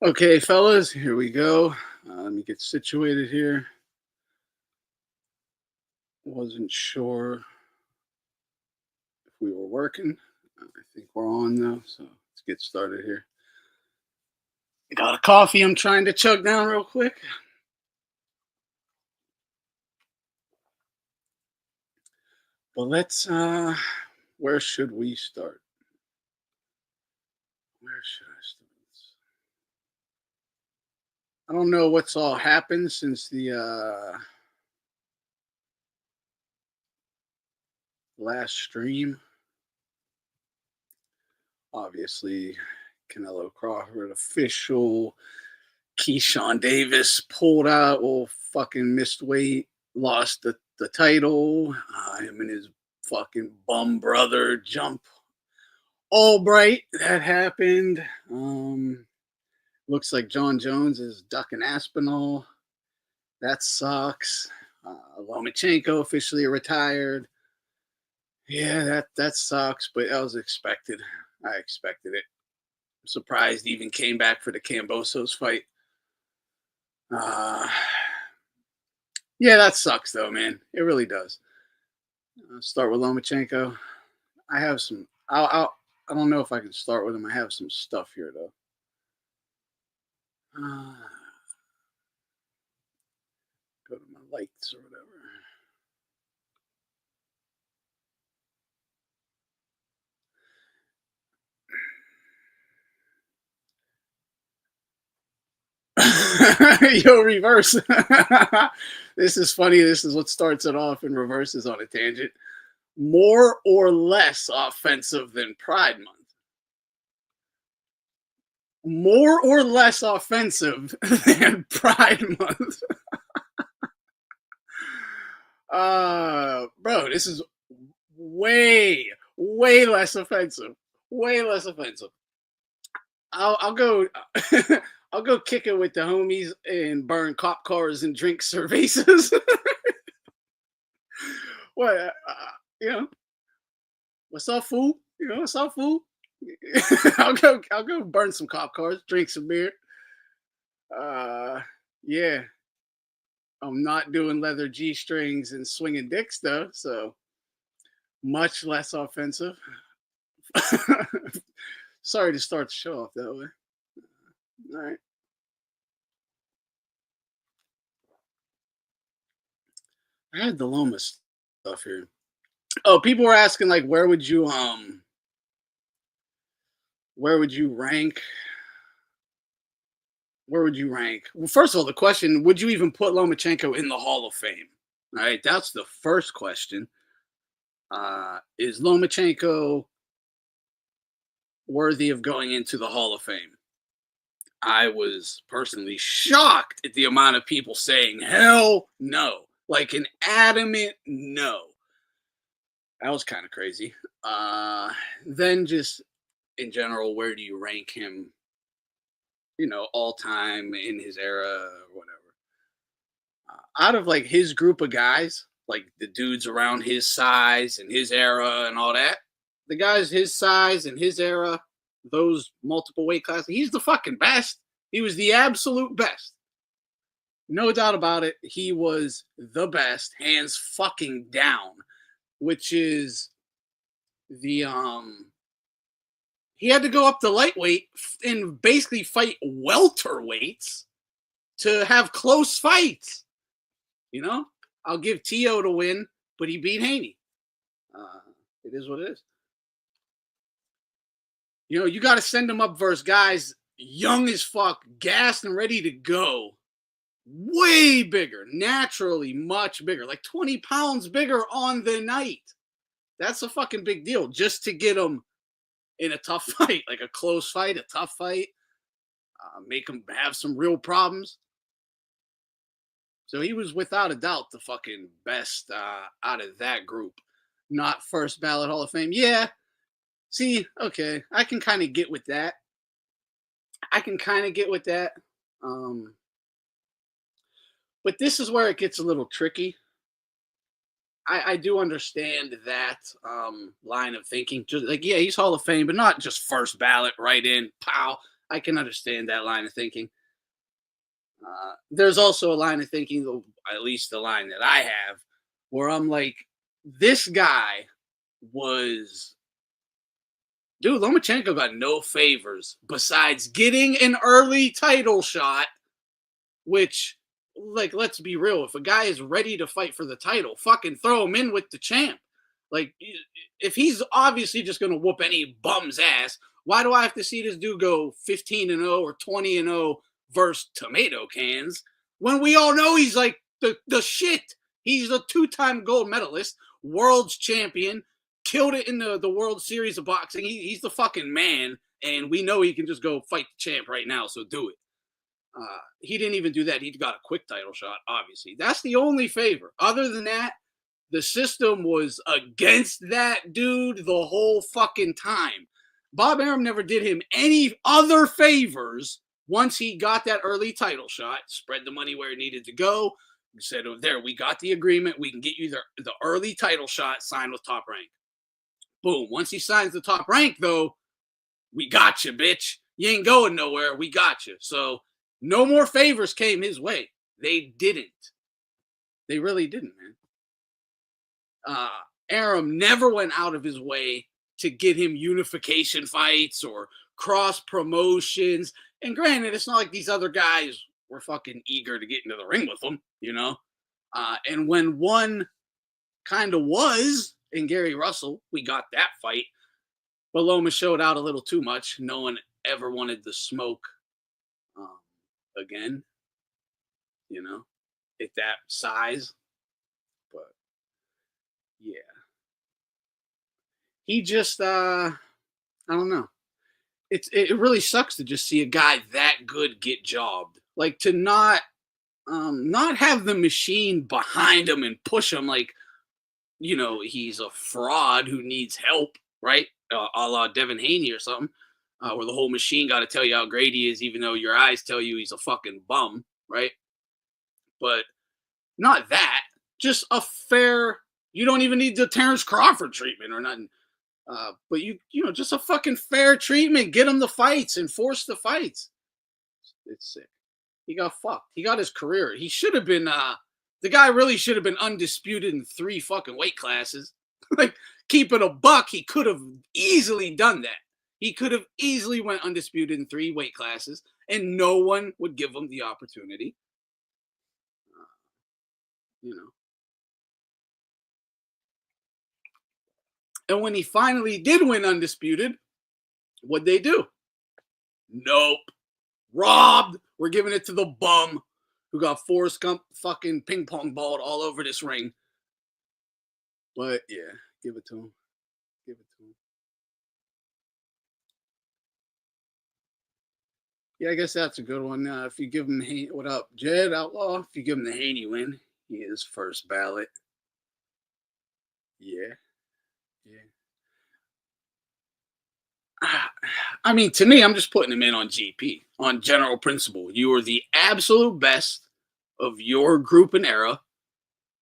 Okay, fellas, here we go. Let me get situated here. Wasn't sure if we were working. I think we're on though, so let's get started here. Got a coffee I'm trying to chug down real quick. But let's where should we start? Where should I start? I don't know what's all happened since the last stream. Obviously, Canelo Crawford official. Keon Davis pulled out, fucking missed weight, lost the title. Him and his fucking bum brother jump Albright. That happened. Looks like Jon Jones is ducking Aspinall. That sucks. Lomachenko officially retired. Yeah, that sucks, but that was expected. I expected it. I'm surprised he even came back for the Cambosos fight. Yeah, that sucks though, man. It really does. Start with Lomachenko. I have some. I don't know if I can start with him. I have some stuff here though. Go to my lights or whatever. Yo, reverse. This is funny. This is what starts it off and reverses on a tangent. More or less offensive than Pride Month? More or less offensive than Pride Month? Bro, this is way less offensive. Way less offensive. I'll go. I'll go kick it with the homies and burn cop cars and drink cervezas. What? What's up, fool? What's up, fool? I'll go burn some cop cars, drink some beer. Yeah. I'm not doing leather G strings and swinging dicks though, so much less offensive. Sorry to start the show off that way. All right. I had the Loma stuff here. Oh, people were asking like where would you rank? Where would you rank? Well, first of all, the question, would you even put Lomachenko in the Hall of Fame? All right, that's the first question. Is Lomachenko worthy of going into the Hall of Fame? I was personally shocked at the amount of people saying hell no, like an adamant no. That was kind of crazy. Then just in general, where do you rank him? All time in his era or whatever. Out of like his group of guys, like the dudes around his size and his era and all that, the guys his size and his era, those multiple weight classes, he's the fucking best. He was the absolute best. No doubt about it. He was the best, hands fucking down, which is the he had to go up to lightweight and basically fight welterweights to have close fights. I'll give Teo to win, but he beat Haney. It is what it is. You got to send him up versus guys young as fuck, gassed and ready to go. Way bigger, naturally much bigger, like 20 pounds bigger on the night. That's a fucking big deal just to get him in a tough fight, like a close fight, a tough fight, make him have some real problems. So he was without a doubt the fucking best out of that group. Not first ballot Hall of Fame. Yeah. See, okay. I can kind of get with that. But this is where it gets a little tricky. I do understand that line of thinking. Just like, yeah, he's Hall of Fame, but not just first ballot right in. Pow. I can understand that line of thinking. There's also a line of thinking, at least the line that I have, where I'm like, this guy was, dude, Lomachenko got no favors besides getting an early title shot, which, like, let's be real. If a guy is ready to fight for the title, fucking throw him in with the champ. Like, if he's obviously just going to whoop any bum's ass, why do I have to see this dude go 15-0 or 20-0 versus tomato cans when we all know he's like the shit? He's a 2-time gold medalist, world's champion, killed it in the World Series of Boxing. He's the fucking man, and we know he can just go fight the champ right now, so do it. He didn't even do that. He got a quick title shot, obviously. That's the only favor. Other than that, the system was against that dude the whole fucking time. Bob Arum never did him any other favors once he got that early title shot, spread the money where it needed to go. He said, oh, there, we got the agreement. We can get you the early title shot signed with Top Rank. Boom. Once he signs the Top Rank, though, we got you, bitch. You ain't going nowhere. We got you. So no more favors came his way. They didn't. They really didn't, man. Arum never went out of his way to get him unification fights or cross promotions. And granted, it's not like these other guys were fucking eager to get into the ring with him, you know? And when one kind of was in Gary Russell, we got that fight. But Loma showed out a little too much. No one ever wanted the smoke again, you know, at that size. But yeah, he just, I don't know. It really sucks to just see a guy that good get jobbed. Like, to not have the machine behind him and push him like, you know, he's a fraud who needs help, right? A la Devin Haney or something, where the whole machine got to tell you how great he is, even though your eyes tell you he's a fucking bum, right? But not that. Just a fair. You don't even need the Terrence Crawford treatment or nothing. But you know, just a fucking fair treatment. Get him the fights, enforce the fights. It's sick. He got fucked. He got his career. He should have been. The guy really should have been undisputed in 3 fucking weight classes. Like, keep it a buck, he could have easily done that. He could have easily went undisputed in 3 weight classes, and no one would give him the opportunity. You know. And when he finally did win undisputed, what'd they do? Nope. Robbed. We're giving it to the bum who got Forrest Gump fucking ping pong balled all over this ring. But yeah, give it to him. Give it to him. Yeah, I guess that's a good one. If you give him what up, Jed Outlaw? If you give him the Haney win, he is first ballot. Yeah. Yeah. I mean, to me, I'm just putting him in on GP, on general principle. You are the absolute best of your group and era.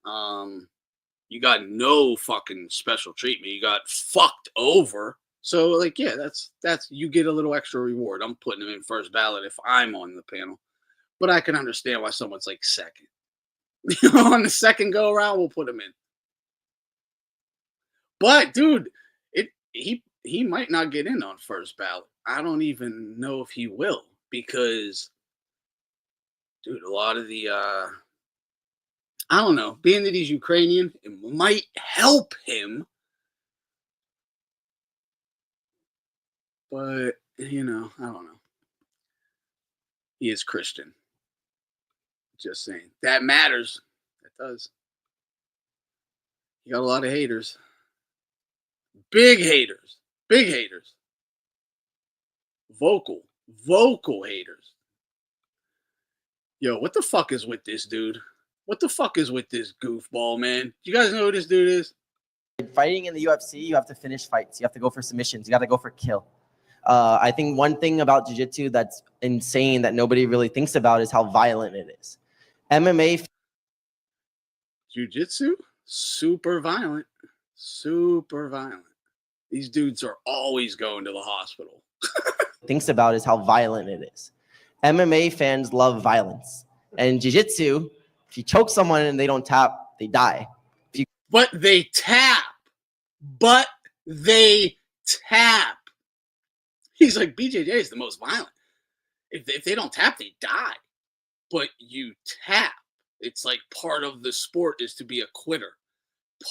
You got no fucking special treatment. You got fucked over. So, like, yeah, that's you get a little extra reward. I'm putting him in first ballot if I'm on the panel. But I can understand why someone's like second. On the second go around, we'll put him in. But dude, he might not get in on first ballot. I don't even know if he will, because dude, a lot of the I don't know, being that he's Ukrainian, it might help him. But, you know, I don't know. He is Christian. Just saying. That matters. That does. He got a lot of haters. Big haters. Big haters. Vocal haters. Yo, what the fuck is with this dude? What the fuck is with this goofball, man? You guys know who this dude is? Fighting in the UFC, you have to finish fights. You have to go for submissions. You got to go for kill. I think one thing about jiu-jitsu that's insane that nobody really thinks about is how violent it is. MMA. Jiu-jitsu? Super violent. Super violent. These dudes are always going to the hospital. thinks about is how violent it is. MMA fans love violence. And jiu-jitsu, if you choke someone and they don't tap, they die. But they tap. But they tap. He's like, BJJ is the most violent. If they don't tap, they die. But you tap. It's like part of the sport is to be a quitter.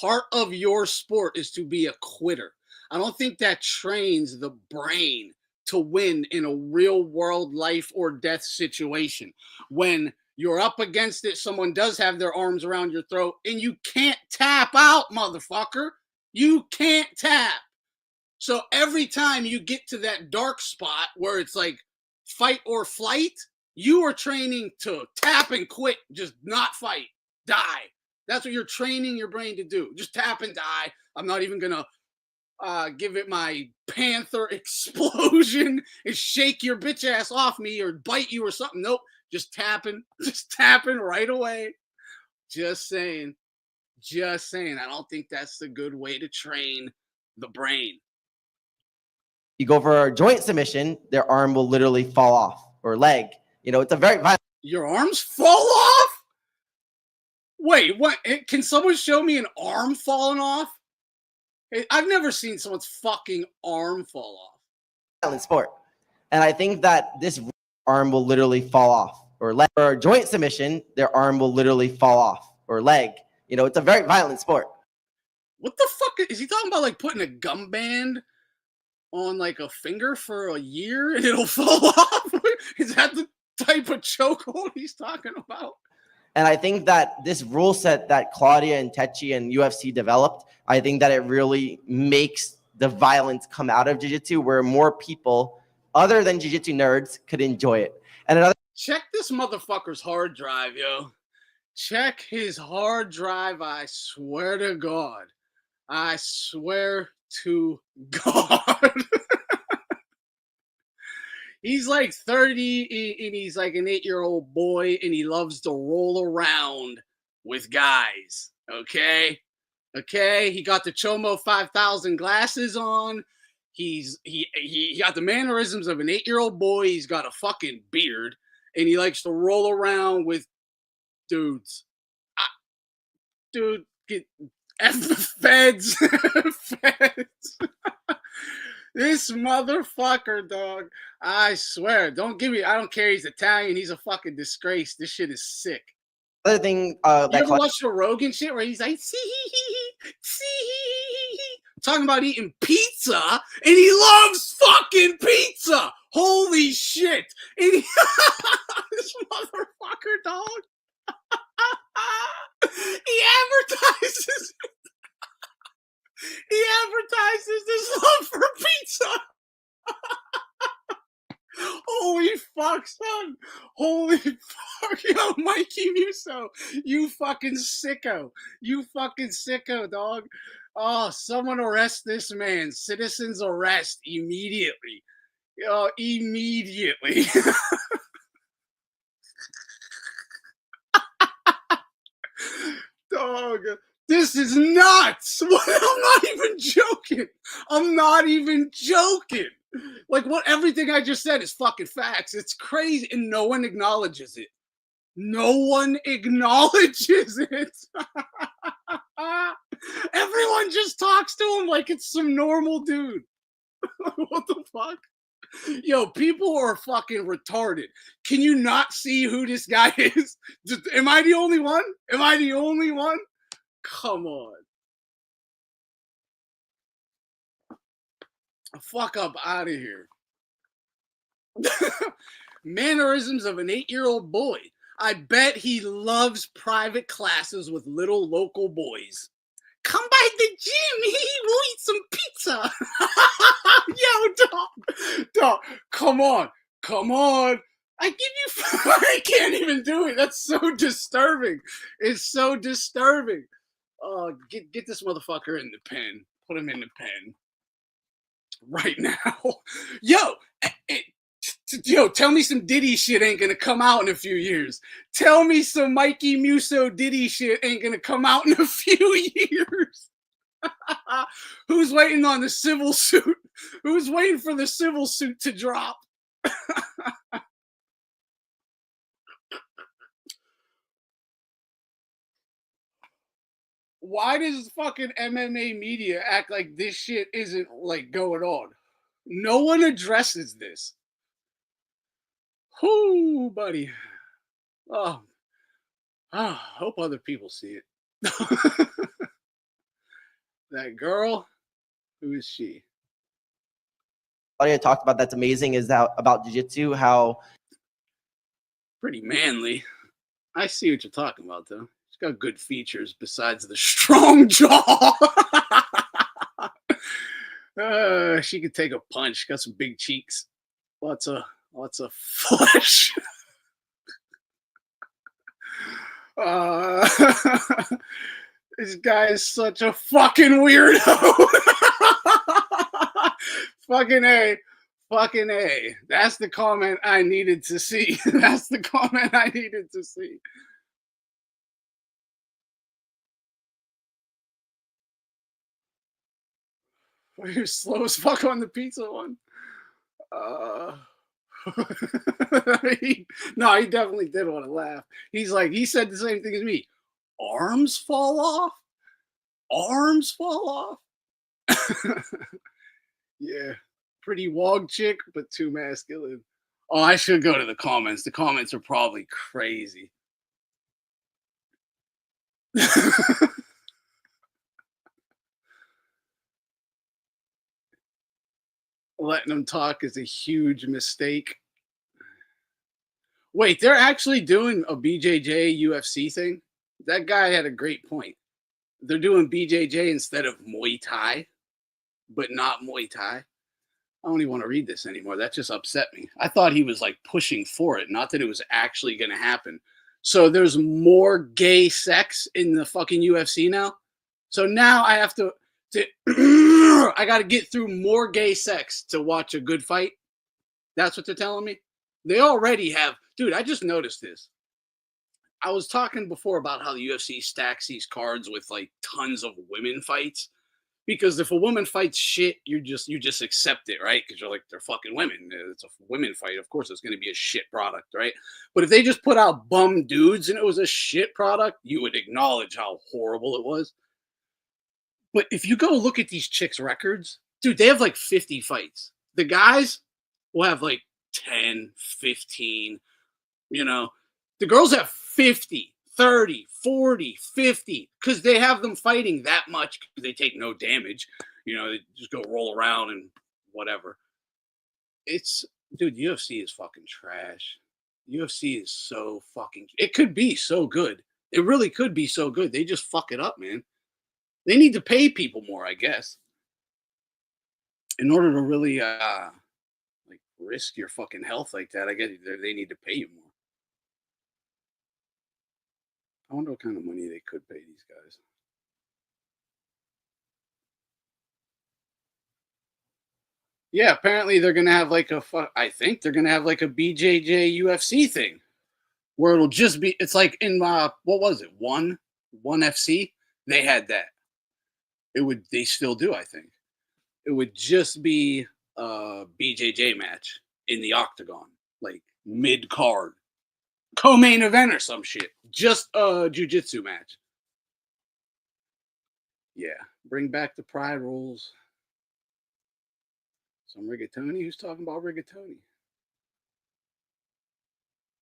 Part of your sport is to be a quitter. I don't think that trains the brain to win in a real world life or death situation. When you're up against it, someone does have their arms around your throat, and you can't tap out, motherfucker. You can't tap. So every time you get to that dark spot where it's like fight or flight, you are training to tap and quit, just not fight, die. That's what you're training your brain to do. Just tap and die. I'm not even going to give it my panther explosion and shake your bitch ass off me or bite you or something. Nope. Just tapping right away. Just saying. I don't think that's the good way to train the brain. You go for a joint submission, their arm will literally fall off, or leg. It's a very violent. Your arms fall off? Wait, what? Can someone show me an arm falling off? I've never seen someone's fucking arm fall off. Violent sport. And I think that this arm will literally fall off, or leg. For a joint submission, their arm will literally fall off, or leg. It's a very violent sport. What the fuck? Is he talking about like putting a gum band on like a finger for a year and it'll fall off? Is that the type of chokehold he's talking about? And I think that this rule set that Claudia and Techi and UFC developed, I think that it really makes the violence come out of jiu-jitsu where more people other than jiu-jitsu nerds could enjoy it. And another check this motherfucker's hard drive, yo. Check his hard drive. I swear to God. I swear to God. He's like 30 and he's like an 8-year-old boy and he loves to roll around with guys. Okay? He got the Chomo 5000 glasses on. He got the mannerisms of an 8-year-old boy. He's got a fucking beard and he likes to roll around with dudes. Dude, get F the feds. Feds. This motherfucker, dog. I swear. I don't care. He's Italian. He's a fucking disgrace. This shit is sick. other thing you ever watch the Rogan shit where he's like, talking about eating pizza, and he loves fucking pizza. Holy shit. And this motherfucker, dog. He advertises his love for pizza. Holy fuck, son. Holy fuck. Yo, Mikey Musso. You fucking sicko. You fucking sicko, dog. Oh, someone arrest this man. Citizens arrest immediately. Yo, immediately. Dog. This is nuts. I'm not even joking. Like, what everything I just said is fucking facts. It's crazy, and no one acknowledges it. Everyone just talks to him like it's some normal dude. What the fuck? Yo, people are fucking retarded. Can you not see who this guy is? Am I the only one? Come on. Fuck up out of here. Mannerisms of an 8-year-old boy. I bet he loves private classes with little local boys. Come by the gym. We'll eat some pizza. Yo, dog. Come on. I give you. I can't even do it. That's so disturbing. It's so disturbing. Get this motherfucker in the pen. Put him in the pen right now. Yo, tell me some Diddy shit ain't gonna come out in a few years. Tell me some Mikey Musso Diddy shit ain't gonna come out in a few years. Who's waiting on the civil suit Who's waiting for the civil suit to drop? Why does fucking MMA media act like this shit isn't like going on? No one addresses this. Whoo, buddy. Oh, hope other people see it. That girl, who is she? I talked about that's amazing is that about jiu-jitsu, how Pretty manly. I see what you're talking about, though. She's got good features besides the strong jaw. She could take a punch. Got some big cheeks. Lots of flesh. This guy is such a fucking weirdo. Fucking A. Fucking A. That's the comment I needed to see. That's the comment I needed to see. You're slow as fuck on the pizza one. No, he definitely did want to laugh. He's like, he said the same thing as me. Arms fall off? Arms fall off? Yeah. Pretty wog chick, but too masculine. Oh, I should go to the comments. The comments are probably crazy. Letting them talk is a huge mistake. Wait, they're actually doing a BJJ UFC thing? That guy had a great point. They're doing BJJ instead of Muay Thai, but not Muay Thai. I don't even want to read this anymore. That just upset me. I thought he was like pushing for it, not that it was actually going to happen. So there's more gay sex in the fucking UFC now. So now I have to I got to get through more gay sex to watch a good fight. That's what they're telling me. They already have, dude. I just noticed this. I was talking before about how the UFC stacks these cards with like tons of women fights. Because if a woman fights shit, you just accept it, right? Because you're like, they're fucking women. It's a women fight. Of course, it's going to be a shit product, right? But if they just put out bum dudes and it was a shit product, you would acknowledge how horrible it was. But if you go look at these chicks' records, dude, they have like 50 fights. The guys will have like 10, 15, you know. The girls have 50, 30, 40, 50, because they have them fighting that much because they take no damage. You know, they just go roll around and whatever. It's, dude, UFC is fucking trash. UFC is so fucking, it could be so good. It really could be so good. They just fuck it up, man. They need to pay people more, I guess, in order to really like risk your fucking health like that. I guess they need to pay you more. I wonder what kind of money they could pay these guys. Yeah, apparently they're gonna have like I think they're gonna have like a BJJ UFC thing where it'll just be. It's like in what was it? One FC. They had that. It would. They still do. I think it would just be a BJJ match in the octagon, like mid card, co-main event or some shit. Just a jiu-jitsu match. Yeah, bring back the pride rules. Some rigatoni? Who's talking about rigatoni?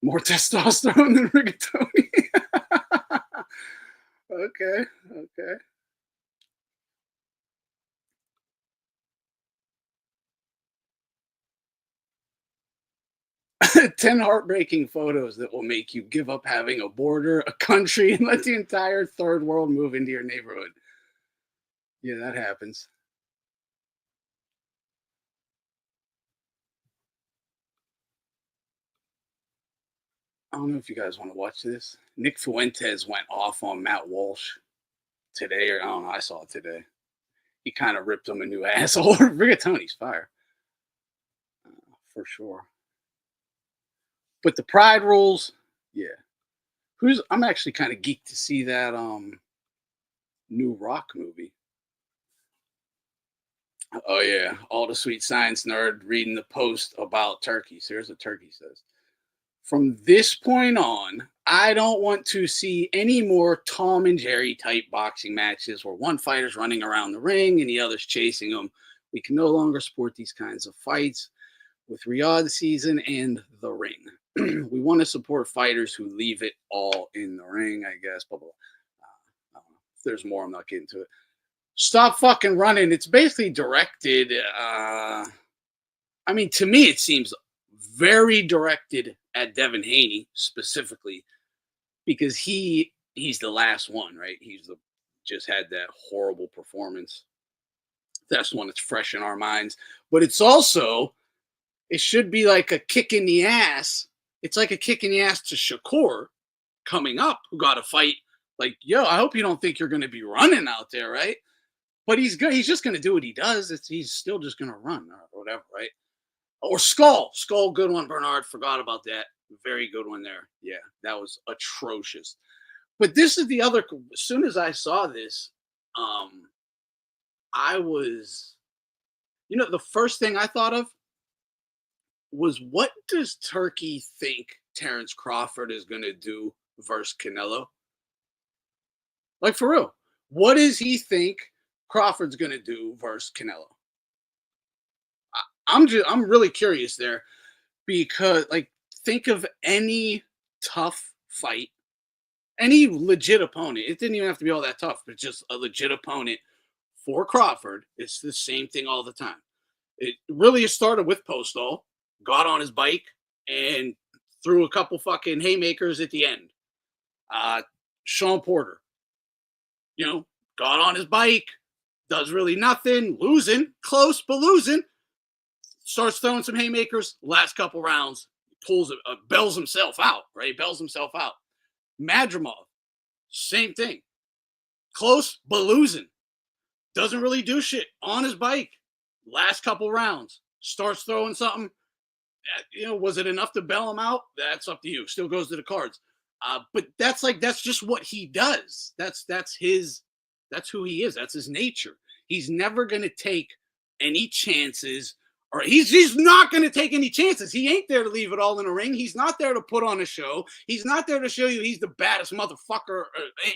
More testosterone than rigatoni? Okay, okay. 10 heartbreaking photos that will make you give up having a border, a country, and let the entire third world move into your neighborhood. Yeah, that happens. I don't know if you guys want to watch this. Nick Fuentes went off on Matt Walsh today, or I don't know. I saw it today. He kind of ripped him a new asshole. Rigatoni's fire, for sure. But the pride rules, yeah. I'm actually kind of geeked to see that new Rock movie. Oh yeah, all the sweet science nerd reading the post about Turkey. So here's what Turkey says. From this point on, I don't want to see any more Tom and Jerry type boxing matches where one fighter's running around the ring and the other's chasing them. We can no longer support these kinds of fights with Riyadh season and the ring. We want to support fighters who leave it all in the ring, I guess. Blah, blah, blah. I don't know. If there's more, I'm not getting to it. Stop fucking running. It's basically directed. I mean, to me, it seems very directed at Devin Haney specifically because he's the last one, right? Just had that horrible performance. That's the one that's fresh in our minds. But it's also, it should be like a kick in the ass. It's like a kick in the ass to Shakur coming up, who got a fight. Like, yo, I hope you don't think you're going to be running out there, right? But he's good. He's just going to do what he does. He's still just going to run or whatever, right? Or Skull, good one, Bernard. Forgot about that. Very good one there. Yeah, that was atrocious. But this is the other. As soon as I saw this, I was, the first thing I thought of was, what does Turkey think Terrence Crawford is going to do versus Canelo? Like, for real, what does he think Crawford's going to do versus Canelo? I'm really curious there because, like, think of any tough fight, any legit opponent. It didn't even have to be all that tough, but just a legit opponent for Crawford. It's the same thing all the time. It really started with Postol, got on his bike and threw a couple fucking haymakers at the end. Sean Porter, got on his bike, does really nothing, losing, close, but losing. Starts throwing some haymakers. Last couple rounds, pulls bells himself out, right? Bells himself out. Madrimov, same thing. Close, but losing. Doesn't really do shit. On his bike. Last couple rounds. Starts throwing something. Was it enough to bail him out? That's up to you. Still goes to the cards. But that's just what he does. That's who he is. That's his nature. He's never going to take any chances. Or he's not going to take any chances. He ain't there to leave it all in a ring. He's not there to put on a show. He's not there to show you he's the baddest motherfucker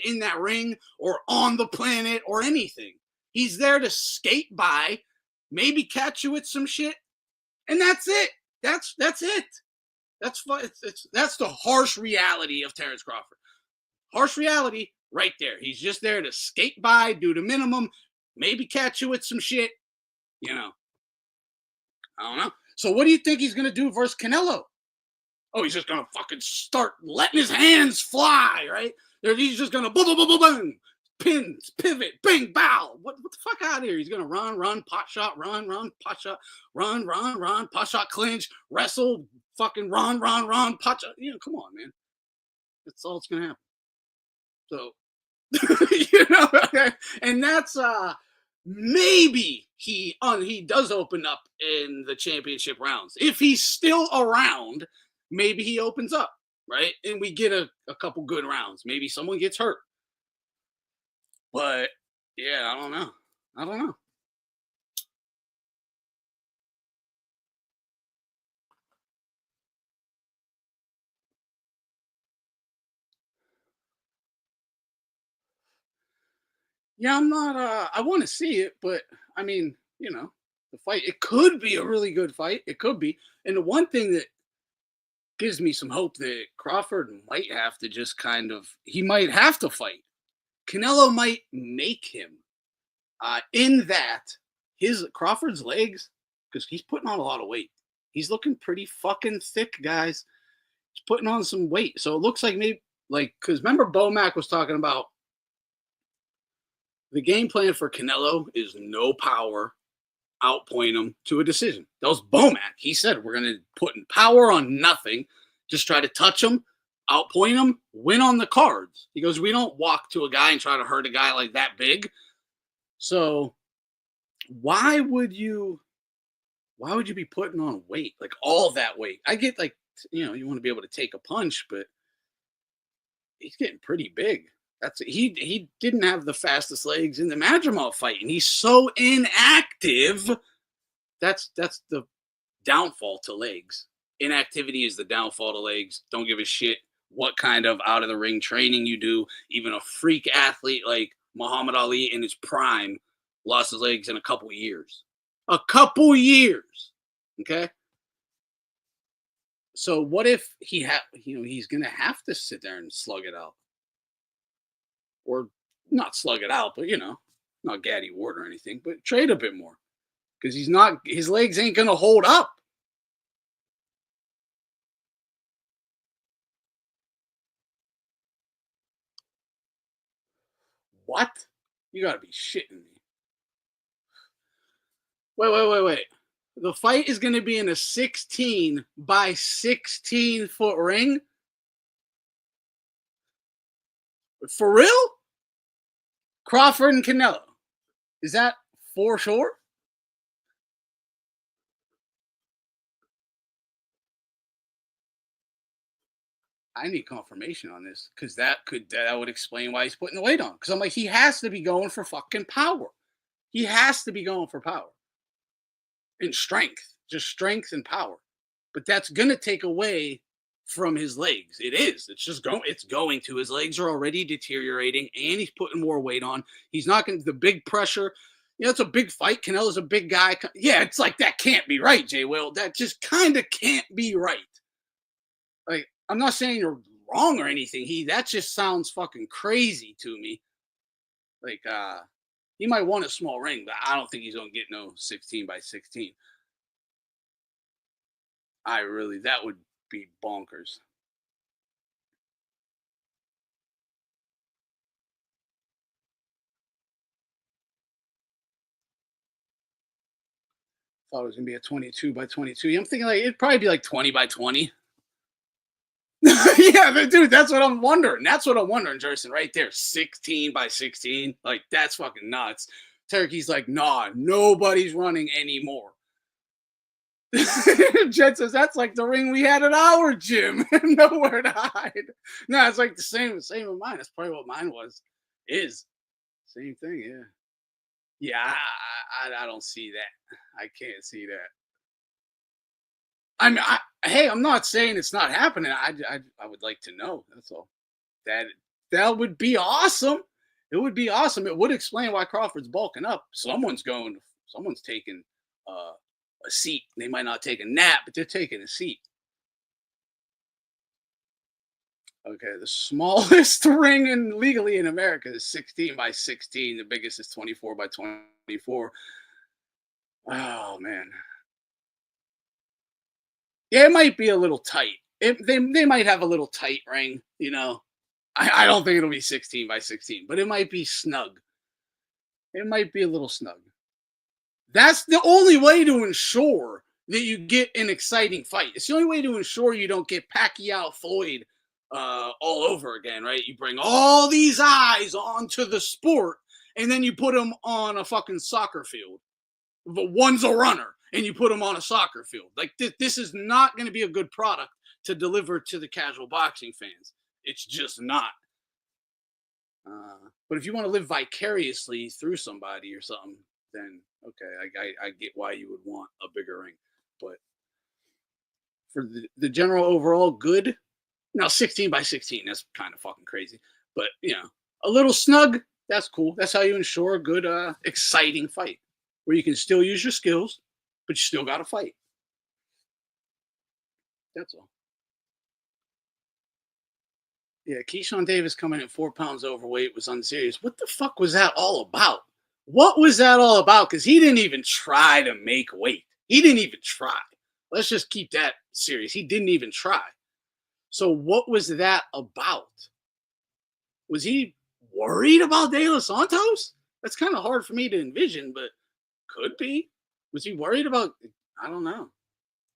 in that ring or on the planet or anything. He's there to skate by, maybe catch you with some shit, and that's it. That's it. That's the harsh reality of Terrence Crawford. Harsh reality right there. He's just there to skate by, do the minimum, maybe catch you with some shit, I don't know. So what do you think he's going to do versus Canelo? Oh, he's just going to fucking start letting his hands fly, right? He's just going to boom, boom, boom, boom, boom, pins, pivot, bang, bow. What the fuck out of here? He's going to run, pot shot, run, pot shot, run, pot shot, clinch, wrestle, fucking run, pot shot. Come on, man. That's all it's going to happen. So, and that's, maybe he does open up in the championship rounds. If he's still around, maybe he opens up, right? And we get a couple good rounds. Maybe someone gets hurt. But, yeah, I don't know. Yeah, I'm not, I want to see it, but, I mean, the fight, it could be a really good fight. It could be. And the one thing that gives me some hope that Crawford might have to just he might have to fight. Canelo might make him in that Crawford's legs, because he's putting on a lot of weight. He's looking pretty fucking thick, guys. He's putting on some weight. So it looks like maybe, because remember Bomac was talking about the game plan for Canelo is no power, outpoint him to a decision. That was Bomac. He said, we're going to put power on nothing, just try to touch him, outpoint him, win on the cards. He goes, we don't walk to a guy and try to hurt a guy like that big. So why would you be putting on weight, like all that weight? I get you want to be able to take a punch, but he's getting pretty big. He didn't have the fastest legs in the Madrimov fight, and he's so inactive. That's the downfall to legs. Inactivity is the downfall to legs. Don't give a shit what kind of out of the ring training you do. Even a freak athlete like Muhammad Ali in his prime lost his legs in a couple years. A couple years. Okay. So what if he's gonna have to sit there and slug it out, or not slug it out, but not Gaddy Ward or anything, but trade a bit more because his legs ain't gonna hold up. What? You gotta be shitting me. Wait. The fight is gonna be in a 16 by 16 foot ring? For real? Crawford and Canelo. Is that for sure? I need confirmation on this because that would explain why he's putting the weight on. Because I'm like, he has to be going for fucking power. He has to be going for power and strength, just strength and power. But that's gonna take away from his legs. It is. It's just going. It's going to. His legs are already deteriorating, and he's putting more weight on. He's not going to the big pressure. It's a big fight. Canelo's a big guy. Yeah, it's like that can't be right, Jay Will. That just kind of can't be right. Like, I'm not saying you're wrong or anything. That just sounds fucking crazy to me. Like, he might want a small ring, but I don't think he's gonna get no 16 by 16. That would be bonkers. Thought it was gonna be a 22 by 22. I'm thinking like it'd probably be like 20 by 20. Yeah, but dude, that's what I'm wondering. That's what I'm wondering, Jerson, right there. 16 by 16. Like, that's fucking nuts. Turkey's like, nah, nobody's running anymore. Jet says that's like the ring we had at our gym. Nowhere to hide. No, it's like the same with mine. That's probably what mine was. Is. Same thing, yeah. Yeah, I don't see that. I can't see that. I mean, hey, I'm not saying it's not happening. I would like to know. That's all. That would be awesome. It would be awesome. It would explain why Crawford's bulking up. Someone's taking a seat. They might not take a nap, but they're taking a seat. Okay, the smallest ring legally in America is 16 by 16. The biggest is 24 by 24. Oh man. Yeah, it might be a little tight. They might have a little tight ring, I don't think it'll be 16 by 16, but it might be snug. It might be a little snug. That's the only way to ensure that you get an exciting fight. It's the only way to ensure you don't get Pacquiao Floyd all over again, right? You bring all these eyes onto the sport, and then you put them on a fucking soccer field. But one's a runner, and you put them on a soccer field. Like, this is not going to be a good product to deliver to the casual boxing fans. It's just not. But if you want to live vicariously through somebody or something, then okay, I get why you would want a bigger ring. But for the general overall good, now 16 by 16, that's kind of fucking crazy. But, a little snug, that's cool. That's how you ensure a good, exciting fight where you can still use your skills, but you still got to fight. That's all. Yeah, Keon Davis coming in 4 pounds overweight was unserious. What the fuck was that all about? What was that all about? Because he didn't even try to make weight. He didn't even try. Let's just keep that serious. He didn't even try. So what was that about? Was he worried about De Los Santos? That's kind of hard for me to envision, but could be. Was he worried about? I don't know.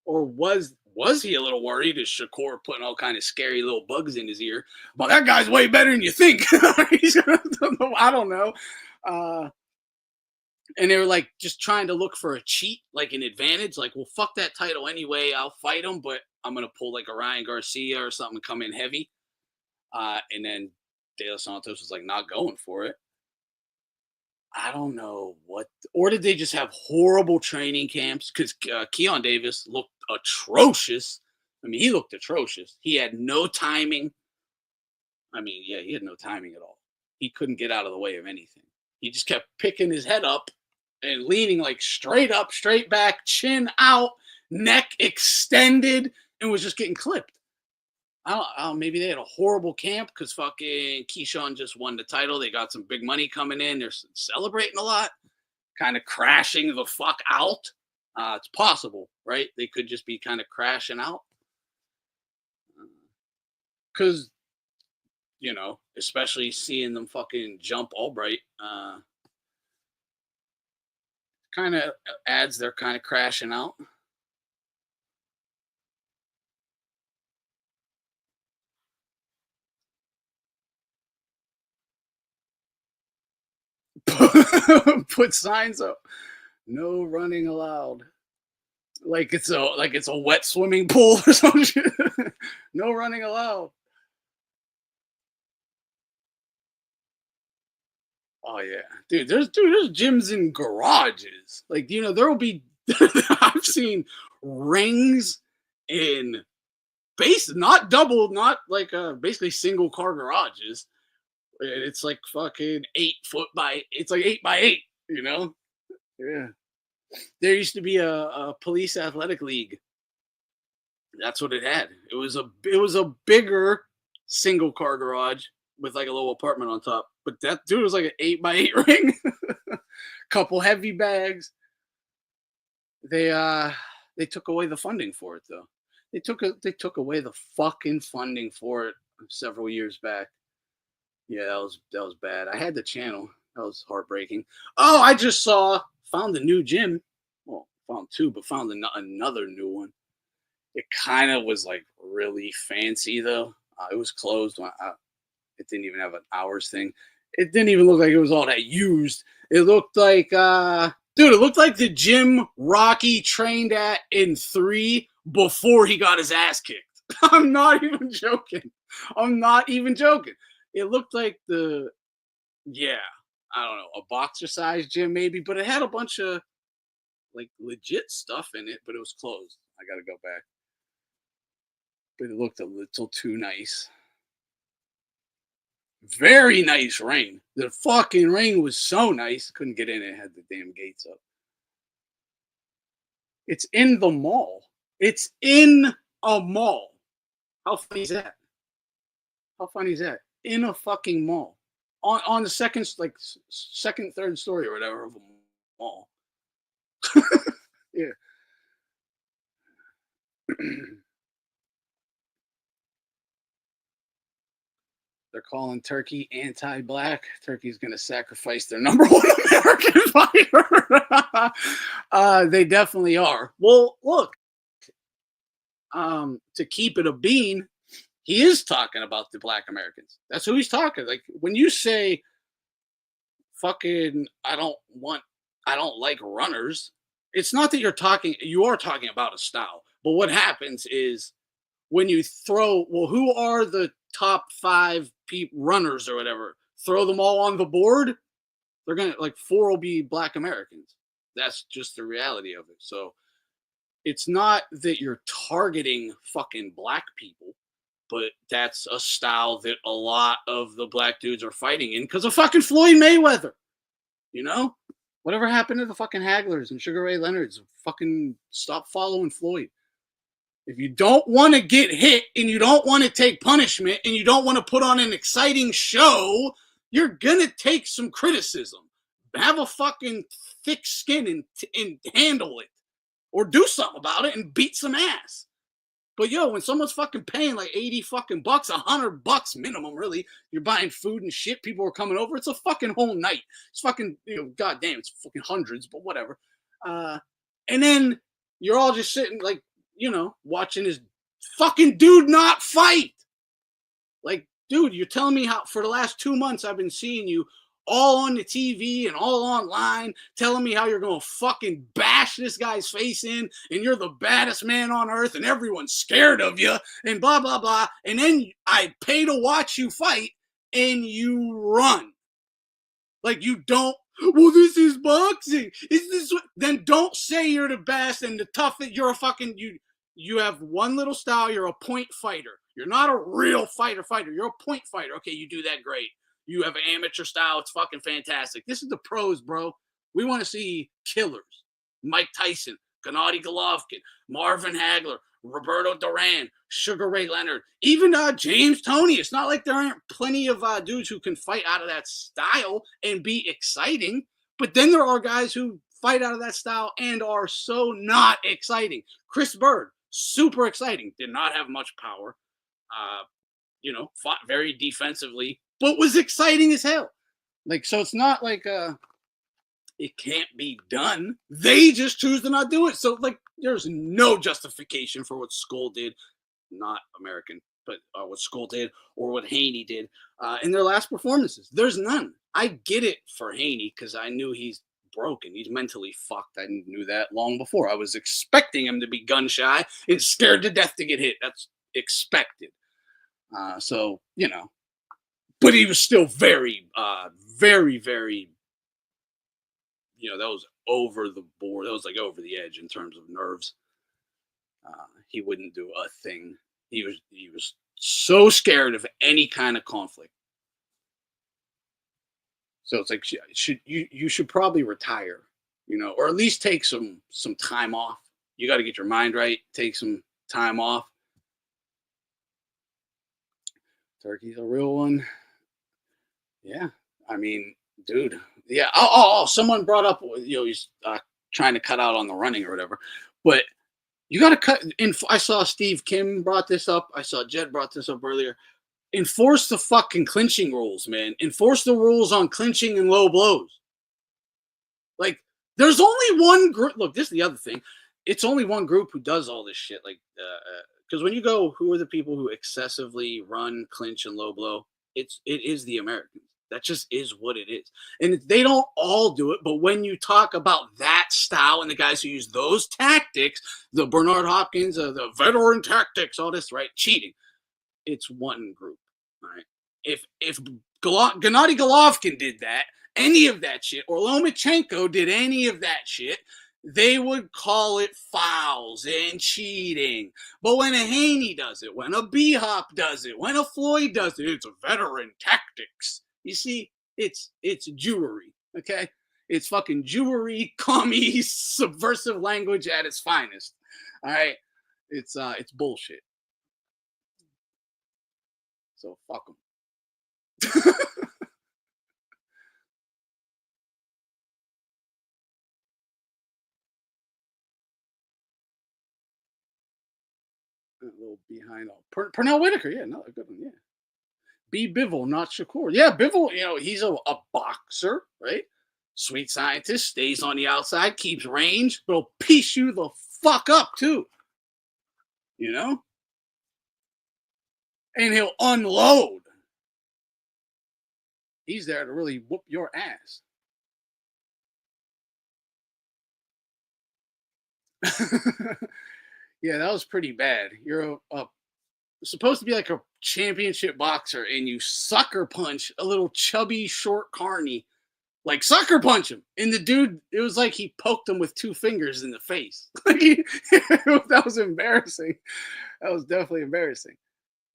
Or was he a little worried? Is Shakur putting all kind of scary little bugs in his ear? Well, that guy's way better than you think. I don't know. And they were like just trying to look for a cheat, like an advantage. Like, well, fuck that title anyway. I'll fight him, but I'm gonna pull like a Ryan Garcia or something, come in heavy, and then De Los Santos was like not going for it. I don't know what, or did they just have horrible training camps? Because Keon Davis looked atrocious. I mean, he looked atrocious. He had no timing. I mean, yeah, he had no timing at all. He couldn't get out of the way of anything. He just kept picking his head up and leaning like straight up, straight back, chin out, neck extended, and was just getting clipped. I don't, maybe they had a horrible camp because fucking Keyshawn just won the title. They got some big money coming in. They're celebrating a lot, kind of crashing the fuck out. It's possible, right? They could just be kind of crashing out. Because, you know, especially seeing them fucking jump Albright, kind of adds they're kind of crashing out. Put signs up. No running allowed. Like it's a wet swimming pool or some shit. No running allowed. Oh yeah, dude. There's gyms in garages. Like, you know, there will be. I've seen rings in not double, not like basically single car garages. It's like fucking 8 foot by. It's like 8 by 8. You know. Yeah. There used to be a police athletic league. That's what it had. It was a bigger single car garage with like a little apartment on top. But that dude was like an 8 by 8 ring. Couple heavy bags. They took away the funding for it though. They took away the fucking funding for it several years back. Yeah, that was bad. I had the channel. That was heartbreaking. Oh, I just found the new gym. Well, found two, but found another new one. It kind of was like really fancy though. It was closed. It didn't even have an hours thing. It didn't even look like it was all that used. It looked like, dude, it looked like the gym Rocky trained at in 3 before he got his ass kicked. I'm not even joking. It looked like I don't know, a boxer size gym maybe, but it had a bunch of like legit stuff in it, but it was closed. I got to go back. But it looked a little too nice. Very nice ring. The fucking ring was so nice. Couldn't get in. It had the damn gates up. It's in the mall. It's in a mall. How funny is that? In a fucking mall. On the second, third story or whatever of a mall. Yeah. They're calling Turkey anti-black. Turkey's going to sacrifice their number 1 American fighter. They definitely are. Well, look, to keep it a bean, he is talking about the black Americans. That's who he's talking. Like when you say, fucking, I don't like runners. It's not that you are talking about a style. But what happens is when you throw, well, who are the top 5 runners or whatever? Throw them all on the board. They're going to, like, 4 will be black Americans. That's just the reality of it. So it's not that you're targeting fucking black people, but that's a style that a lot of the black dudes are fighting in because of fucking Floyd Mayweather. You know? Whatever happened to the fucking Hagglers and Sugar Ray Leonards? Fucking stop following Floyd. If you don't want to get hit and you don't want to take punishment and you don't want to put on an exciting show, you're going to take some criticism. Have a fucking thick skin and handle it. Or do something about it and beat some ass. But yo, when someone's fucking paying like 80 fucking bucks, $100 minimum, really, you're buying food and shit, people are coming over, it's a fucking whole night. It's fucking, goddamn, it's fucking hundreds, but whatever. And then you're all just sitting like, watching this fucking dude not fight. Like, dude, you're telling me how for the last 2 months I've been seeing you all on the TV and all online, telling me how you're going to fucking bash this guy's face in and you're the baddest man on earth and everyone's scared of you and blah, blah, blah. And then I pay to watch you fight and you run. Like, you don't, well, this is boxing. Is this what? Then don't say you're the best and the toughest. You're a fucking, you have one little style. You're a point fighter. You're not a real fighter. You're a point fighter. Okay, you do that great. You have an amateur style. It's fucking fantastic. This is the pros, bro. We want to see killers. Mike Tyson, Gennady Golovkin, Marvin Hagler, Roberto Duran, Sugar Ray Leonard, even James Toney. It's not like there aren't plenty of dudes who can fight out of that style and be exciting. But then there are guys who fight out of that style and are so not exciting. Chris Bird, super exciting. Did not have much power. Fought very defensively, but was exciting as hell. Like, so it's not like it can't be done. They just choose to not do it. So, like, there's no justification for what Skull did, not American, but what Skull did or what Haney did in their last performances. There's none. I get it for Haney because I knew he's broken. He's mentally fucked. I knew that long before. I was expecting him to be gun shy and scared to death to get hit. That's expected. So, but he was still very, very, very, that was over the board. That was like over the edge in terms of nerves. He wouldn't do a thing. He was so scared of any kind of conflict. So it's like, you should probably retire, or at least take some time off. You got to get your mind right. Take some time off. Turkey's a real one. Yeah. I mean, dude. Yeah. Oh, someone brought up, he's trying to cut out on the running or whatever. But you got to cut. I saw Steve Kim brought this up. I saw Jed brought this up earlier. Enforce the fucking clinching rules, man. Enforce the rules on clinching and low blows. Like, there's only one group. Look, this is the other thing. It's only one group who does all this shit. Like, because when you go, who are the people who excessively run, clinch, and low blow? It is the Americans. That just is what it is. And they don't all do it, but when you talk about that style and the guys who use those tactics, the Bernard Hopkins, the veteran tactics, all this, right? Cheating. It's one group, all right? If Gennady Golovkin did that, any of that shit, or Lomachenko did any of that shit, they would call it fouls and cheating. But when a Haney does it, when a B-Hop does it, when a Floyd does it, it's veteran tactics. You see, it's Jewery, okay? It's fucking Jewery, commie, subversive language at its finest. All right? It's bullshit. So fuck them. A little behind. Pernell Whitaker, yeah, another good one, yeah. B. Bivol, not Shakur. Yeah, Bivol, he's a boxer, right? Sweet scientist, stays on the outside, keeps range, but will piece you the fuck up, too. And he'll unload. He's there to really whoop your ass. Yeah, that was pretty bad. You're supposed to be like a championship boxer, and you sucker punch a little chubby, short carny. Like, sucker punch him. And the dude, it was like he poked him with 2 fingers in the face. That was embarrassing. That was definitely embarrassing.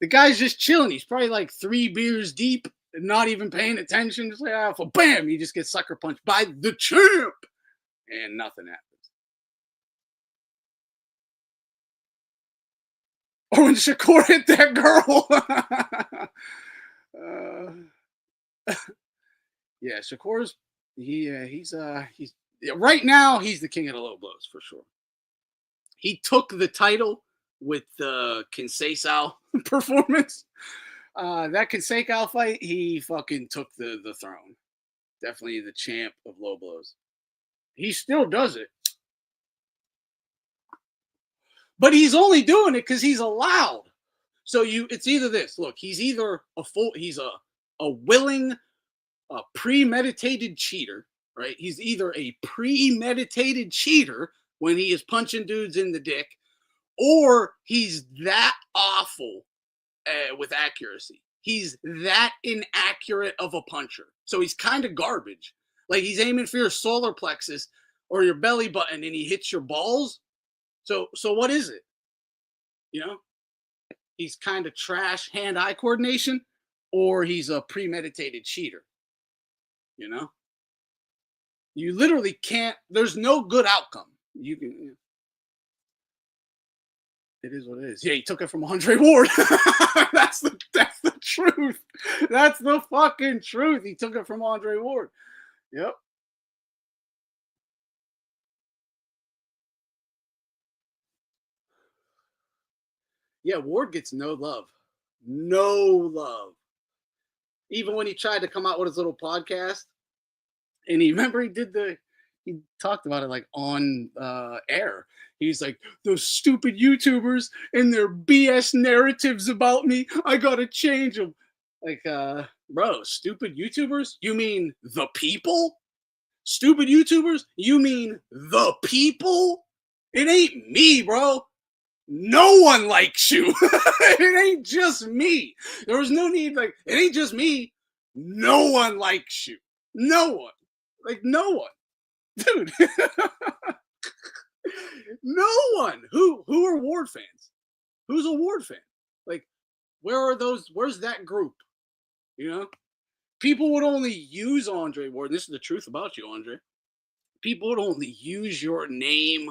The guy's just chilling. He's probably like 3 beers deep and not even paying attention. Just like, bam, he just gets sucker punched by the champ. And nothing happens. Or when Shakur hit that girl. Yeah, Shakur's he's right now he's the king of the low blows for sure. He took the title with the Kinsei performance. That Kinsei fight, he fucking took the throne. Definitely the champ of low blows. He still does it. But he's only doing it because he's allowed. So it's either this. Look, he's either he's a willing, premeditated cheater, right? He's either a premeditated cheater when he is punching dudes in the dick, or he's that awful with accuracy. He's that inaccurate of a puncher. So he's kind of garbage. Like he's aiming for your solar plexus or your belly button and he hits your balls. So what is it? You know? He's kind of trash hand-eye coordination, or he's a premeditated cheater. You know? You literally can't, there's no good outcome. You can, it is what it is. Yeah, he took it from Andre Ward. that's the truth. That's the fucking truth. He took it from Andre Ward. Yep. Yeah, Ward gets no love. No love. Even when he tried to come out with his little podcast, and he talked about it like on air. He's like, those stupid YouTubers and their BS narratives about me, I gotta change them. Like, bro, stupid YouTubers? You mean the people? Stupid YouTubers? You mean the people? It ain't me, bro. No one likes you. It ain't just me. There was no need, like, it ain't just me. No one likes you. No one. Like, no one. Dude. No one. Who are Ward fans? Who's a Ward fan? Like, where's that group? You know? People would only use Andre Ward. This is the truth about you, Andre. People would only use your name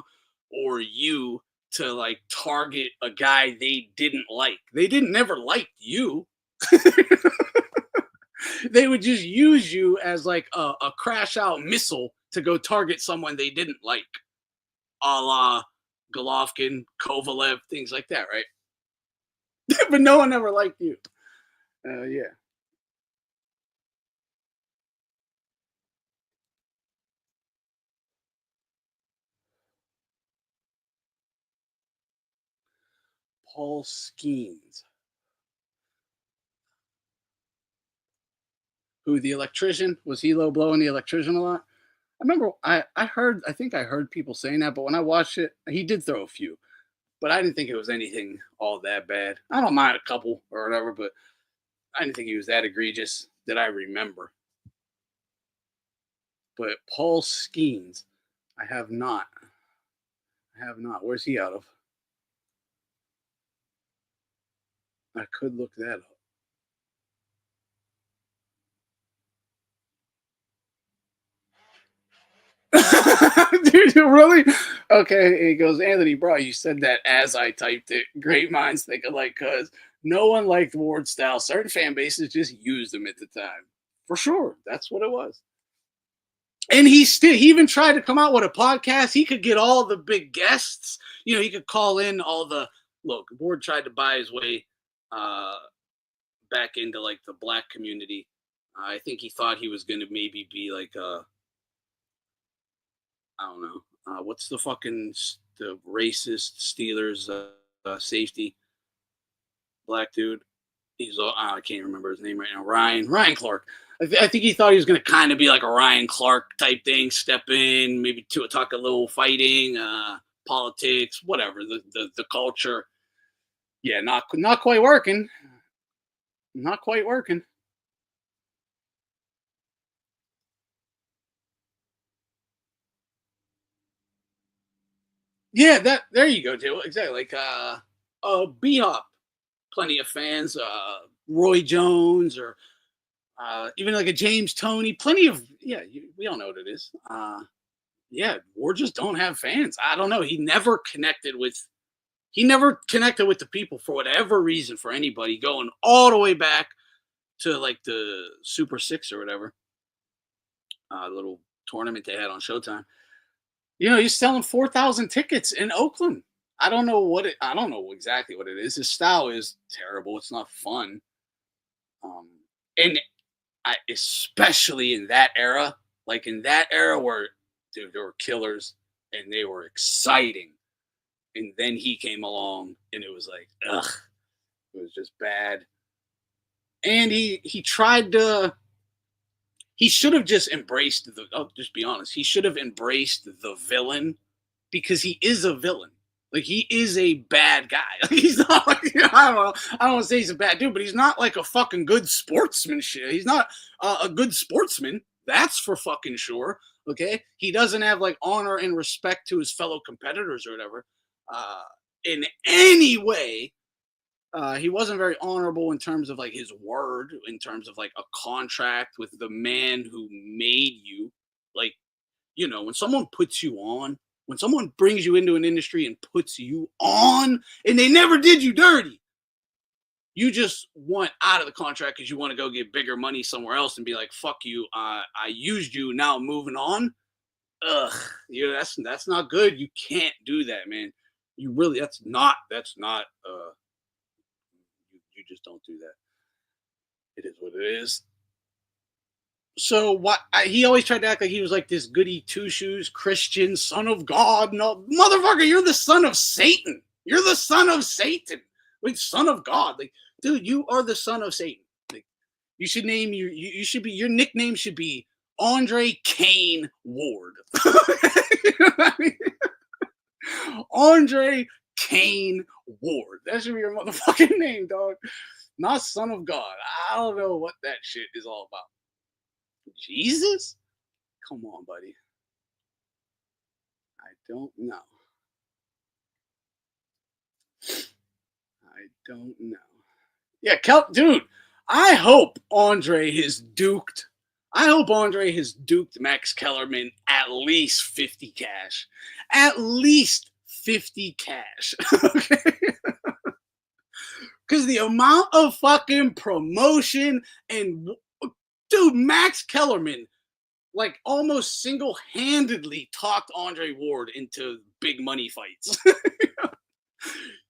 or you to like target a guy they didn't like. They never liked you. They would just use you as like a crash out missile to go target someone they didn't like, a la Golovkin, Kovalev, things like that, right? But no one ever liked you. Yeah. Paul Skeens. Who, the electrician? Was he low blowing the electrician a lot? I remember I think I heard people saying that, but when I watched it, he did throw a few. But I didn't think it was anything all that bad. I don't mind a couple or whatever, but I didn't think he was that egregious that I remember. But Paul Skeens, I have not. Where's he out of? I could look that up. Dude, really? Okay, he goes, Anthony, bro, you said that as I typed it. Great minds think alike, cuz no one liked Ward's style. Certain fan bases just used him at the time. For sure. That's what it was. And he even tried to come out with a podcast. He could get all the big guests. You know, he could call in all the look. Ward tried to buy his way back into like the black community. I think he thought he was gonna maybe be like I don't know. What's the racist Steelers safety black dude? He's I can't remember his name right now. Ryan Clark. I think he thought he was going to kind of be like a Ryan Clark type thing. Step in, maybe to talk a little fighting, politics, whatever the culture. Yeah, not quite working. Not quite working. Yeah, there you go, too. Exactly. Like B-Hop, plenty of fans. Roy Jones or even like a James Toney, plenty of we all know what it is. Yeah, Ward just don't have fans. I don't know. He never connected with the people for whatever reason for anybody, going all the way back to like the Super Six or whatever, little tournament they had on Showtime. You know, he's selling 4,000 tickets in Oakland. I don't know exactly what it is. His style is terrible. It's not fun. And especially in that era, like in that era where dude, there were killers and they were exciting. And then he came along and it was like, ugh, it was just bad. And he tried to, he should have just embraced I'll just be honest, he should have embraced the villain because he is a villain. Like, he is a bad guy. Like, he's not like, I don't know. I don't want to say he's a bad dude, but he's not like a fucking good sportsman shit. He's not a good sportsman. That's for fucking sure. Okay. He doesn't have like honor and respect to his fellow competitors or whatever. In any way. He wasn't very honorable in terms of like his word, in terms of like a contract with the man who made you. Like, you know, when someone puts you on, when someone brings you into an industry and puts you on, and they never did you dirty, you just want out of the contract because you want to go get bigger money somewhere else and be like, "Fuck you, I used you. Now I'm moving on." Ugh, you know, that's not good. You can't do that, man. You really, that's not. You just don't do that. It is what it is. So what he always tried to act like he was like this goody two shoes Christian son of God. No, motherfucker, you're the son of Satan. You're the son of Satan. Like, son of God. Like, dude, you are the son of Satan. Like, you should name you should be, your nickname should be Andre Kane Ward. You know what I mean? Andre Kane Ward. That should be your motherfucking name, dog. Not son of God. I don't know what that shit is all about. Jesus? Come on, buddy. I don't know. I don't know. Yeah, dude, I hope Andre has duked. I hope Andre has duked Max Kellerman at least 50 cash. At least 50 cash. Okay? Because the amount of fucking promotion and, dude, Max Kellerman, like, almost single-handedly talked Andre Ward into big money fights.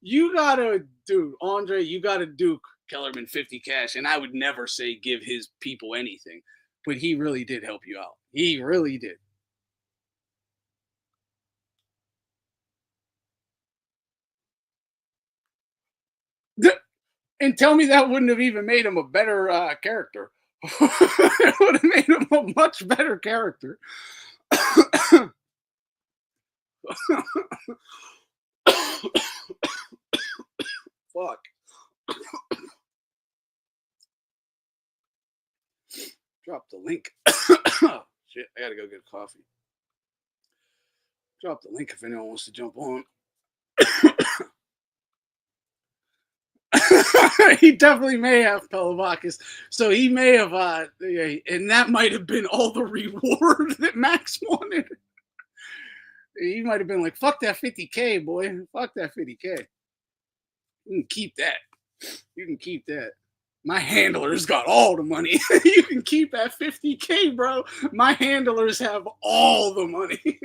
You gotta, dude, Andre, you gotta duke Kellerman 50 cash, and I would never say give his people anything, but he really did help you out. He really did. And tell me that wouldn't have even made him a better character. It would have made him a much better character. Fuck. Drop the link. Shit, I gotta go get coffee. Drop the link if anyone wants to jump on. He definitely may have Pelavakis. So he may have, and that might have been all the reward that Max wanted. He might have been like, fuck that 50K, boy. Fuck that 50K. You can keep that. You can keep that. My handlers got all the money. You can keep that 50K, bro. My handlers have all the money.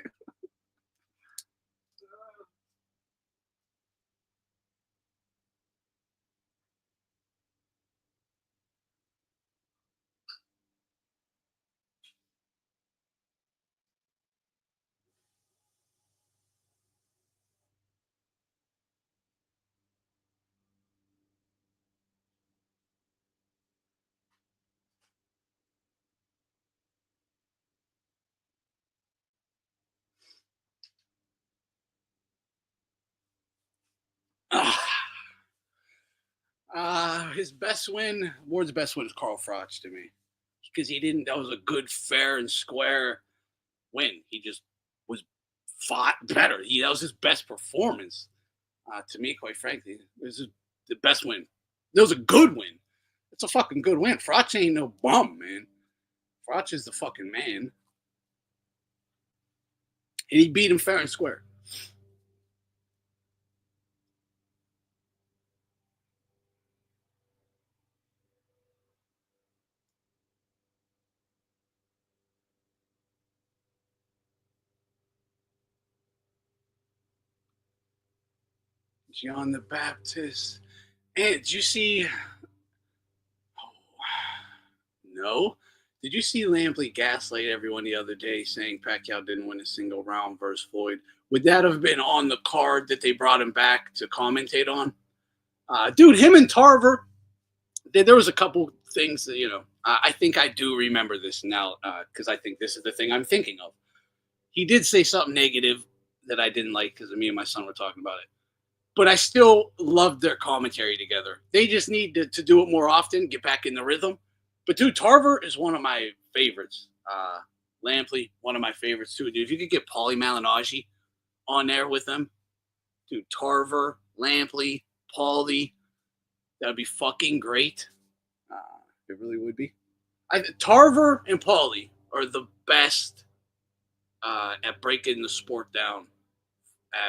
His best win, Ward's best win is Carl Froch to me. Because that was a good, fair, and square win. He just fought better. That was his best performance. To me, quite frankly, this is the best win. That was a good win. It's a fucking good win. Froch ain't no bum, man. Froch is the fucking man. And he beat him fair and square. John the Baptist. And did you see? No. Did you see Lampley gaslight everyone the other day saying Pacquiao didn't win a single round versus Floyd? Would that have been on the card that they brought him back to commentate on? Dude, him and Tarver, there was a couple things that, I think I do remember this now because I think this is the thing I'm thinking of. He did say something negative that I didn't like because me and my son were talking about it. But I still loved their commentary together. They just need to do it more often, get back in the rhythm. But dude, Tarver is one of my favorites. Lampley, one of my favorites too. Dude, if you could get Paulie Malignaggi on there with them, dude, Tarver, Lampley, Paulie, that would be fucking great. It really would be. Tarver and Paulie are the best at breaking the sport down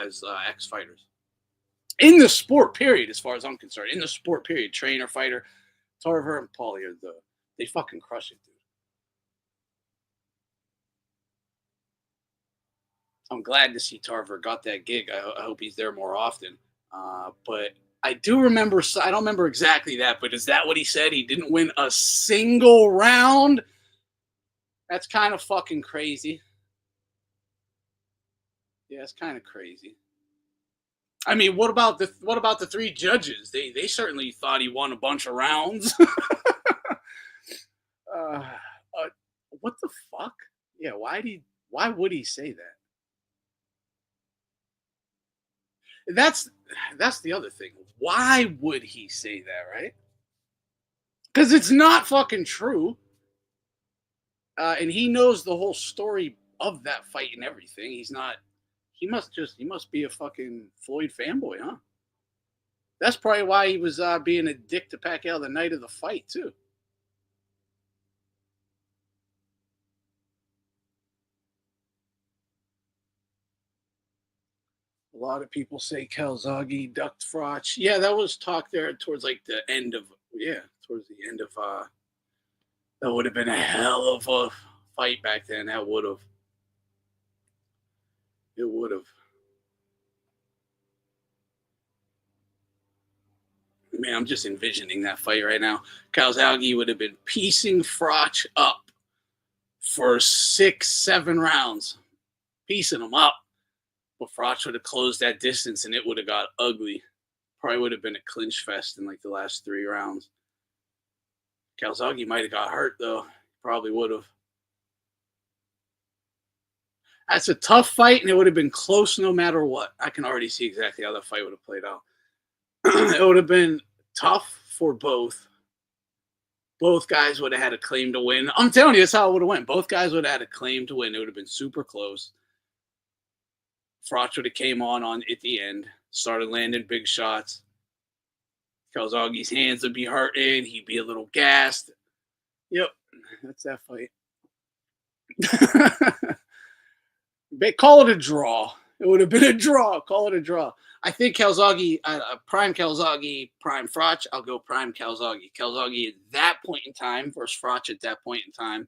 as ex-fighters. In the sport, period, as far as I'm concerned. In the sport, period. Trainer, fighter, Tarver and Paulie are they fucking crush it, dude. I'm glad to see Tarver got that gig. I hope he's there more often. But I do remember, I don't remember exactly that, but is that what he said? He didn't win a single round? That's kind of fucking crazy. Yeah, it's kind of crazy. I mean, what about the three judges? They certainly thought he won a bunch of rounds. What the fuck? Yeah, why would he say that? That's the other thing. Why would he say that, right? Because it's not fucking true. And he knows the whole story of that fight and everything. He must be a fucking Floyd fanboy, huh? That's probably why he was being a dick to Pacquiao the night of the fight, too. A lot of people say Calzaghe ducked Froch. Yeah, that was talk there towards like the end of that would have been a hell of a fight back then. It would have. Man, I'm just envisioning that fight right now. Calzaghe would have been piecing Froch up for 6-7 rounds, piecing him up. But Froch would have closed that distance, and it would have got ugly. Probably would have been a clinch fest in like the last 3 rounds. Calzaghe might have got hurt, though. Probably would have. That's a tough fight, and it would have been close no matter what. I can already see exactly how that fight would have played out. It would have been tough for both. Both guys would have had a claim to win. I'm telling you, that's how it would have went. Both guys would have had a claim to win. It would have been super close. Froch would have came on at the end, started landing big shots. Calzaghe's hands would be hurting. He'd be a little gassed. Yep, that's that fight. Call it a draw. It would have been a draw. Call it a draw. I think Calzaghe, prime Calzaghe, prime Froch. I'll go prime Calzaghe. Calzaghe at that point in time versus Froch at that point in time.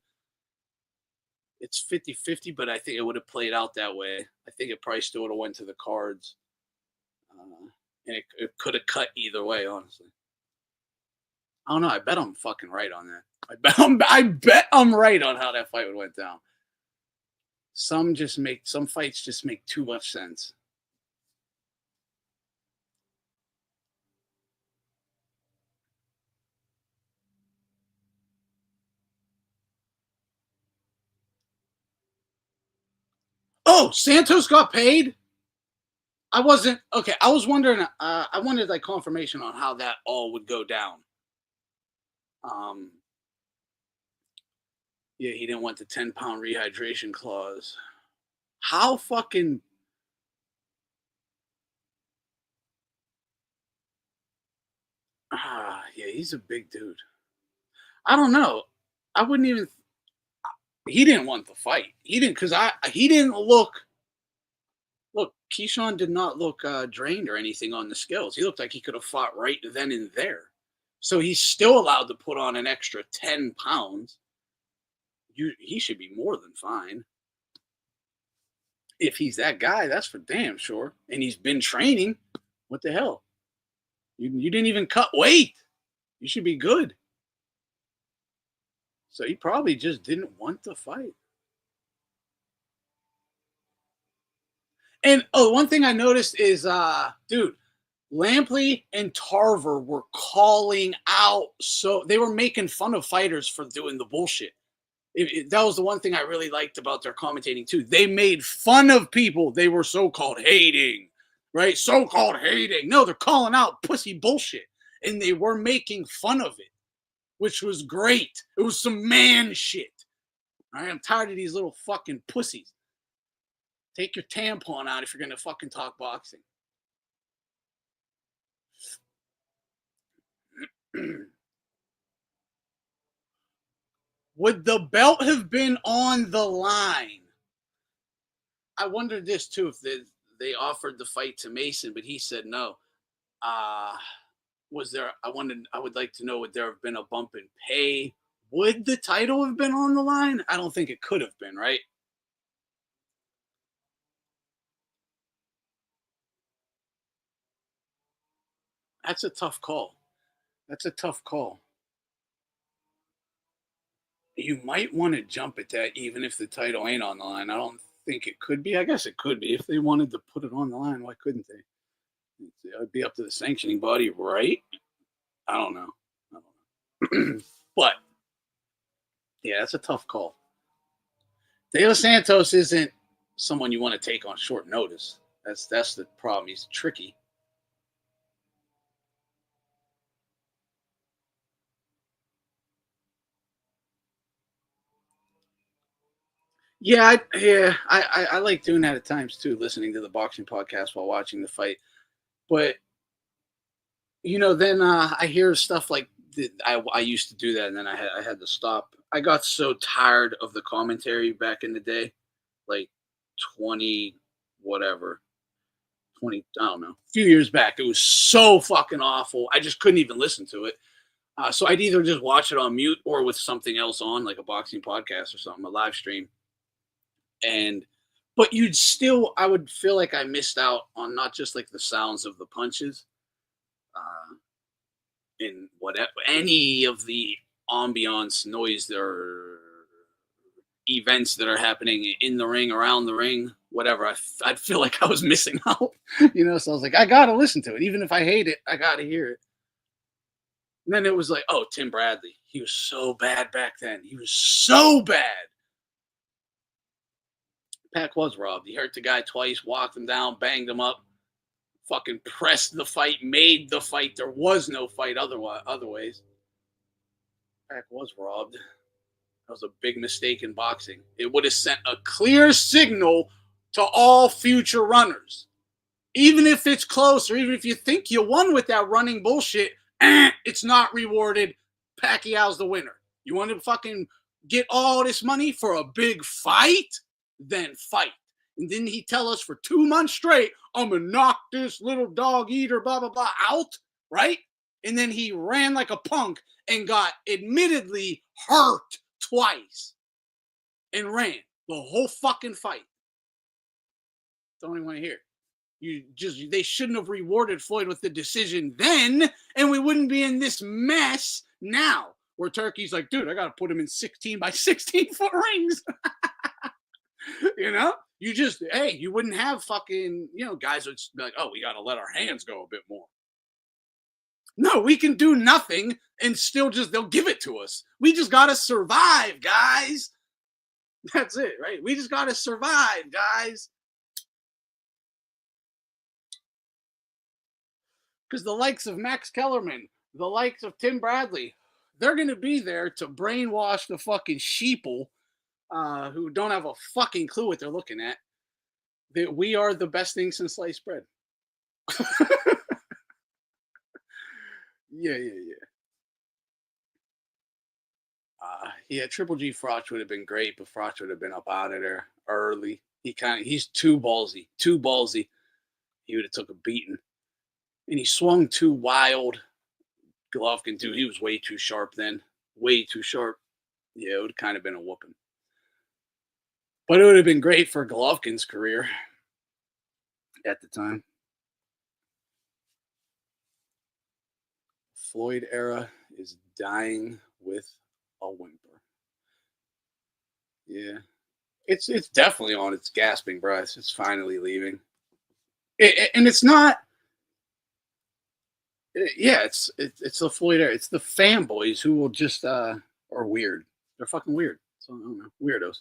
It's 50-50, but I think it would have played out that way. I think it probably still would have went to the cards. And it could have cut either way, honestly. I don't know. I bet I'm fucking right on that. I bet I'm right on how that fight would went down. Some fights just make too much sense. Oh, Santos got paid? I wasn't okay. I was wondering. I wanted like confirmation on how that all would go down. Yeah, he didn't want the 10-pound rehydration clause. How fucking? Yeah, he's a big dude. I don't know. I wouldn't even. He didn't want the fight. He didn't because he didn't look. Look, Keyshawn did not look drained or anything on the scales. He looked like he could have fought right then and there. So he's still allowed to put on an extra 10 pounds. He should be more than fine. If he's that guy, that's for damn sure. And he's been training. What the hell? You didn't even cut weight. You should be good. So he probably just didn't want to fight. And one thing I noticed is, dude, Lampley and Tarver were calling out. So they were making fun of fighters for doing the bullshit. That was the one thing I really liked about their commentating too. They made fun of people they were so-called hating, right? So-called hating. No, they're calling out pussy bullshit, and they were making fun of it, which was great. It was some man shit. All right, I'm tired of these little fucking pussies. Take your tampon out if you're gonna fucking talk boxing. Would the belt have been on the line? I wondered this too, if they offered the fight to Mason, but he said no. Was there? I would like to know, would there have been a bump in pay? Would the title have been on the line? I don't think it could have been, right? That's a tough call. That's a tough call. You might want to jump at that even if the title ain't on the line. I don't think it could be. I guess it could be. If they wanted to put it on the line, why couldn't they? It would be up to the sanctioning body, right? I don't know. But, yeah, that's a tough call. De Los Santos isn't someone you want to take on short notice. That's the problem. He's tricky. Yeah, I like doing that at times too, listening to the boxing podcast while watching the fight. But then I hear stuff like I used to do that, and then I had to stop. I got so tired of the commentary back in the day, like 20 whatever, 20, I don't know, a few years back. It was so fucking awful. I just couldn't even listen to it. So I'd either just watch it on mute or with something else on, like a boxing podcast or something, a live stream. But I would feel like I missed out on not just like the sounds of the punches, in whatever, any of the ambiance, noise, or events that are happening in the ring, around the ring, whatever. I'd feel like I was missing out, So I was like, I gotta listen to it, even if I hate it. I gotta hear it. And then it was like, oh, Tim Bradley, he was so bad back then. He was so bad. Pac was robbed. He hurt the guy twice, walked him down, banged him up, fucking pressed the fight, made the fight. There was no fight otherwise. Pac was robbed. That was a big mistake in boxing. It would have sent a clear signal to all future runners. Even if it's close, or even if you think you won with that running bullshit, it's not rewarded. Pacquiao's the winner. You want to fucking get all this money for a big fight? Then fight. And didn't he tell us for 2 months straight, I'm going to knock this little dog eater, blah, blah, blah, out, right? And then he ran like a punk and got admittedly hurt twice and ran the whole fucking fight. Don't even want to hear it. They shouldn't have rewarded Floyd with the decision then, and we wouldn't be in this mess now, where Turkey's like, dude, I got to put him in 16 by 16 foot rings. You wouldn't have fucking, guys would be like, oh, we got to let our hands go a bit more. No, we can do nothing and still they'll give it to us. We just got to survive, guys. That's it, right? We just got to survive, guys. Because the likes of Max Kellerman, the likes of Tim Bradley, they're going to be there to brainwash the fucking sheeple who don't have a fucking clue what they're looking at, that we are the best thing since sliced bread. Yeah. Triple G Froch would have been great, but Froch would have been up out of there early. He's too ballsy. He would have took a beating. And he swung too wild. Golovkin, too, he was way too sharp then. Way too sharp. Yeah, it would have kind of been a whooping. But it would have been great for Golovkin's career at the time. Floyd era is dying with a whimper. Yeah. It's definitely on its gasping breath. It's finally leaving. And it's not. Yeah, it's the Floyd era. It's the fanboys who will just are weird. They're fucking weird. So I don't know. Weirdos.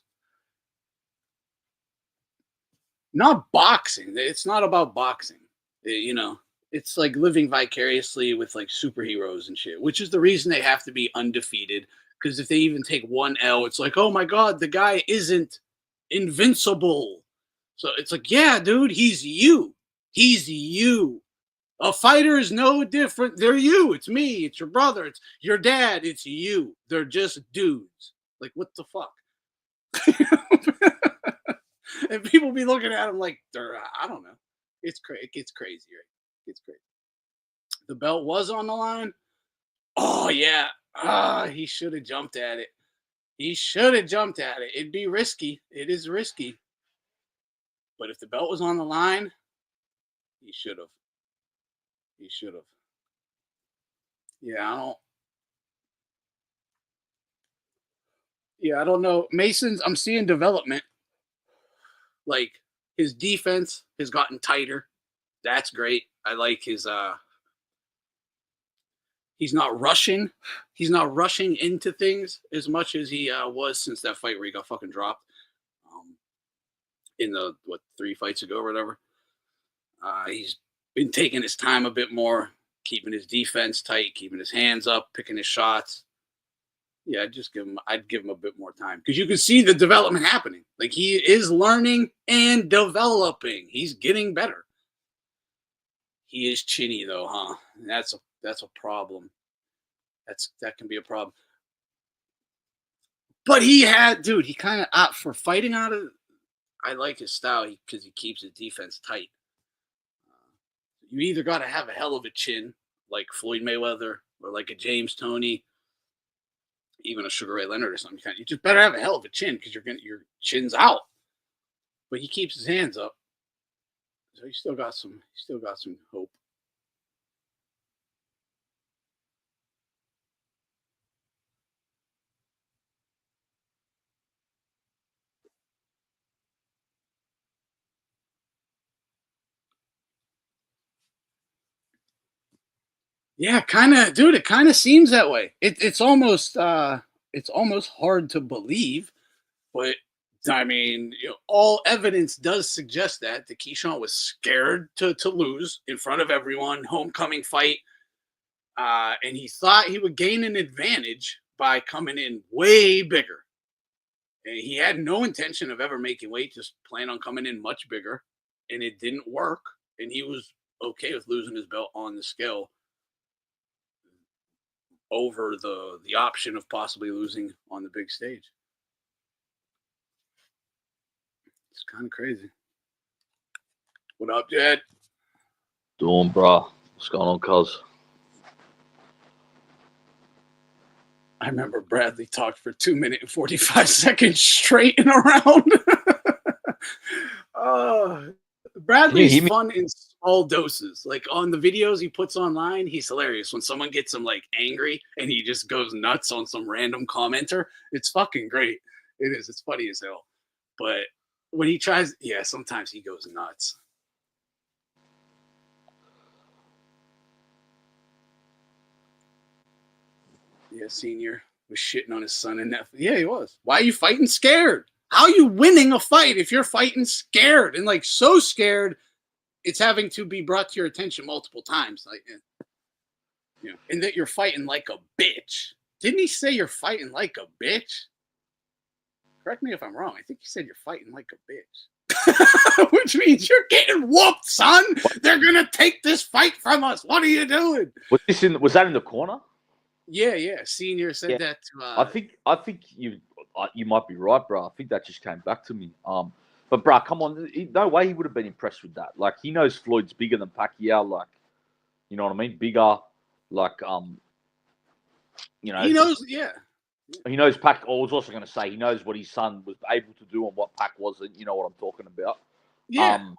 Not boxing. It's not about boxing. You know, it's like living vicariously with like superheroes and shit, which is the reason they have to be undefeated. Because if they even take one L, it's like, oh my God, the guy isn't invincible. So it's like, yeah, dude, he's you. He's you. A fighter is no different. They're you. It's me. It's your brother. It's your dad. It's you. They're just dudes. Like, what the fuck? And people be looking at him like they're, I don't know. It's crazy. It gets crazy, right? It gets crazy. The belt was on the line. Oh yeah. He should have jumped at it. He should have jumped at it. It'd be risky. It is risky. But if the belt was on the line, he should have. He should have. Yeah, I don't. Yeah, I don't know. Mason's. I'm seeing development. Like his defense has gotten tighter. That's great. I like his he's not rushing. He's not rushing into things as much as he was since that fight where he got fucking dropped. In the 3 fights ago or whatever. He's been taking his time a bit more, keeping his defense tight, keeping his hands up, picking his shots. Yeah, I'd give him a bit more time because you can see the development happening. Like he is learning and developing. He's getting better. He is chinny though, huh? That's a problem. That can be a problem. But he kind of for fighting out of. I like his style because he keeps his defense tight. You either got to have a hell of a chin, like Floyd Mayweather, or like a James Toney, even a Sugar Ray Leonard or something. You just better have a hell of a chin because your chin's out. But he keeps his hands up, so he still got some hope. Yeah, kind of, dude. It kind of seems that way. It's almost hard to believe, but I mean, all evidence does suggest that Keyshawn was scared to lose in front of everyone, homecoming fight, and he thought he would gain an advantage by coming in way bigger. And he had no intention of ever making weight, just planned on coming in much bigger, and it didn't work. And he was okay with losing his belt on the scale over the option of possibly losing on the big stage. It's kind of crazy. What up, Dad? Doing, bro. What's going on, cuz? I remember Bradley talked for 2 minutes and 45 seconds straight and around. Bradley's fun in small doses. Like on the videos he puts online, he's hilarious. When someone gets him like angry and he just goes nuts on some random commenter, it's fucking great. It is. It's funny as hell. But when he tries, yeah, sometimes he goes nuts. Yeah, Senior was shitting on his son in that. Yeah, he was. Why are you fighting scared? How are you winning a fight if you're fighting scared and like so scared it's having to be brought to your attention multiple times? Like, and that you're fighting like a bitch. Didn't he say you're fighting like a bitch? Correct me if I'm wrong. I think he said you're fighting like a bitch. Which means you're getting whooped, son. They're going to take this fight from us. What are you doing? Was that in the corner? Yeah. Senior said that to I think you might be right, bro. I think that just came back to me. But bro, come on, no way he would have been impressed with that. Like he knows Floyd's bigger than Pacquiao. Like, you know what I mean? Bigger. Like he knows. Yeah. He knows Pac. I was also going to say he knows what his son was able to do and what Pac wasn't. You know what I'm talking about? Yeah.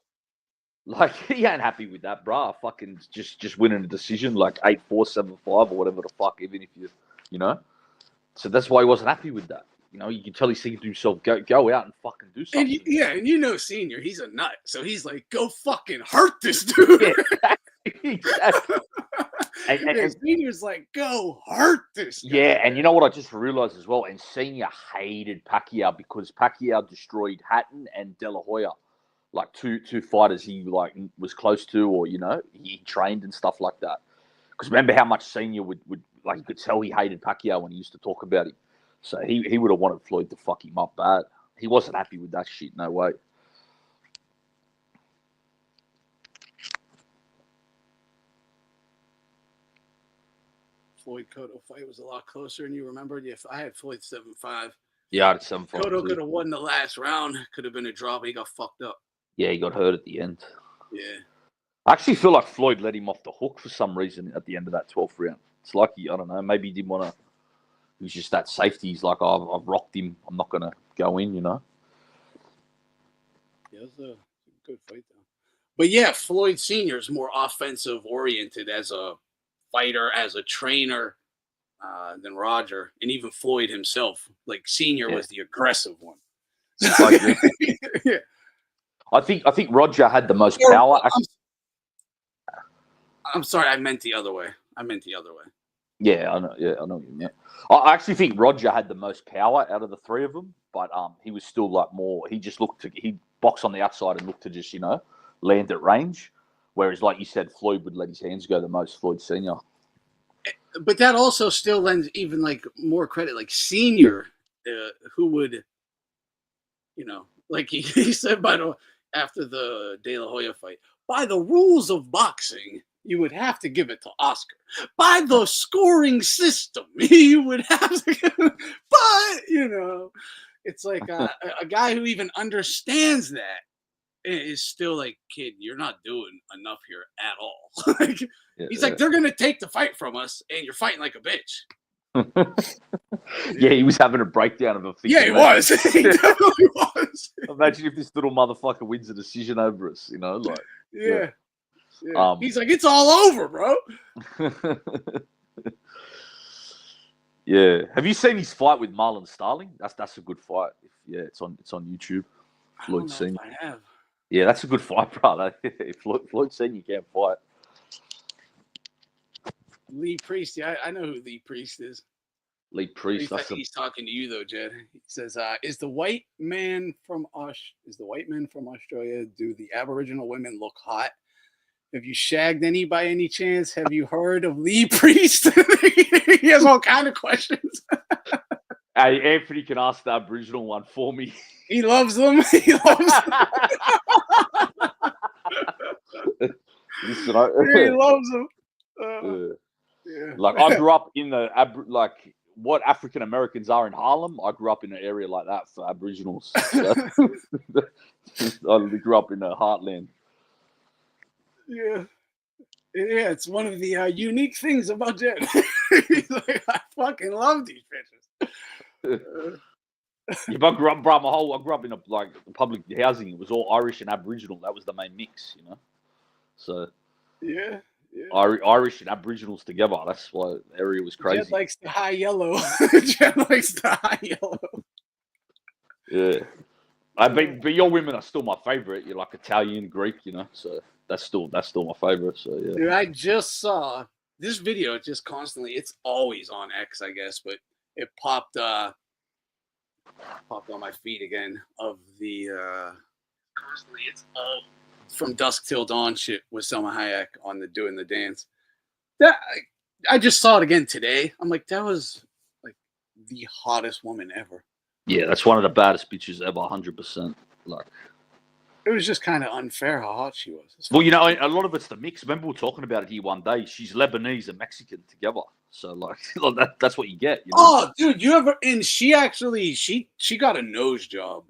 Like he ain't happy with that, bro. Fucking just winning a decision like 8-4, 7-5 or whatever the fuck. Even if you know. So that's why he wasn't happy with that. You know, you can tell he's thinking to himself, go out and fucking do something. And Senior, he's a nut. So he's like, go fucking hurt this dude. Yeah, exactly. And Senior's like, go hurt this guy. yeah, and you know what I just realized as well? And Senior hated Pacquiao because Pacquiao destroyed Hatton and De La Hoya, like two fighters he like was close to, or he trained and stuff like that. Because remember how much Senior would like, you could tell he hated Pacquiao when he used to talk about him. So he would have wanted Floyd to fuck him up bad. He wasn't happy with that shit. No way. Floyd Cotto fight was a lot closer, and you remembered. If I had Floyd 7-5, Yeah, I had 7-5. Cotto could have won the last round. Could have been a draw, but he got fucked up. Yeah, he got hurt at the end. Yeah. I actually feel like Floyd let him off the hook for some reason at the end of that 12th round. It's like I don't know, maybe he didn't want to. He was just that safety. He's like, oh, I've rocked him. I'm not going to go in, Yeah, it was a good fight, though. But yeah, Floyd Sr. is more offensive oriented as a fighter, as a trainer than Roger, and even Floyd himself. Like Sr. was the aggressive one. Yeah. I think Roger had the most power. I'm sorry, I meant the other way. Yeah, I know. Yeah, I know what you meant. I actually think Roger had the most power out of the three of them, but he was still like more. He just he boxed on the outside and looked to just land at range. Whereas, like you said, Floyd would let his hands go the most. Floyd Senior. But that also still lends even like more credit, like Senior, who would, like he said after the De La Hoya fight, by the rules of boxing, you would have to give it to Oscar. By the scoring system, you would have to give it, but it's like a guy who even understands that is still like, kid, you're not doing enough here at all. He's like, they're gonna take the fight from us, and you're fighting like a bitch. Yeah, he was having a breakdown of a thing. Yeah, he was. He definitely was. Imagine if this little motherfucker wins a decision over us, Yeah. He's like, it's all over, bro. Yeah. Have you seen his fight with Marlon Starling? That's a good fight. Yeah, it's on YouTube. Floyd Senior. I have. Yeah, that's a good fight, brother. Floyd Senior can't fight. Lee Priest. Yeah, I know who Lee Priest is. Lee Priest. He's talking to you though, Jed. He says, "Is the white man from Australia? Do the Aboriginal women look hot? Have you shagged any by any chance? Have you heard of Lee Priest?" He has all kind of questions. Hey, Anthony can ask the Aboriginal one for me. He loves them. He loves them. He loves them. Yeah. Like I grew up in the what African Americans are in Harlem. I grew up in an area like that for Aboriginals. So, I grew up in the heartland. Yeah, it's one of the unique things about Jed. He's like, I fucking love these bitches. Yeah, but I grew up, bro. I grew up in public housing. It was all Irish and Aboriginal. That was the main mix, So yeah. Irish and Aboriginals together. That's why the area was crazy. Jed likes the high yellow. Jed likes the high yellow. Yeah, but your women are still my favorite. You're like Italian, Greek, So that's still my favorite. So yeah. Dude, I just saw this video. Just constantly, it's always on X, I guess, but it popped on my feed again of the constantly. It's all from dusk till dawn shit with Selma Hayek on doing the dance. That I just saw it again today. I'm like, that was like the hottest woman ever. Yeah, that's one of the baddest bitches ever, 100%. Like, it was just kind of unfair how hot she was. Well, a lot of it's the mix. Remember we were talking about it here one day. She's Lebanese and Mexican together. So that's what you get. Oh, dude, and she actually she got a nose job.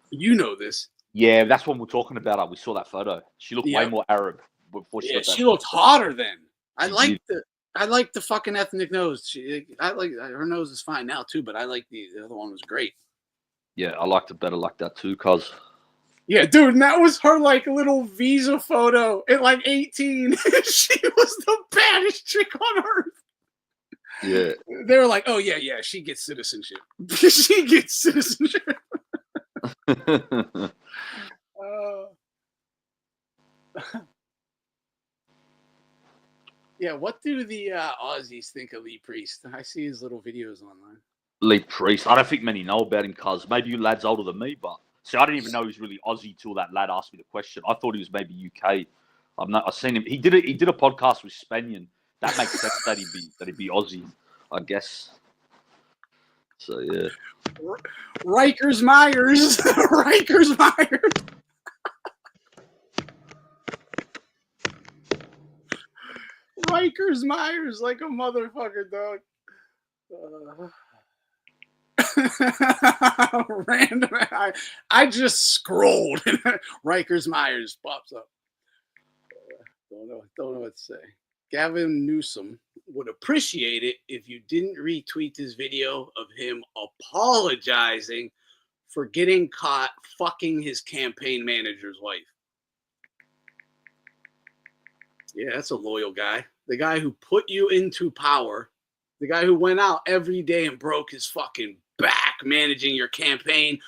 You know this. Yeah, that's what we're talking about. We saw that photo. She looked way more Arab before she got that. She looked hotter then. I like the fucking ethnic nose. Her nose is fine now too, but I like the other one was great. Yeah, I liked it better like that too, cuz. Yeah, dude, and that was her little visa photo at 18. She was the baddest chick on earth. Yeah. They were like, oh yeah, she gets citizenship. She gets citizenship. Yeah, what do the Aussies think of Lee Priest? I see his little videos online. Lee Priest. I don't think many know about him, cuz maybe you lads older than me, but see, I didn't even know he was really Aussie till that lad asked me the question. I thought he was maybe UK. I've seen him. He did a podcast with Spanian. That makes sense that he'd be Aussie, I guess. So yeah. Rikers Myers. Rikers Myers. Rikers Myers like a motherfucker, dog. Random. I just scrolled and Rikers Myers pops up. Don't know what to say. Gavin Newsom would appreciate it if you didn't retweet this video of him apologizing for getting caught fucking his campaign manager's wife. Yeah, that's a loyal guy. The guy who put you into power. The guy who went out every day and broke his fucking back managing your campaign,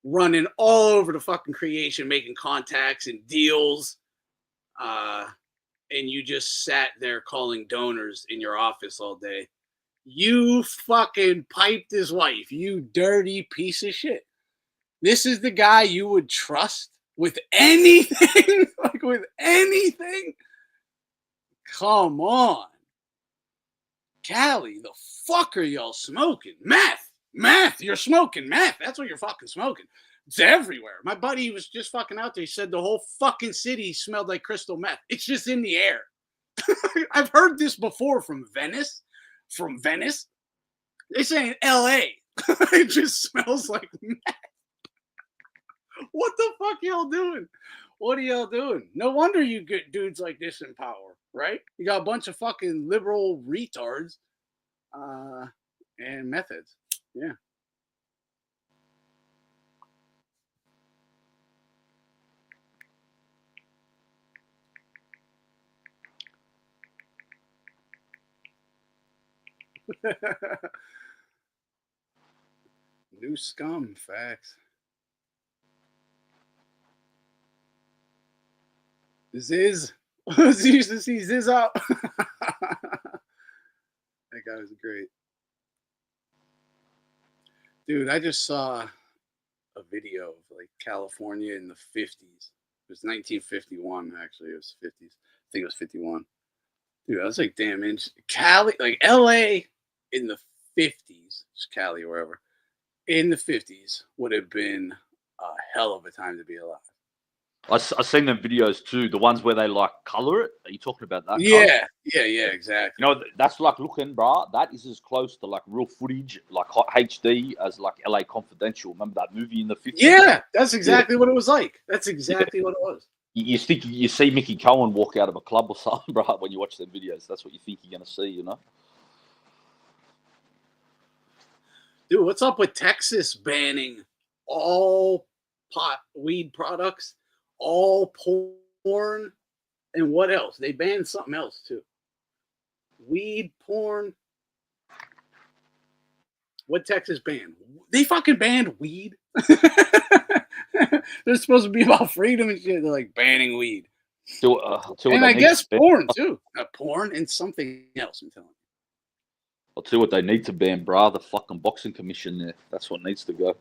running all over the fucking creation, making contacts and deals. And you just sat there calling donors in your office all day. You fucking piped his wife, you dirty piece of shit. This is the guy you would trust with anything? Like with anything? Come on. Cali, the fuck are y'all smoking? Meth. You're smoking meth. That's what you're fucking smoking. It's everywhere. My buddy was just fucking out there. He said the whole fucking city smelled like crystal meth. It's just in the air. I've heard this before from Venice. They say in LA, it just smells like meth. What the fuck y'all doing? What are y'all doing? No wonder you get dudes like this in power, right? You got a bunch of fucking liberal retards and methods. Yeah. New scum, facts. Ziz. Was used to see Ziz out. That guy was great. Dude, I just saw a video of like California in the 50s. It was 1951, actually. It was 50s. I think it was 51. Dude, I was like, damn, in Cali, like LA in the 50s, just Cali or wherever, in the 50s would have been a hell of a time to be alive. I've seen them videos too, the ones where they like color it. Are you talking about that? Yeah, exactly. You know, that's like looking, bruh. That is as close to like real footage, like HD, as like LA Confidential. Remember that movie in the 50s? Yeah, that's exactly what it was like. That's exactly what it was. You think you see Mickey Cohen walk out of a club or something, bruh, when you watch them videos. That's what you think you're going to see, you know? Dude, what's up with Texas banning all weed products, all porn, and what else? They banned something else too. Weed, porn. What Texas banned? They fucking banned weed. They're supposed to be about freedom and shit. They're like banning weed. And I guess porn too. Porn and something else, I'm telling you. I'll tell you what they need to ban, bruh. The fucking boxing commission there. That's what needs to go.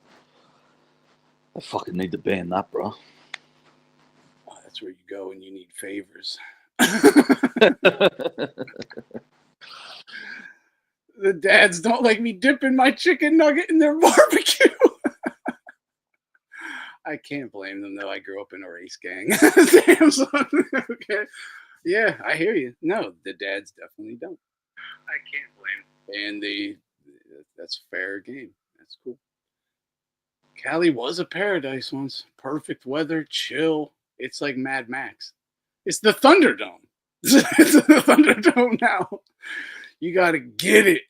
They fucking need to ban that, bruh. Oh, that's where you go when you need favors. The dads don't like me dipping my chicken nugget in their barbecue. I can't blame them, though. I grew up in a race gang. Damn, son. Okay. Yeah, I hear you. No, the dads definitely don't. I can't blame them. And that's fair game. That's cool. Cali was a paradise once. Perfect weather, chill. It's like Mad Max. It's the Thunderdome. It's the Thunderdome now. You got to get it.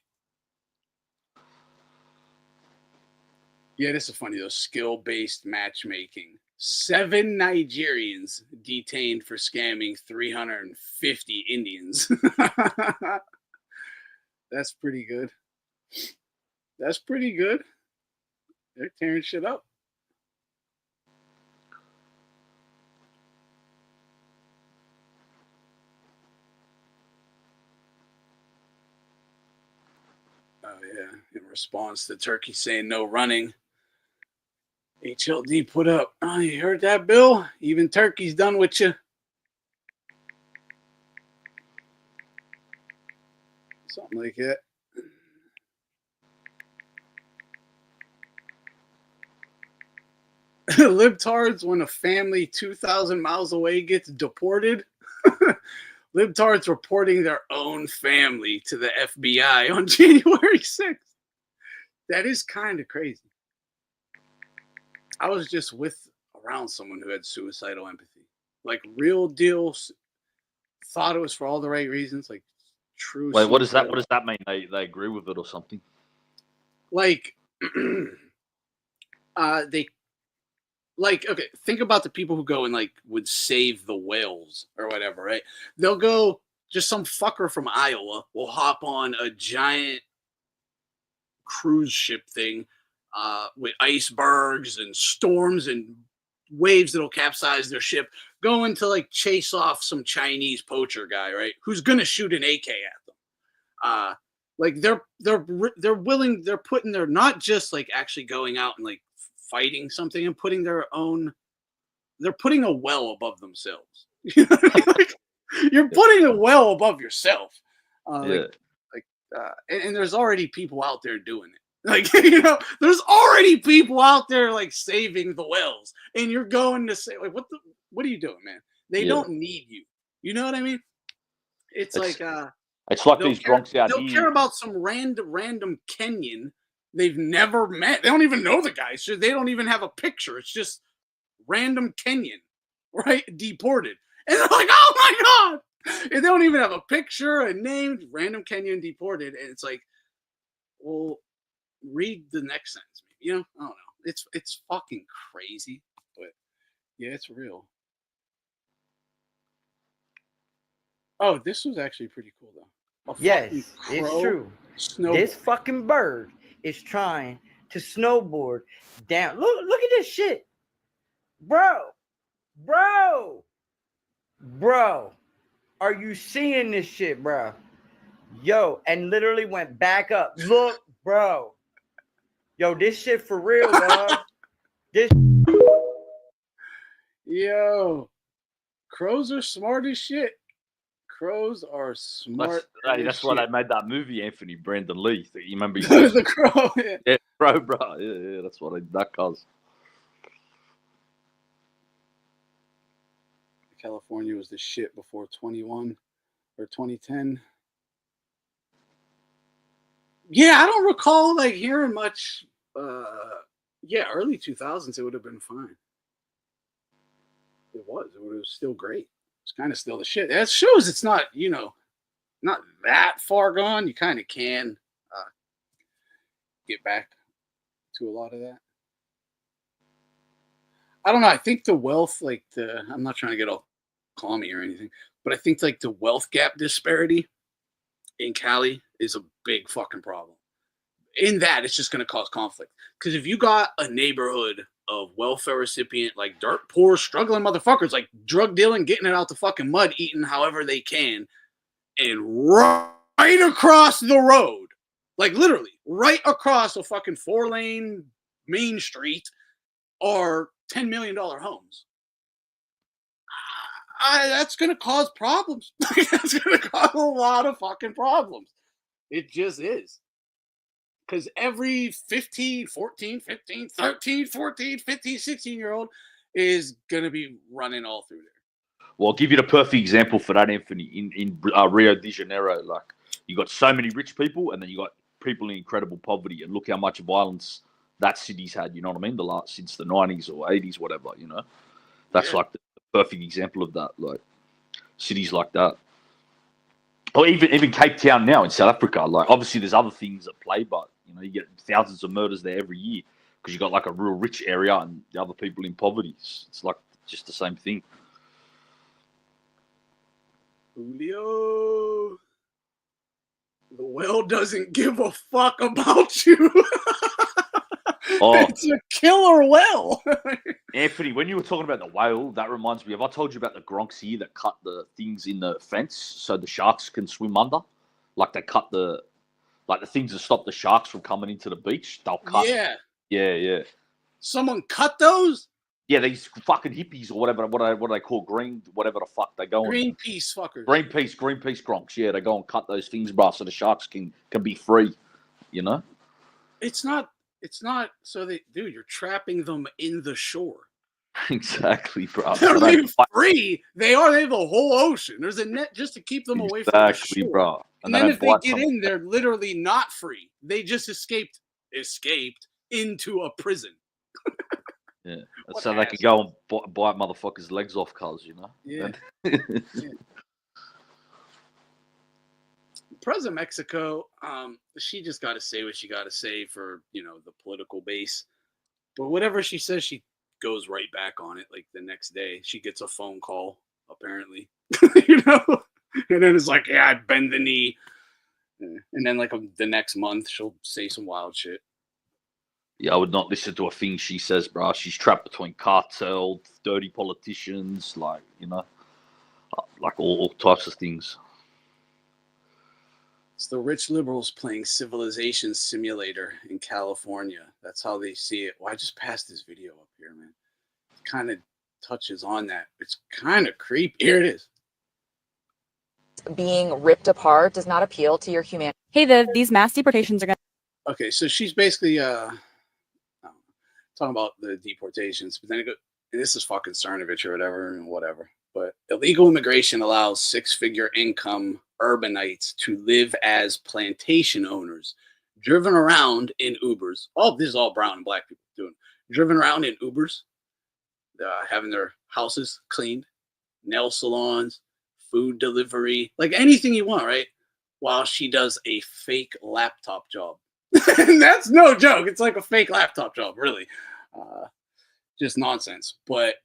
Yeah, this is funny though. Skill-based matchmaking. 7 Nigerians detained for scamming 350 Indians. That's pretty good. That's pretty good. They're tearing shit up. response to Turkey saying no running. HLD put up, oh, you heard that, Bill? Even Turkey's done with you. Something like that. Libtards, when a family 2,000 miles away gets deported. Libtards reporting their own family to the FBI on January 6th. That is kind of crazy. I was just around someone who had suicidal empathy. Like real deal, thought it was for all the right reasons, like true. Wait, what does that mean? They agree with it or something? Like they like, okay, think about the people who go and like would save the whales or whatever, right? They'll go, just some fucker from Iowa will hop on a giant cruise ship thing with icebergs and storms and waves that'll capsize their ship, going to like chase off some Chinese poacher guy, right? Who's gonna shoot an AK at them. Like they're willing, they're putting their, not just like actually going out and like fighting something and putting their own, they're putting a well above themselves. Like, you're putting a well above yourself. And there's already people out there doing it. Like, there's already people out there like saving the whales, and you're going to say, like, what are you doing, man? They don't need you. You know what I mean? It's like these drunks out here. They'll care about some random Kenyan they've never met. They don't even know the guy. So they don't even have a picture. It's just random Kenyan, right? Deported. And they're like, oh my God. And they don't even have a picture, a name, random Kenyan deported. And it's like, well, read the next sentence. I don't know. It's fucking crazy. But yeah, it's real. Oh, this was actually pretty cool though. Yes, it's true. This fucking bird is trying to snowboard down. Look at this shit. Bro. Are you seeing this shit, bro? Yo, and literally went back up. Look, bro. Yo, this shit for real, dog. Yo, crows are smart as shit. Crows are smart. That's why they made that movie, Anthony, Brandon Lee. You remember? The crow. Yeah, bro. Yeah, that's what that caused. California was the shit before 21 or 2010. Yeah, I don't recall like hearing much. Early 2000s, it would have been fine. It was still great. It's kind of still the shit. That shows it's not, not that far gone. You kind of can get back to a lot of that. I don't know. I think the wealth, I'm not trying to get all calmy or anything, but I think like the wealth gap disparity in Cali is a big fucking problem. In that, it's just going to cause conflict. Because if you got a neighborhood of welfare recipient, like dirt poor, struggling motherfuckers, like drug dealing, getting it out the fucking mud, eating however they can, and right across the road, like literally right across a fucking 4-lane main street, are $10 million homes. That's going to cause problems. That's going to cause a lot of fucking problems. It just is. Because every 15, 14, 15, 13, 14, 15, 16-year-old is going to be running all through there. Well, I'll give you the perfect example for that, Anthony. In Rio de Janeiro, like, you got so many rich people, and then you got people in incredible poverty. And look how much violence that city's had, you know what I mean? Since the 90s or 80s, whatever, That's like the perfect example of that, like, cities like that. Or even Cape Town now in South Africa. Like, obviously there's other things at play, but you get thousands of murders there every year because you got like a real rich area and the other people in poverty. It's like just the same thing. Julio, the well doesn't give a fuck about you. It's a killer well. Anthony, when you were talking about the whale, that reminds me of, I told you about the gronks here that cut the things in the fence so the sharks can swim under. Like they cut the Like the things that stop the sharks from coming into the beach, they'll cut. Yeah. Yeah. Someone cut those? Yeah, these fucking hippies or whatever. What do they call green? Whatever the fuck they go. Greenpeace fuckers. Greenpeace gronks. Yeah, they go and cut those things, bro, so the sharks can be free. You know. It's not. So dude, you're trapping them in the shore. Exactly, bro. They're not free. They have a whole ocean. There's a net just to keep them away from the shore. Exactly, bro. And then if they get in, they're literally not free. They just escaped into a prison. Yeah, so they can go and bite motherfuckers' legs off, cuz, you know? Yeah. President of Mexico, she just got to say what she got to say for, the political base. But whatever she says, she goes right back on it. Like the next day, she gets a phone call, apparently, And then it's like, yeah, I bend the knee. And then like the next month, she'll say some wild shit. Yeah, I would not listen to a thing she says, bro. She's trapped between cartel, dirty politicians, like all types of things. It's the rich liberals playing Civilization Simulator in California. That's how they see it. Well, I just passed this video up here, man. It kind of touches on that. It's kind of creepy. Here it is. Being ripped apart does not appeal to your humanity. Hey, these mass deportations are going to... Okay, so she's basically talking about the deportations, but then this is fucking Cernovich or whatever. But illegal immigration allows six-figure income urbanites to live as plantation owners, driven around in Ubers. This is all brown and black people doing. Driven around in Ubers, having their houses cleaned, nail salons, food delivery, like anything you want, right? While she does a fake laptop job. And that's no joke. It's like a fake laptop job, really. Just nonsense. But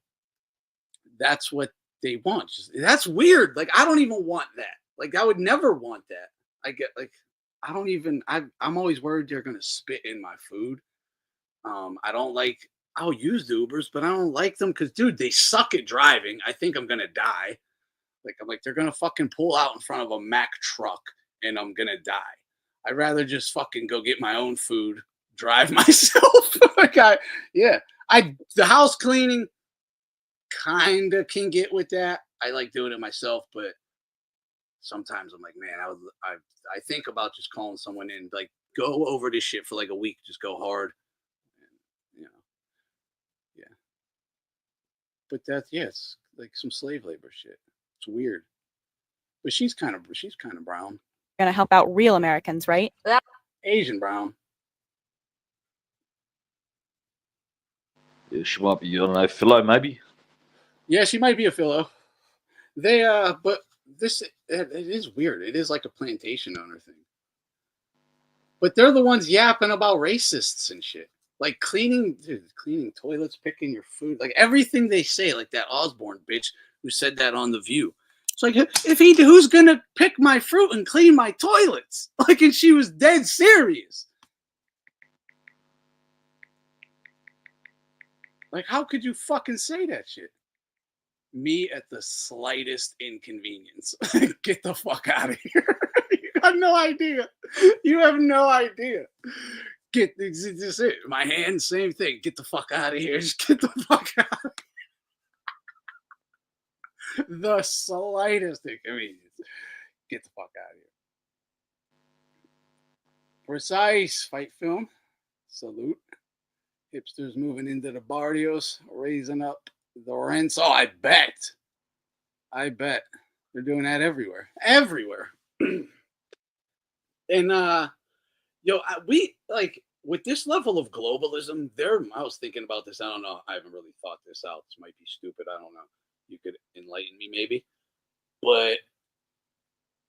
that's what they want. That's weird. Like, I don't even want that. Like, I would never want that. I'm always worried they're going to spit in my food. I'll use the Ubers, but I don't like them because, dude, they suck at driving. I think I'm going to die. They're going to fucking pull out in front of a Mack truck and I'm going to die. I'd rather just fucking go get my own food, drive myself. The house cleaning kind of can get with that. I like doing it myself, but sometimes I'm like, man, I think about just calling someone in, like, go over this shit for like a week, just go hard. And, yeah. But it's like some slave labor shit. It's weird. But she's kind of brown. Going to help out real Americans, right? Asian brown. Yeah, she might be, I don't know, Philo maybe? Yeah, she might be a Philo. But it is weird. It is like a plantation owner thing. But they're the ones yapping about racists and shit. Like cleaning toilets, picking your food. Like everything they say, like that Osborne bitch who said that on The View. It's like, who's going to pick my fruit and clean my toilets? Like, and she was dead serious. Like, how could you fucking say that shit? Me at the slightest inconvenience. Get the fuck out of here. You have no idea. You have no idea. This is it. My hand, same thing. Get the fuck out of here. Just get the fuck out of here. The slightest inconvenience. Get the fuck out of here. Precise fight film. Salute. Hipsters moving into the barrios, raising up the rents. Oh, I bet. They're doing that everywhere. Everywhere. And we like with this level of globalism, I was thinking about this. I don't know. I haven't really thought this out. This might be stupid. I don't know. You could enlighten me maybe. But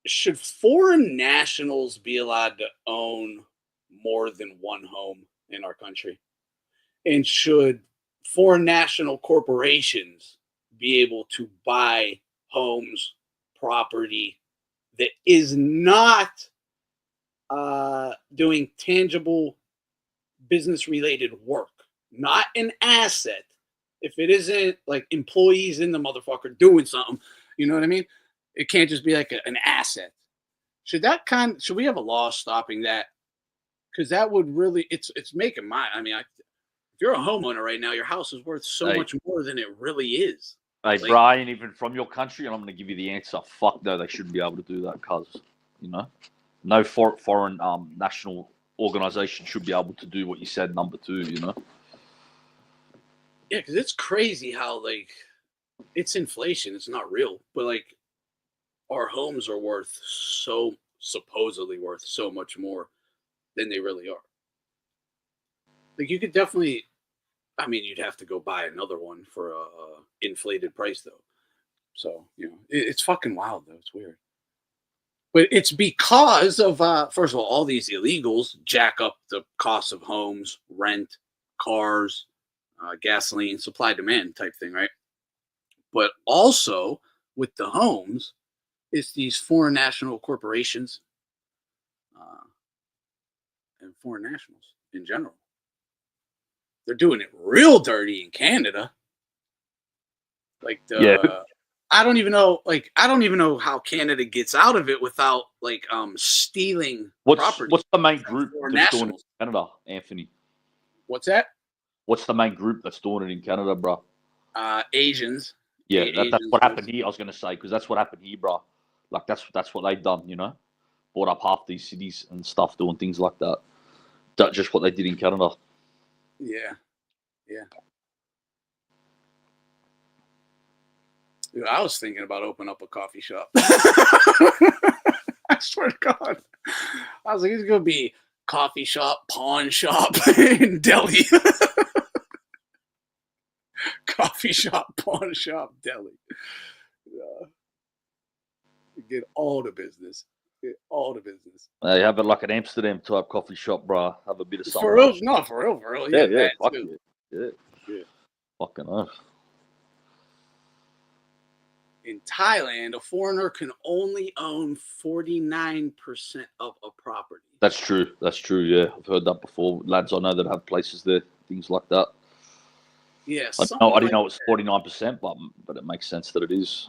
should foreign nationals be allowed to own more than one home in our country? And should foreign national corporations be able to buy homes, property that is not doing tangible business-related work, not an asset? If it isn't like employees in the motherfucker doing something, you know what I mean? It can't just be like an asset. Should we have a law stopping that? Because that would really, it's making my, I mean, if you're a homeowner right now, your house is worth so much more than it really is. Hey, Like, Brian, even from your country, and I'm going to give you the answer. Fuck no, they shouldn't be able to do that, cuz, you know, no foreign national organization should be able to do what you said, number 2, you know. Yeah, because it's crazy how, like, it's inflation. It's not real, but, like, our homes are supposedly worth so much more than they really are. Like, you could definitely, I mean, you'd have to go buy another one for a inflated price, though. So, you know, it's fucking wild, though. It's weird. But it's because of, first of all these illegals jack up the cost of homes, rent, cars, gasoline, supply demand type thing, right? But also with the homes, it's these foreign national corporations and foreign nationals in general. They're doing it real dirty in Canada. Like I don't even know how Canada gets out of it without like stealing property. What's the main group that's doing it in Canada, Anthony? What's that? What's the main group that's doing it in Canada, bro? Asians. Yeah, that's what happened here. I was gonna say, because that's what happened here, bro. Like that's what they've done, you know, bought up half these cities and stuff, doing things like that. That's just what they did in Canada. Yeah. Dude, I was thinking about opening up a coffee shop. I swear to God. I was like, it's going to be coffee shop, pawn shop in Delhi. Coffee shop, pawn shop, Delhi. Get all the business. They have it like an Amsterdam type coffee shop, bro. Have a bit of something. For real? No, for real. Yeah. Fuck yeah. Fucking earth. In Thailand, a foreigner can only own 49% of a property. That's true. Yeah, I've heard that before. Lads I know that have places there, things like that. Yeah, I didn't know it was 49%, but it makes sense that it is.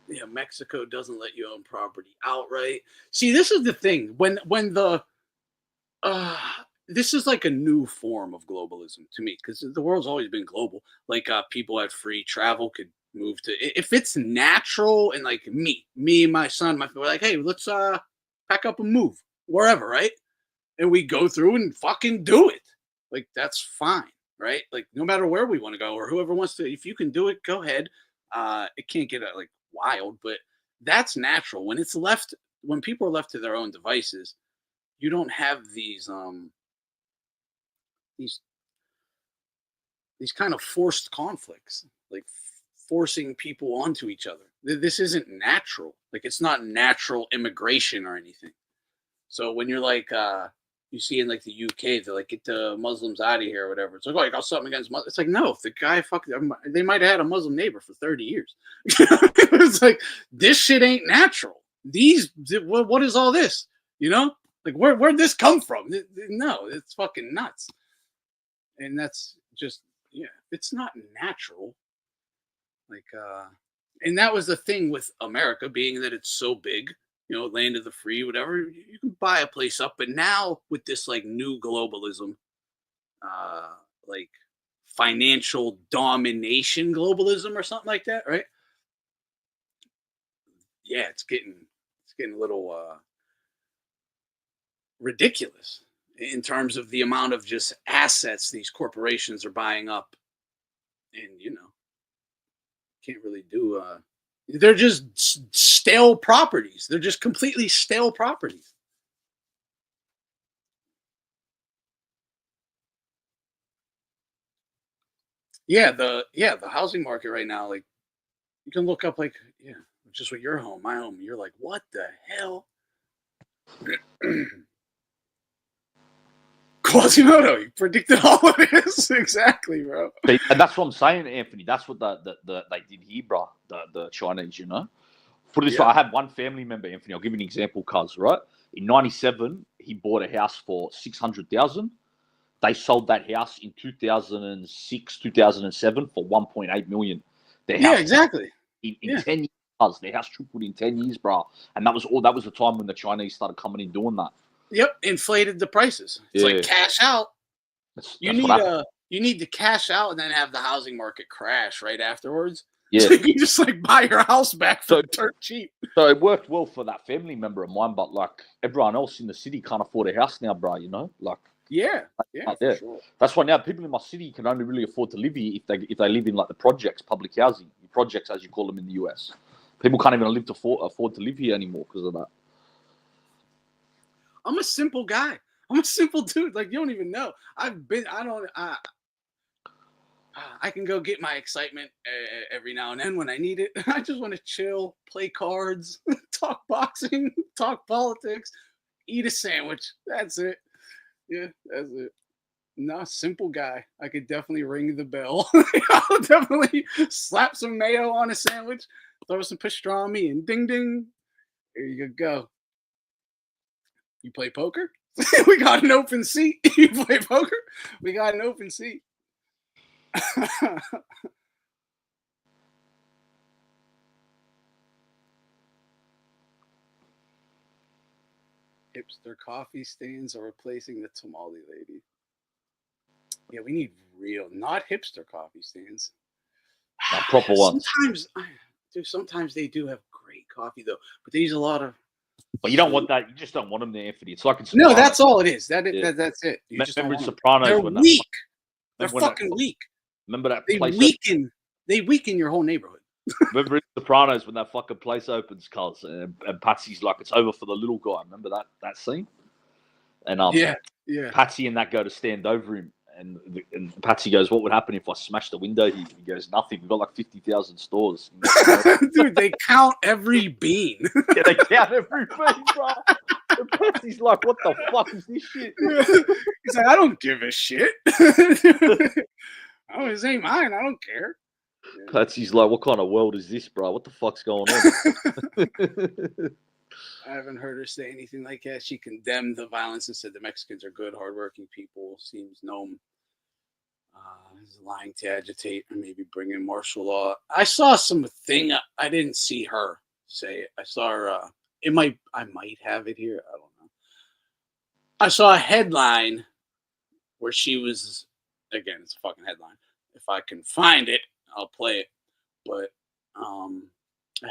Yeah, Mexico doesn't let you own property outright. See, this is the thing. When the this is like a new form of globalism to me, because the world's always been global. Like people had free travel, could move to, if it's natural, and like me and my son, my family, like, hey, let's pack up and move wherever, right? And we go through and fucking do it. Like, that's fine, right? Like, no matter where we want to go, or whoever wants to, if you can do it, go ahead. It can't get like wild, but that's natural. When people are left to their own devices, you don't have these kind of forced conflicts, like forcing people onto each other. This isn't natural. Like, it's not natural immigration or anything. So when you're like, you see in like the UK, they're like, get the Muslims out of here or whatever. It's like, oh, you got something against Muslims. It's like, no, if the guy they might have had a Muslim neighbor for 30 years. It's like, this shit ain't natural. What is all this? You know, like where'd this come from? No, it's fucking nuts. And that's just, yeah, it's not natural. Like, and that was the thing with America, being that it's so big, you know, land of the free, whatever, you can buy a place up. But now with this like new globalism, like financial domination globalism or something like that, right? Yeah, it's getting a little ridiculous in terms of the amount of just assets these corporations are buying up. And, you know, can't really do they're just stale properties. They're just completely stale properties. Yeah, the housing market right now, like, you can look up, like, yeah, just with your home, my home, you're like, what the hell? Quasimodo, you predicted all of this. Exactly, bro. And that's what I'm saying, Anthony. That's what they did here, bro. The Chinese, you know. Put it this way, I have one family member, Anthony. I'll give you an example, cuz, right? In '97, he bought a house for $600,000. They sold that house in 2006, 2007 for $1.8 million. Yeah, exactly. In 10 years, Their house tripled in 10 years, bro. And that was the time when the Chinese started coming in doing that. Yep, inflated the prices. It's like cash out. You need to cash out and then have the housing market crash right afterwards. Yeah. So you can just like buy your house back for dirt cheap. So it worked well for that family member of mine, but like everyone else in the city can't afford a house now, bro. You know, like for sure. That's why now people in my city can only really afford to live here if they live in like the projects, public housing projects as you call them in the US. People can't even afford to live here anymore because of that. I'm a simple guy. I'm a simple dude. Like, you don't even know. I can go get my excitement every now and then when I need it. I just want to chill, play cards, talk boxing, talk politics, eat a sandwich. That's it. Yeah, that's it. No, simple guy. I could definitely ring the bell. I'll definitely slap some mayo on a sandwich, throw some pastrami, and ding ding. There you go. You play poker? We got an open seat. You play poker? We got an open seat. Hipster coffee stands are replacing the tamale lady. Yeah, we need real, not hipster coffee stands. Not proper ones. Sometimes they do have great coffee though, but they use a lot of. But you don't want that. You just don't want them there, Anthony. It's like in Sopranos. No, that's all it is. That's it. You just remember in Sopranos they're when weak. They're fucking weak. Remember that place? They weaken your whole neighborhood. Remember in Sopranos when that fucking place opens, Cuz, and Patsy's like, it's over for the little guy. Remember that scene? And yeah. Patsy and that go to stand over him, and Patsy goes, "What would happen if I smashed the window here?" He goes, "Nothing. We've got like 50,000 stores." Dude, they count every bean. Yeah, they count every bean, bro. And Patsy's like, "What the fuck is this shit?" He's like, "I don't give a shit. Oh, this ain't mine. I don't care." Patsy's like, "What kind of world is this, bro? What the fuck's going on?" I haven't heard her say anything like that. She condemned the violence and said the Mexicans are good, hardworking people. Seems gnome is lying to agitate or maybe bring in martial law. I saw something. I didn't see her say it. I saw her. I might have it here. I don't know. I saw a headline where she was. Again, it's a fucking headline. If I can find it, I'll play it. But a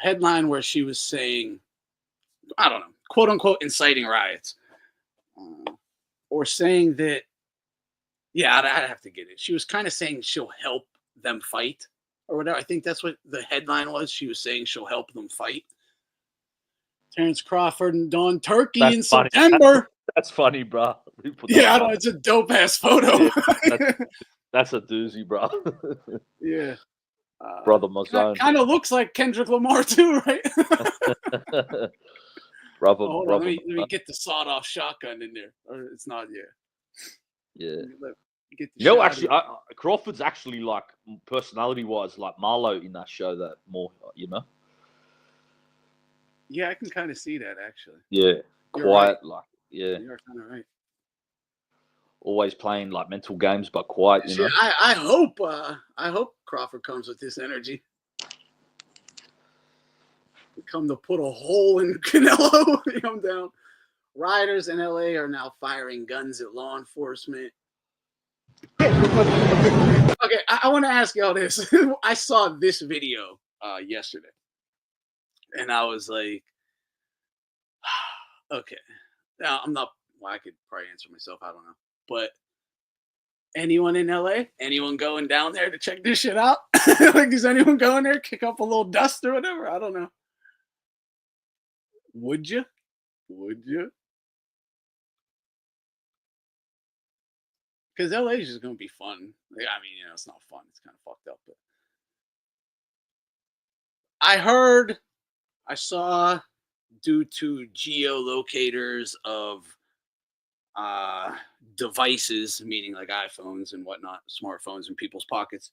headline where she was saying, I don't know, quote unquote, inciting riots, or saying that, yeah, I'd have to get it. She was kind of saying she'll help them fight or whatever. I think that's what the headline was. She was saying she'll help them fight. Terrence Crawford and Don Turkey in September. That's funny, bro. Yeah, I know, it's a dope ass photo. Yeah, that's a doozy, bro. Yeah. Brother Mazone. Kind of looks like Kendrick Lamar too, right? Brother, let me get the sawed-off shotgun in there. Or it's not yet. Yeah. Actually, Crawford's actually like personality-wise, like Marlo in that show. That more, Yeah, I can kind of see that actually. Yeah, You're quiet, right. like yeah. You're kind of right. Always playing like mental games, but quiet. I hope Crawford comes with this energy. Come to put a hole in Canelo. Come down. Rioters in LA are now firing guns at law enforcement. Okay, I want to ask y'all this. I saw this video yesterday, and I was like, okay. Now I'm not. Well, I could probably answer myself. I don't know. But anyone in LA? Anyone going down there to check this shit out? Like, is anyone going there, kick up a little dust or whatever? I don't know. Would you? Because LA is just going to be fun. Like, I mean, it's not fun. It's kind of fucked up. But I saw, due to geolocators of devices, meaning like iPhones and whatnot, smartphones in people's pockets,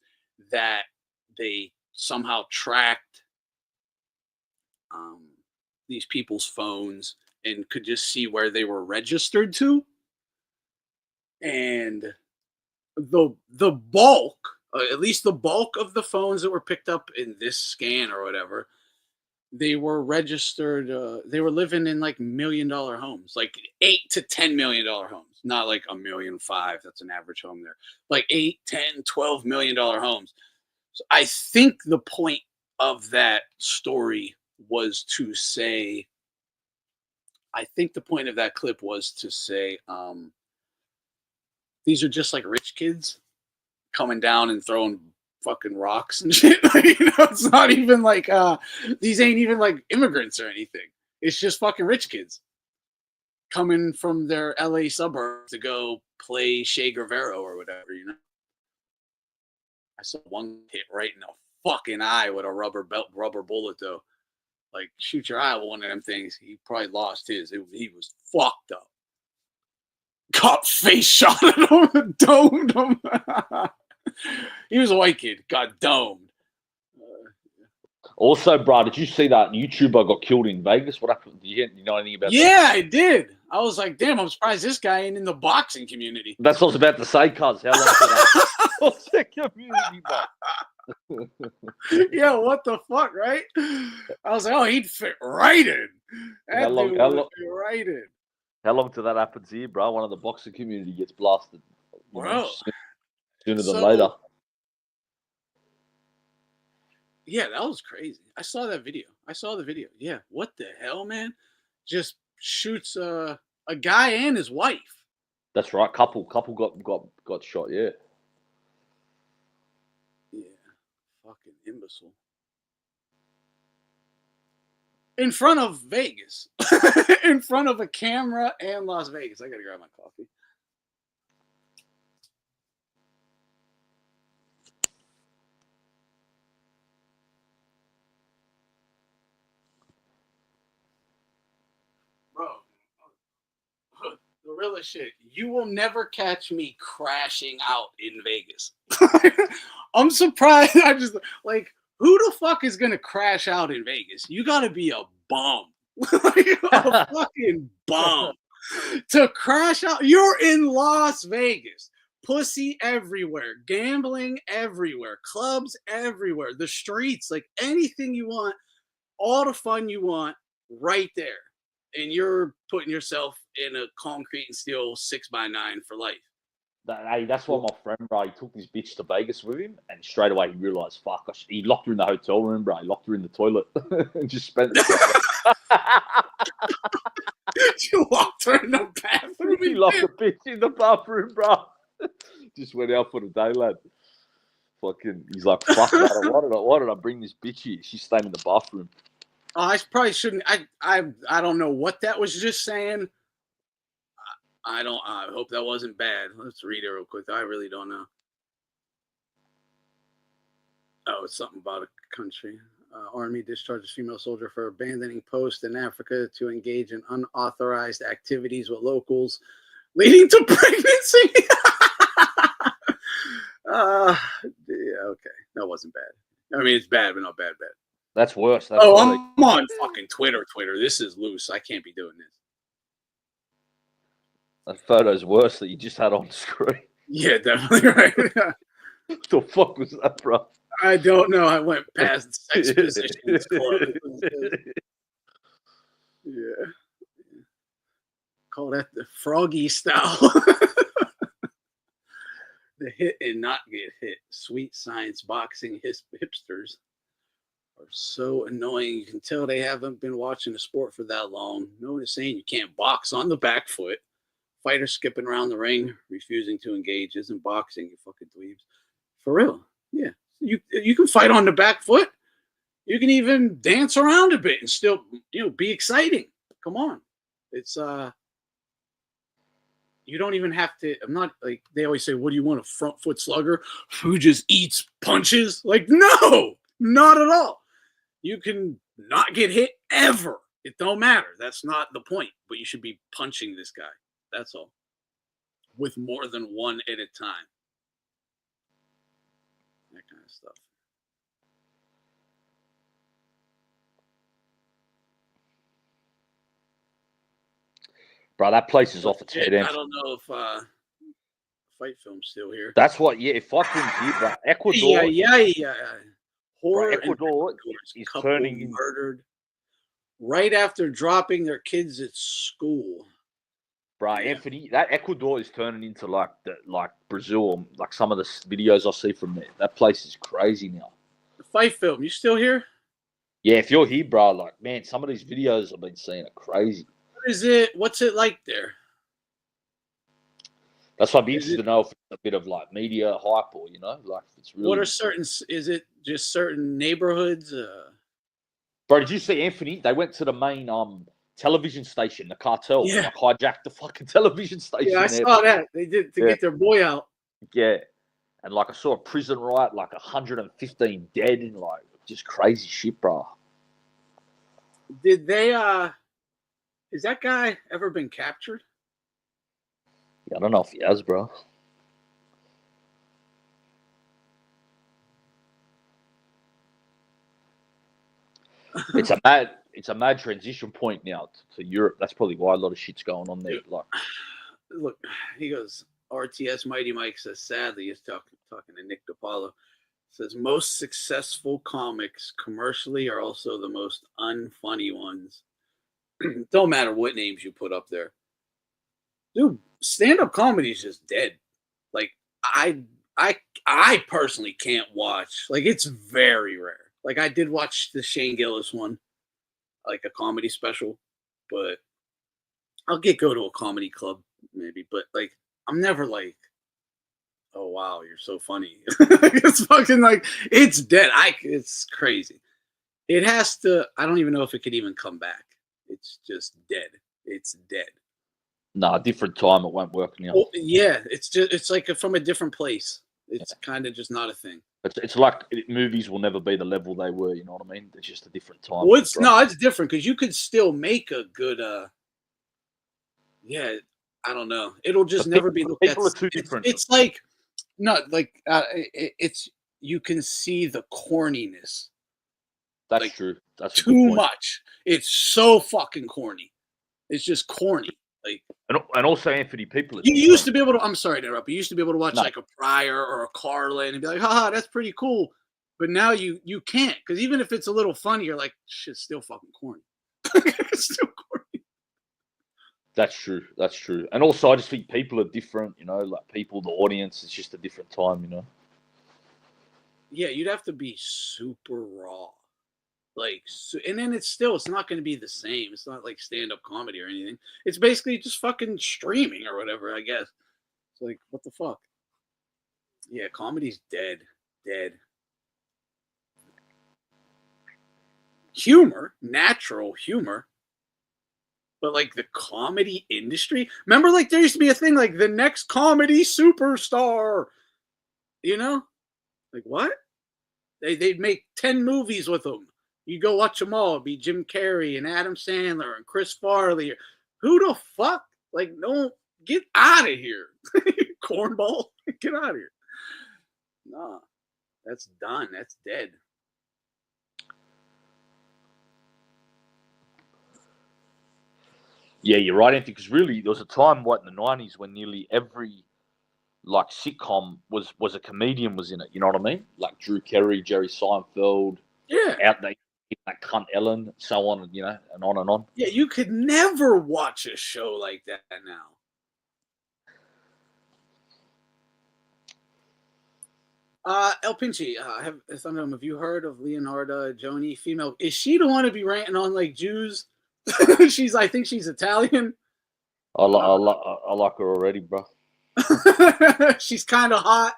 that they somehow tracked these people's phones and could just see where they were registered to. And the bulk, at least the bulk of the phones that were picked up in this scan or whatever, they were registered. They were living in like $1 million homes, like $8 to $10 million homes, not like $1.5 million. That's an average home there. Like 8, 10, $12 million homes. So I think the point of that story was to say. I think the point of that clip was to say, these are just like rich kids coming down and throwing fucking rocks and shit. It's not even like these ain't even like immigrants or anything. It's just fucking rich kids coming from their LA suburbs to go play Che Guevara or whatever, I saw one hit right in the fucking eye with a rubber bullet though. Like shoot your eye with one of them things. He probably lost his. He was fucked up. Got face shot at him, domed him. He was a white kid, got domed. Also, bro, did you see that YouTuber got killed in Vegas? What happened? Do you know anything about that? Yeah, I did. I was like, damn, I'm surprised this guy ain't in the boxing community. That's what I was about to say, cuz. How long did that community, bro? Yeah, what the fuck, right? I was like, oh, he'd fit right in. That dude would fit right in. How long till that happens here, bro? One of the boxing community gets blasted. Bro. Sooner than later. Yeah, that was crazy. I saw that video. I saw the video. Yeah, what the hell, man? Just shoots a guy and his wife. That's right. Couple got shot. Yeah. Yeah, fucking imbecile. In front of Vegas, in front of a camera and Las Vegas. I gotta grab my coffee. Bro, the realest shit. You will never catch me crashing out in Vegas. I'm surprised. I just like, who the fuck is gonna crash out in Vegas? You gotta be a bum. A fucking bum to crash out. You're in Las Vegas. Pussy everywhere, gambling everywhere, clubs everywhere, the streets, like anything you want, all the fun you want, right there. And you're putting yourself in a concrete and steel 6x9 for life. That's why my friend, bro, he took this bitch to Vegas with him, and straight away he realized, fuck, he locked her in the hotel room, bro. He locked her in the toilet and just spent it. You locked her in the bathroom? He locked the bitch in the bathroom, bro. Just went out for the day, lad. Fucking, he's like, fuck that. Why did I bring this bitch here? She's staying in the bathroom. Oh, I probably shouldn't. I don't know what that was just saying. I hope that wasn't bad. Let's read it real quick. I really don't know. Oh, it's something about a country. Army discharges female soldier for abandoning post in Africa to engage in unauthorized activities with locals, leading to pregnancy. Yeah, okay. That wasn't bad. I mean, it's bad, but not bad. That's worse. I'm on fucking Twitter. This is loose. I can't be doing this. That photo's worse that you just had on screen. Yeah, definitely right. What the fuck was that, bro? I don't know. I went past sex positions club. Yeah. Call that the froggy style. The hit and not get hit. Sweet science boxing hipsters are so annoying. You can tell they haven't been watching the sport for that long. No one is saying you can't box on the back foot. Fighters skipping around the ring, refusing to engage. Isn't boxing, you fucking dweebs. For real. Yeah. You can fight on the back foot. You can even dance around a bit and still, be exciting. Come on. It's you don't even have to. I'm not like they always say, what do you want, a front foot slugger who just eats punches? Like, no, not at all. You can not get hit ever. It don't matter. That's not the point. But you should be punching this guy. That's all. With more than one at a time. That kind of stuff. Bro, that place is off its head. I don't know if Fight Film's still here. That's what, yeah, if Fight Film's here, bro. Ecuador. Yeah. Horror. Bro, Ecuador is turning murdered. right after dropping their kids at school. Bro, Yeah. Anthony, that Ecuador is turning into like Brazil. Like some of the videos I see from there, that place is crazy now. The fight film, you still here? Yeah, if you're here, bro, like man, some of these videos I've been seeing are crazy. What is it? What's it like there? That's why I'd be interested to know if it's a bit of like media hype or like it's really. What are certain? Is it just certain neighborhoods? Bro, did you see Anthony? They went to the main television station, the cartel, Yeah. like hijacked the fucking television station. Yeah, I saw that. They did to get their boy out. Yeah, and like I saw a prison riot, like 115 dead, and like just crazy shit, bro. Did they? Has that guy ever been captured? Yeah, I don't know if he has, bro. It's a mad transition point now to Europe. That's probably why a lot of shit's going on there. Like, look, he goes. RTS Mighty Mike says, sadly, he's talking to Nick DiPaolo. Says most successful comics commercially are also the most unfunny ones. Don't matter what names you put up there, dude. Stand-up comedy is just dead. Like I personally can't watch. Like it's very rare. Like I did watch the Shane Gillis one, like a comedy special, but I'll go to a comedy club maybe. But like I'm never like, oh wow, you're so funny. It's fucking like it's dead. It's crazy. It has to. I don't even know if it could even come back. It's just dead. It's dead. Nah, different time. It won't work now. Well, yeah, it's like from a different place. It's kind of just not a thing. It's like movies will never be the level they were. You know what I mean? It's just a different time. Well, it's different because you could still make a good. Yeah, I don't know. It'll just never be looked at. People are too different. It's like not like it's you can see the corniness. That's like, true. That's too much. It's so fucking corny. It's just corny. Like and also Anthony, people. You used to be able to. I'm sorry to interrupt. You used to be able to watch like a Pryor or a Carlin and be like, haha, that's pretty cool. But now you can't, because even if it's a little funny, you're like, shit's still fucking corny. It's still corny. That's true. That's true. And also, I just think people are different. Like people, the audience, it's just a different time. Yeah, you'd have to be super raw. And then it's not going to be the same. It's not like stand-up comedy or anything. It's basically just fucking streaming or whatever, I guess. It's like, what the fuck? Yeah, comedy's dead. Humor, natural humor. But like the comedy industry, remember like there used to be a thing like the next comedy superstar, Like what? They'd make 10 movies with them. You go watch them all. It'd be Jim Carrey and Adam Sandler and Chris Farley. Who the fuck? Like, no, get out of here. Cornball, get out of here. Nah, that's done. That's dead. Yeah, you're right, Anthony. Because really, there was a time, in the 90s, when nearly every like sitcom was a comedian was in it. You know what I mean? Like Drew Carey, Jerry Seinfeld. Yeah. Out there. Like Cunt Ellen, so on, and on and on. Yeah, you could never watch a show like that now. El Pinchi, have you heard of Leonardo Joni, female? Is she the one to be ranting on like Jews? I think she's Italian. I like her already, bro. She's kind of hot.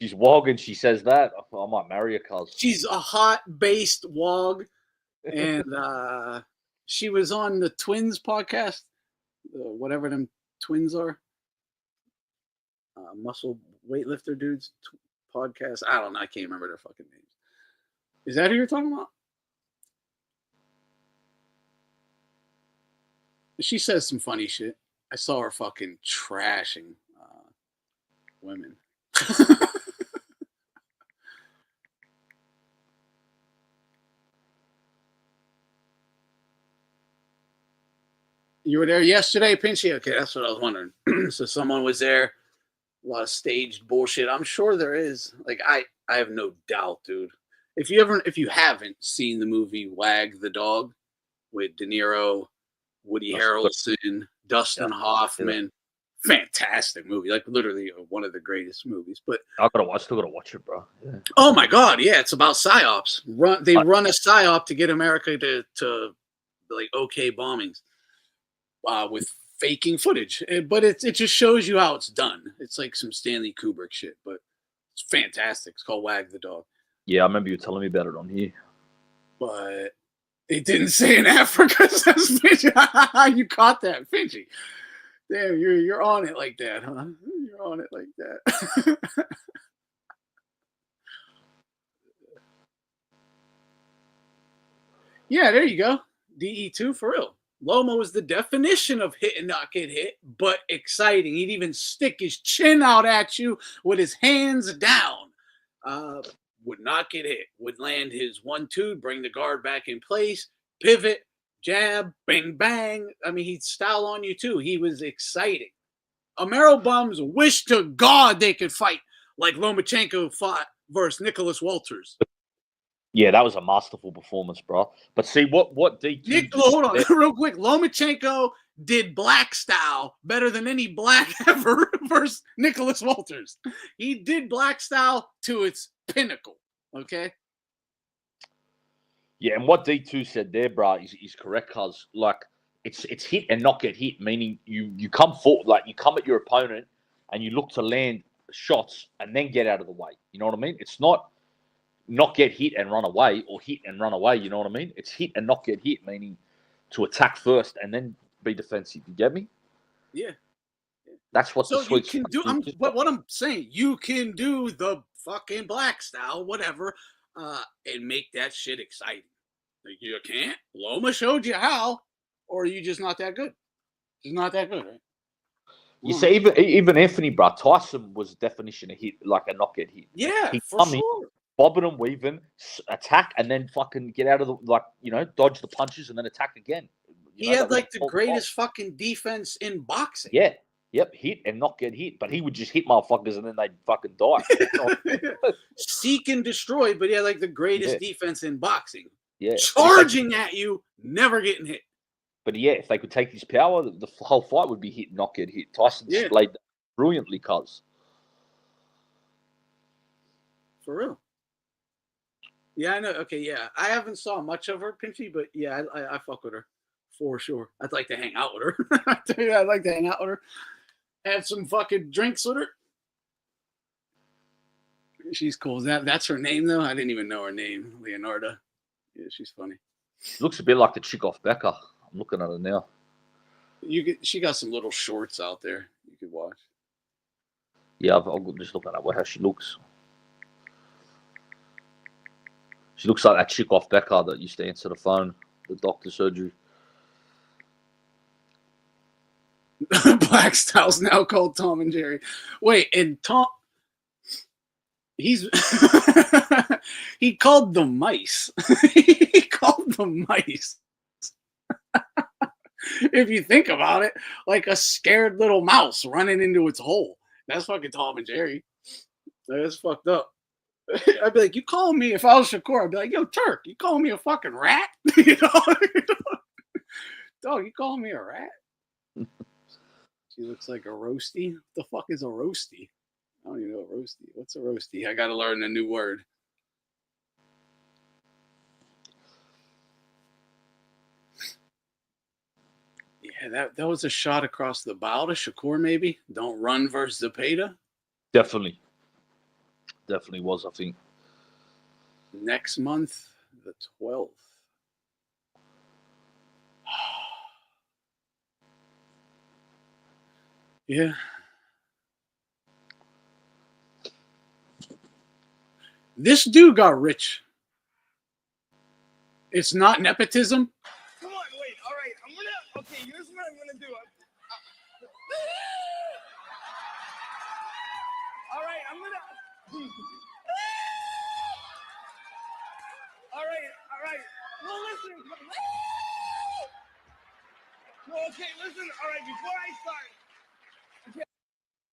She's wog and she says that. I might marry her, cuz. She's a hot-based wog. And she was on the Twins podcast, whatever them twins are. Muscle weightlifter dudes podcast. I don't know. I can't remember their fucking names. Is that who you're talking about? She says some funny shit. I saw her fucking trashing women. You were there yesterday, Pinchy? Okay, that's what I was wondering. So someone was there. A lot of staged bullshit. I'm sure there is. Like I have no doubt, dude. If you haven't seen the movie Wag the Dog, with De Niro, Woody Harrelson, Dustin Hoffman. Fantastic movie, like literally one of the greatest movies. But still gotta watch it, bro. Yeah. Oh my god, yeah, it's about psyops. They run a psyop to get America to like okay bombings with faking footage. But it just shows you how it's done. It's like some Stanley Kubrick shit, but it's fantastic. It's called Wag the Dog. Yeah, I remember you telling me about it on here. But it didn't say in Africa, says Finchie. You caught that, Finchie. Damn, you're on it like that, huh? You're on it like that. Yeah, there you go. DE2 for real. Loma was the definition of hit and not get hit, but exciting. He'd even stick his chin out at you with his hands down. Would not get hit. Would land his 1-2, bring the guard back in place, pivot, jab, bang, bang. I mean, he'd style on you too. He was exciting. Amerobums wish to God they could fight like Lomachenko fought versus Nicholas Walters. Yeah, that was a masterful performance, bro. But see, what DQ... Hold on, real quick. Lomachenko did black style better than any black ever versus Nicholas Walters. He did black style to its pinnacle, okay? Yeah, and what D2 said there, bro, is correct, cuz, like, it's hit and not get hit, meaning you come forward, like, you come at your opponent and you look to land shots and then get out of the way. You know what I mean? It's not get hit and run away or hit and run away. You know what I mean? It's hit and not get hit, meaning to attack first and then be defensive. You get me? Yeah. That's what the sweet you can do. But what I'm saying, you can do the fucking black style, whatever, and make that shit exciting. Like, you can't. Loma showed you how, or are you just not that good? He's not that good, right? You see, even Anthony, bro, Tyson was a definition of hit, like a not get hit. Yeah, for sure. Bobbing and weaving, attack, and then fucking get out of the, like, dodge the punches and then attack again. He had like the greatest fucking defense in boxing. Yeah. Yep, hit and not get hit. But he would just hit motherfuckers and then they'd fucking die. Seek and destroy, but he had like the greatest defense in boxing. Yeah. Charging at you, never getting hit. But yeah, if they could take his power, the whole fight would be hit and not get hit. Tyson displayed that brilliantly, cuz. For real. Yeah, I know. Okay, yeah. I haven't saw much of her, Pinchy, but yeah, I fuck with her. For sure. I'd like to hang out with her. I'd like to hang out with her. Have some fucking drinks with her. She's cool. That's her name, though? I didn't even know her name. Leonardo. Yeah, she's funny. She looks a bit like the chick off Becca. I'm looking at her now. She got some little shorts out there you could watch. Yeah, I'll just look at how she looks. She looks like that chick off Becca that used to answer the phone, the doctor's surgery. Black Style's now called Tom and Jerry. Wait, and Tom, he called the mice. He called the mice. If you think about it, like a scared little mouse running into its hole. That's fucking Tom and Jerry. That's fucked up. I'd be like, you calling me, if I was Shakur, I'd be like, yo, Turk, you calling me a fucking rat? Dog, you calling me a rat? She looks like a roasty. What the fuck is a roasty? I don't even know a roasty. What's a roasty? I got to learn a new word. Yeah, that was a shot across the bow to Shakur, maybe. Don't run versus Zepeda. Definitely was, I think. Next month, the 12th. Yeah. This dude got rich. It's not nepotism. Come on, wait. All right, okay, here's what I'm gonna do. All right, I'm gonna. All right. No, listen. No, okay, listen. All right, before I start. Okay.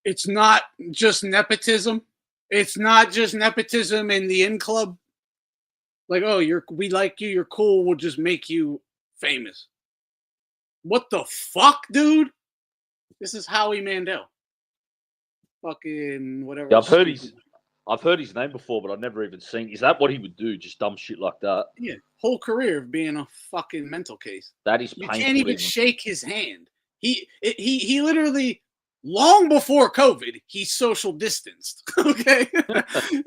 It's not just nepotism. It's not just nepotism in the in club. Like, oh, we like you, you're cool. We'll just make you famous. What the fuck, dude? This is Howie Mandel. Fucking whatever. Yeah, I've heard his name before, but I've never even seen. Is that what he would do? Just dumb shit like that? Yeah, whole career of being a fucking mental case. That is You painful. can't even shake his hand. He literally, long before COVID, he social distanced. Okay,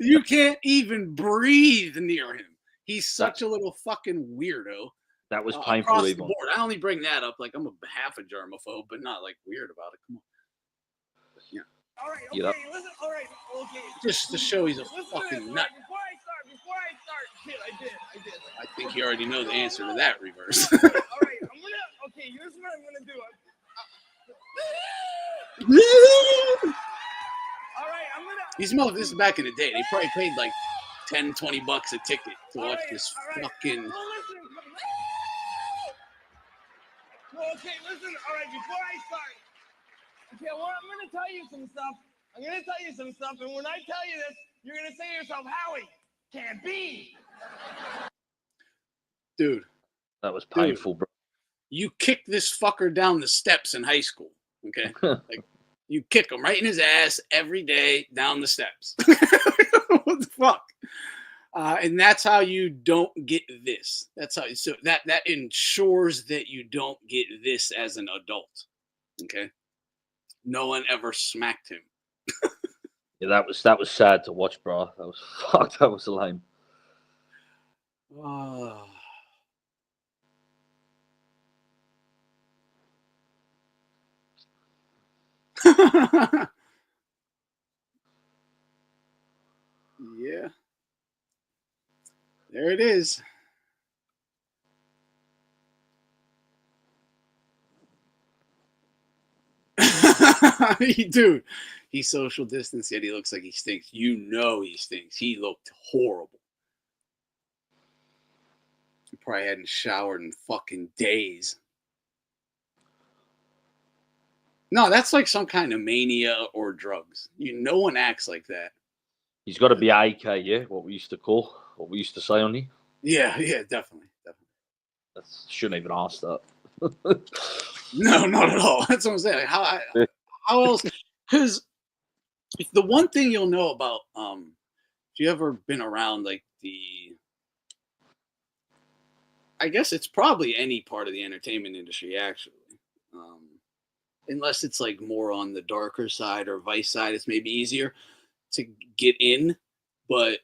you can't even breathe near him. He's such a little fucking weirdo. That was painful. Across the Even. board. I only bring that up like I'm a half a germaphobe, but not like weird about it. Come on. Yeah. All right, okay, Yep. listen, all right, okay. Just to show he's a Listen to fucking this, nut. Before I start, shit, I did. I think you already know the answer to that, Reverse. All right, okay, here's what I'm gonna do. All right, These motherfuckers, this is back in the day. They probably paid like $10, $20 a ticket to watch this fucking. Well, listen. Well, okay, listen. All right, before I start, okay, well, I'm gonna tell you some stuff. And when I tell you this, you're gonna say to yourself, Howie, can't be. Dude, that was painful, bro. You kicked this fucker down the steps in high school, okay? Like, you kick him right in his ass every day down the steps. What the fuck? And that's how you don't get this. That's how. So that ensures that you don't get this as an adult. Okay. No one ever smacked him. Yeah, that was sad to watch, bro. That was fucked. That was lame. Oh. Yeah. There it is. Dude, he social distance, yet he looks like he stinks. You know he stinks. He looked horrible. He probably hadn't showered in fucking days. No, that's like some kind of mania or drugs. No one acts like that. He's got to be AK, yeah? What we used to say on here. Yeah, definitely. Shouldn't even ask that. No, not at all. That's what I'm saying. How else? Because if the one thing you'll know about, if you ever been around like I guess it's probably any part of the entertainment industry actually, unless it's like more on the darker side or vice side, it's maybe easier to get in, but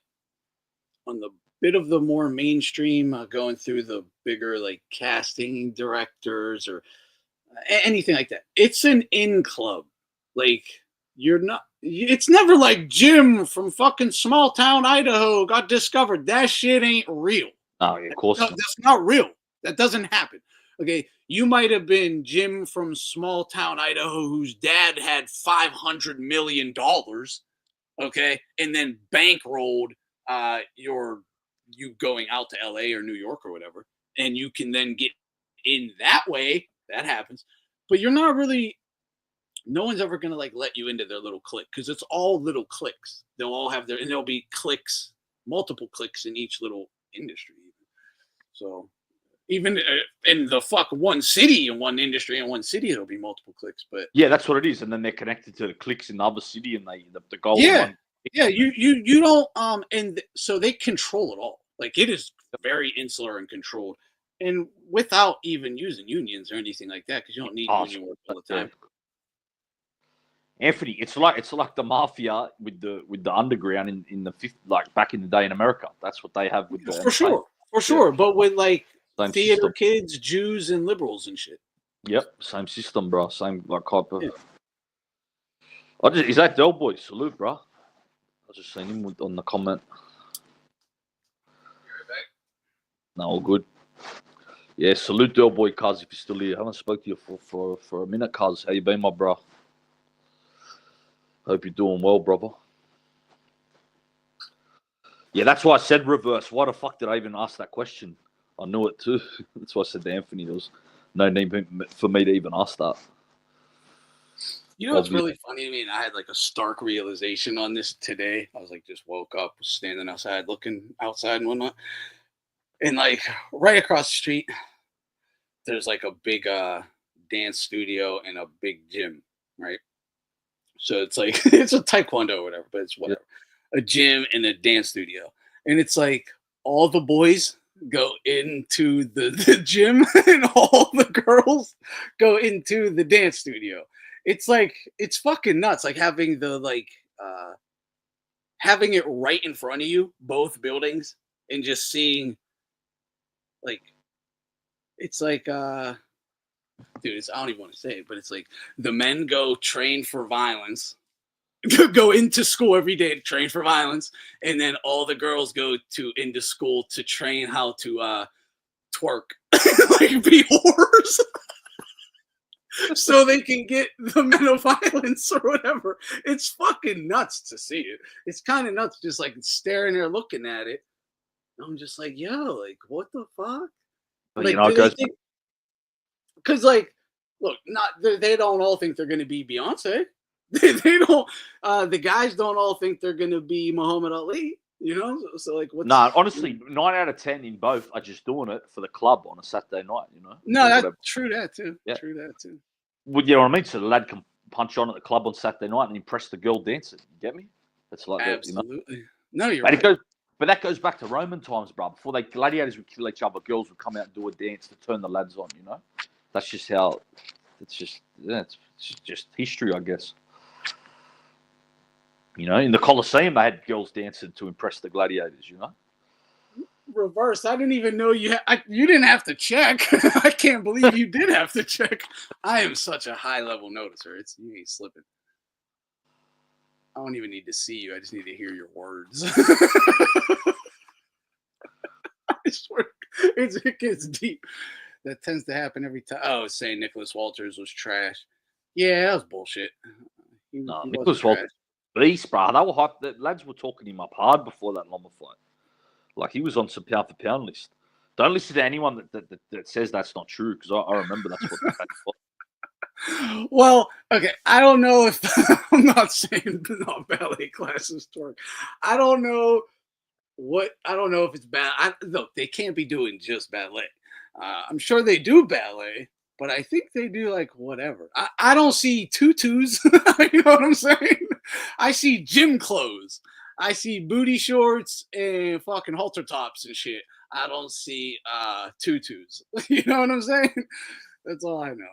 on the bit of the more mainstream, going through the bigger like casting directors or anything like that, it's an in club. Like it's never like Jim from fucking small town Idaho got discovered. That shit ain't real. Oh, yeah, of course. That's not real. That doesn't happen. Okay, you might have been Jim from small town Idaho whose dad had $500 million. Okay, and then bankrolled you going out to LA or New York or whatever, and you can then get in that way. That happens, but you're not really. No one's ever gonna like let you into their little clique because it's all little cliques. They'll all have and there'll be cliques, multiple cliques in each little industry. So even in the one city in one industry in one city, it'll be multiple cliques. But yeah, that's what it is, and then they're connected to the cliques in the other city, and the goal. Yeah, you don't and so they control it all. Like it is very insular and controlled, and without even using unions or anything like that, because you don't need union work all the time. Anthony, it's like the mafia with the underground in the fifth, like back in the day in America. That's what they have with the for sure. But with like same theater system. kids, Jews, and liberals and shit. Yep, same system, bro. Same like type of. Yeah. Is that Del Boy? Salute, bro. I just seen him on the comment. No, all good. Yeah, salute Del Boy, cuz if you're still here. I haven't spoke to you for a minute, cuz. How you been, my bro? Hope you're doing well, brother. Yeah, that's why I said reverse. Why the fuck did I even ask that question? I knew it too. That's why I said to Anthony, there was no need for me to even ask that. You know what's really funny to me? And I had like a stark realization on this today. I was like, just woke up, standing outside, looking outside and whatnot. And like right across the street, there's like a big dance studio and a big gym, right? So it's like it's a taekwondo or whatever, but it's whatever. A gym and a dance studio. And it's like all the boys go into the gym and all the girls go into the dance studio. It's like it's fucking nuts. Like having the having it right in front of you, both buildings, and just seeing like it's like dude, I don't even want to say it, but it's like the men go train for violence, go into school every day to train for violence, and then all the girls go into school to train how to twerk, like be whores, so they can get the men of violence or whatever. It's fucking nuts to see it. It's kind of nuts, just like staring there looking at it. I'm just like, yo, like what the fuck? But, Like, you know, do it they goes. think? Because like, look, not they don't all think they're going to be Beyonce. They don't. The guys don't all think they're going to be Muhammad Ali. You know, so like, what's No, honestly, 9 out of 10 in both are just doing it for the club on a Saturday night. You know. no, Or that's whatever. true. That too. Yeah. True that too. Well, you know what I mean? So the lad can punch on at the club on Saturday night and impress the girl dancing. You get me? That's like that, you know. Absolutely. No, you're But right. but that goes back to Roman times, bro. Before they gladiators would kill each other, girls would come out and do a dance to turn the lads on. You know, that's just how. It's just it's just history, I guess. You know, in the Colosseum, they had girls dancing to impress the gladiators. You know. Reverse. I didn't even know you. You didn't have to check. I can't believe you did have to check. I am such a high level noticer. You ain't slipping. I don't even need to see you. I just need to hear your words. I swear, it gets deep. That tends to happen every time. Oh, saying Nicholas Walters was trash. Yeah, that was bullshit. No, He Nicholas wasn't Walters, beast, bro. They were hyped. The lads were talking him up hard before that Loma fight. Like he was on some pound for pound list. Don't listen to anyone that says that's not true because I remember that's what. Well, okay. I don't know if I'm not saying no ballet classes torque. I don't know I don't know if it's bad. Look, they can't be doing just ballet. I'm sure they do ballet, but I think they do like whatever. I don't see tutus. You know what I'm saying? I see gym clothes. I see booty shorts and fucking halter tops and shit. I don't see tutus. You know what I'm saying? That's all I know.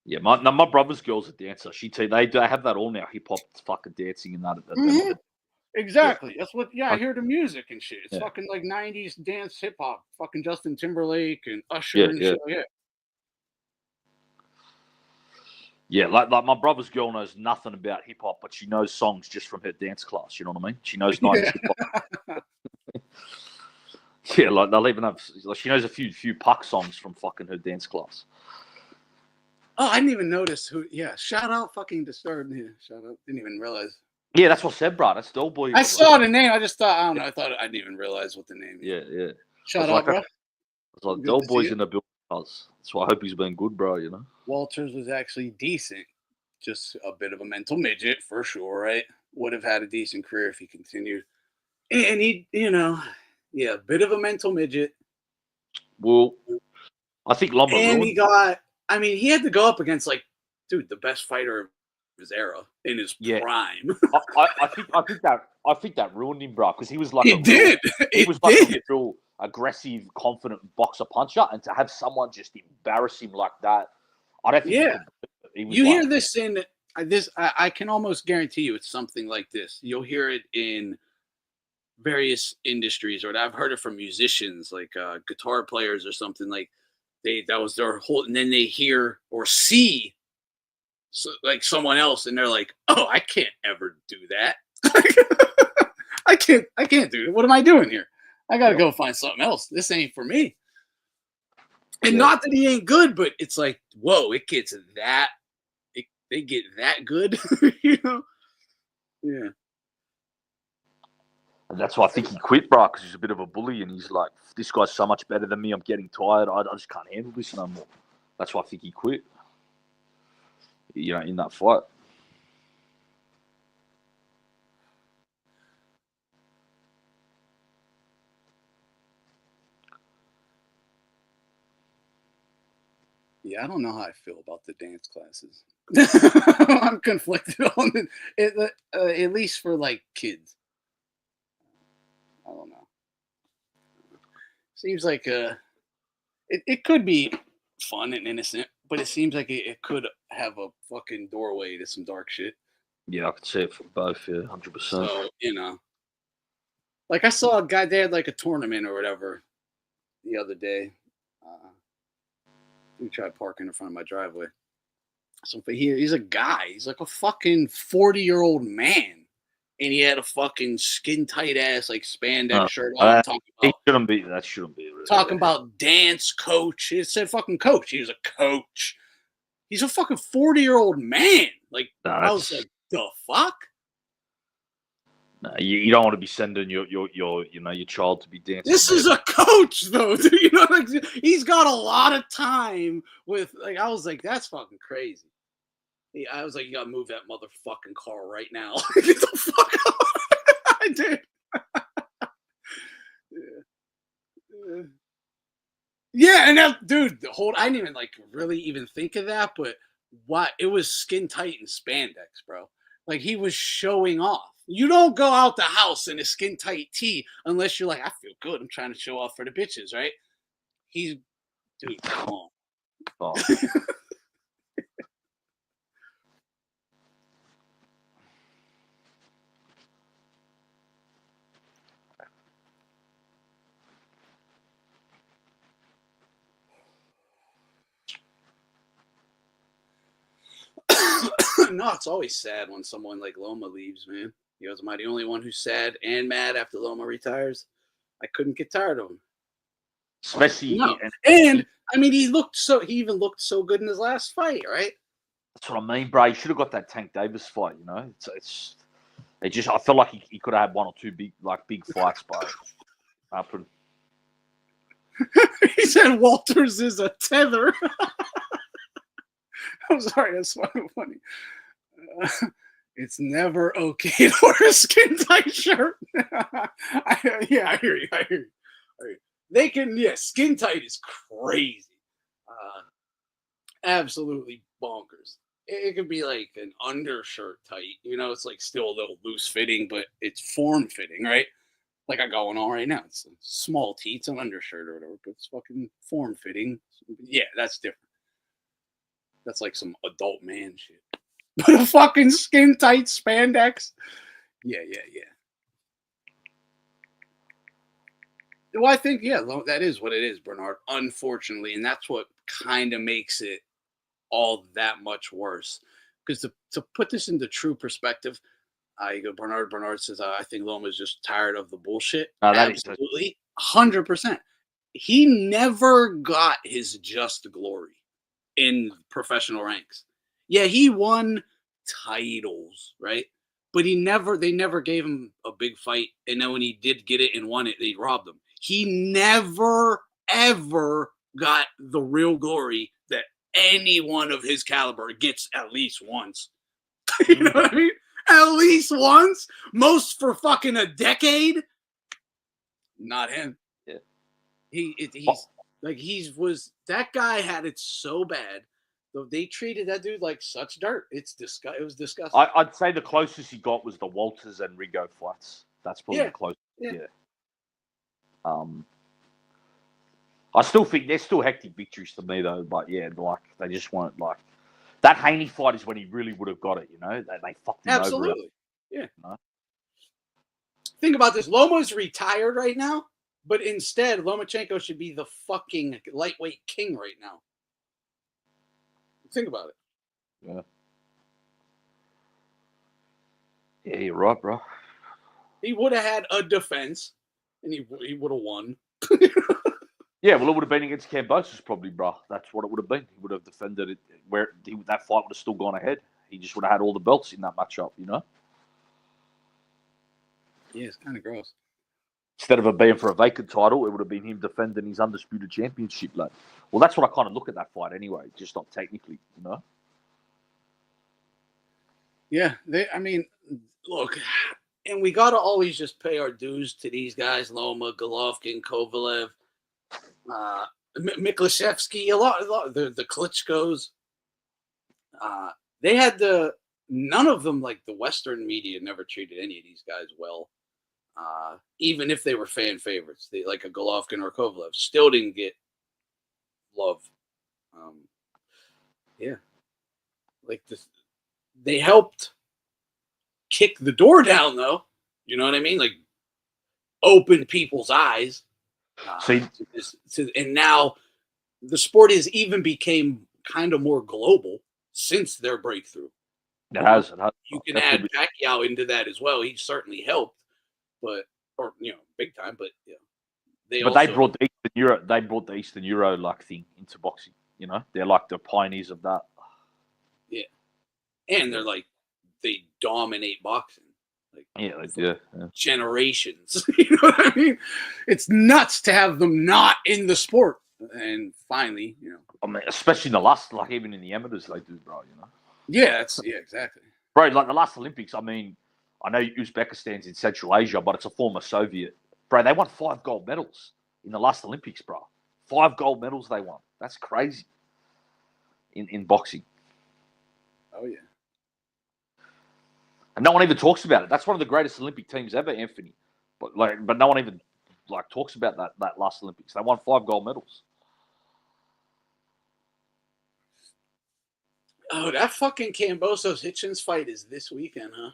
Yeah, my brother's girl's a dancer. They have that all now. Hip hop, fucking dancing and that. Mm-hmm. Exactly. Yeah. That's what. Yeah, I hear the music and shit. It's Yeah. fucking like '90s dance hip hop. Fucking Justin Timberlake and Usher and shit. Yeah. Yeah, like my brother's girl knows nothing about hip hop, but she knows songs just from her dance class. You know what I mean? She knows 90s hip hop. Yeah, like they'll even have. Like, she knows a few Puck songs from fucking her dance class. Oh, I didn't even notice who. Yeah, shout out fucking Disturbed. Yeah, shout out. Didn't even realize. Yeah, that's what I said, bro. That's the old boy. I saw the name. I just thought. I don't know. I didn't even realize what the name. Yeah. Shout out, bro. I was like, the old boy's in the building. That's why I hope he's been good, bro. You know. Walters was actually decent. Just a bit of a mental midget for sure, right? Would have had a decent career if he continued. And he, a bit of a mental midget. Well, I think Loma and ruined. he had to go up against the best fighter of his era in his prime. I think that ruined him, bro, because he was like he was like a real aggressive, confident boxer puncher, and to have someone just embarrass him like that, I don't think. Yeah, you hear this in this. I can almost guarantee you it's something like this. You'll hear it in various industries, or I've heard it from musicians, like guitar players or something. Like that was their whole, and then they hear or see like someone else, and they're like, "Oh, I can't ever do that. I can't do it. What am I doing here? I got to go find something else. This ain't for me." And not that he ain't good, but it's like, whoa, it gets that. They get that good, you know? Yeah. And that's why I think he quit, bro, because he's a bit of a bully, and he's like, "This guy's so much better than me. I'm getting tired. I just can't handle this no more." That's why I think he quit. You know, in that fight. Yeah, I don't know how I feel about the dance classes. I'm conflicted on it, at least for like kids. I don't know. Seems like it could be fun and innocent, but it seems like it could have a fucking doorway to some dark shit. Yeah, I could see it for both. Yeah, 100%. So like I saw a guy. They had like a tournament or whatever the other day. He tried parking in front of my driveway. So he's a guy. He's like a fucking 40-year-old man, and he had a fucking skin tight ass like spandex shirt on. That shouldn't be. Really. Talking about dance coach. It said fucking coach. He was a coach. He's a fucking 40-year-old man. Like I was like, the fuck. No, you don't want to be sending your child to be dancing. This is a coach though. Like he's got a lot of time with. Like I was like, that's fucking crazy. I was like, you gotta move that motherfucking car right now. Get the fuck out. I did. Yeah, and that dude, I didn't even like really even think of that, but what it was skin tight and spandex, bro. Like he was showing off. You don't go out the house in a skin tight tee unless you're like, I feel good. I'm trying to show off for the bitches, right? Dude, come on. Oh. No, it's always sad when someone like Loma leaves, man. He goes, am I the only one who's sad and mad after Loma retires? I couldn't get tired of him. Especially, and I mean, he even looked so good in his last fight, right? That's what I mean, bro. He should have got that Tank Davis fight. I feel like he could have had one or two big fights, but he said Walters is a tether. I'm sorry, that's funny. It's never okay to wear a skin tight shirt. I hear you. They can, skin tight is crazy. Absolutely bonkers. It could be like an undershirt tight. It's like still a little loose fitting, but it's form fitting, right? Like I got one on right now. It's a small tee. It's an undershirt or whatever, but it's fucking form fitting. Yeah, that's different. That's like some adult man shit. But a fucking skin tight spandex. Yeah. Well, I think, that is what it is, Bernard, unfortunately. And that's what kind of makes it all that much worse. Because to put this into true perspective, Bernard says, I think Loma's just tired of the bullshit. Absolutely. 100%. He never got his just glory in professional ranks. Yeah, he won titles, right? But they never gave him a big fight. And then when he did get it and won it, they robbed him. He never, ever got the real glory that anyone of his caliber gets at least once. You know what I mean? At least once. Most for fucking a decade. Not him. Yeah. That guy had it so bad. They treated that dude like such dirt. It was disgusting. I'd say the closest he got was the Walters and Rigo fights. That's probably the closest. Yeah. I still think they're still hectic victories to me though. But yeah, like they just weren't like that. Haney fight is when he really would have got it. They fucked him over. Absolutely. Yeah. Think about this. Loma's retired right now, but instead Lomachenko should be the fucking lightweight king right now. Think about it. Yeah. Yeah, you're right, bro. He would have had a defense, and he would have won. Yeah, well, it would have been against Kambosos probably, bro. That's what it would have been. He would have defended it where that fight would have still gone ahead. He just would have had all the belts in that matchup, Yeah, it's kind of gross. Instead of it being for a vacant title, it would have been him defending his undisputed championship. Well, that's what I kind of look at that fight anyway, just not technically, Yeah, look, and we got to always just pay our dues to these guys, Loma, Golovkin, Kovalev. Miklashevsky, a lot the Klitschko's. They had none of them, like the Western media, never treated any of these guys well. Even if they were fan favorites, like a Golovkin or Kovalev, still didn't get love. Yeah, like this, they helped kick the door down, though. You know what I mean? Like open people's eyes. And now the sport has even became kind of more global since their breakthrough. It has. You can add Pacquiao into that as well. He certainly helped, big time. But they brought the Eastern Euro. They brought the Eastern Euro like thing into boxing. You know, they're like the pioneers of that. Yeah, and they're like they dominate boxing. Like generations. You know what I mean? It's nuts to have them not in the sport. And finally, I mean, especially in the last, like even in the amateurs, they do, bro. You know. Yeah, exactly. Bro, like the last Olympics. I mean, I know Uzbekistan's in Central Asia, but it's a former Soviet. Bro, they won 5 gold medals in the last Olympics, bro. 5 gold medals they won. That's crazy. In boxing. Oh yeah. And no one even talks about it. That's one of the greatest Olympic teams ever, Anthony. But no one even talks about that last Olympics. They won 5 gold medals. Oh, that fucking Kambosos Hitchens fight is this weekend, huh?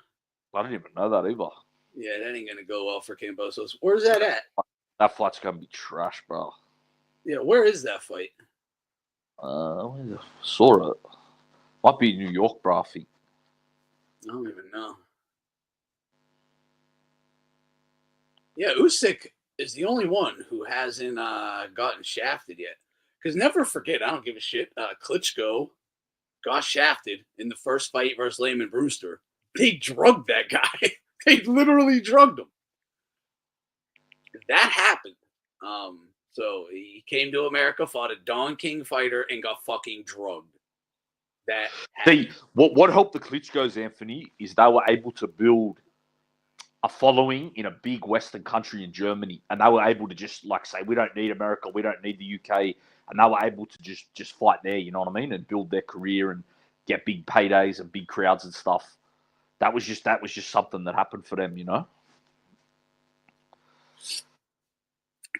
I didn't even know that either. Yeah, that ain't gonna go well for Kambosos. Where's that at? That fight's gonna be trash, bro. Yeah, where is that fight? Saw it. Might be New York, bro. I think. I don't even know. Yeah, Usyk is the only one who hasn't gotten shafted yet. Because never forget, I don't give a shit. Klitschko got shafted in the first fight versus Lehman Brewster. They drugged that guy. They literally drugged him. That happened. So he came to America, fought a Don King fighter, and got fucking drugged. That happened. See, what helped the Klitschko's, Anthony, is they were able to build a following in a big Western country in Germany, and they were able to just say, we don't need America, we don't need the UK, and they were able to just fight there. You know what I mean, and build their career and get big paydays and big crowds and stuff. That was just something that happened for them, you know.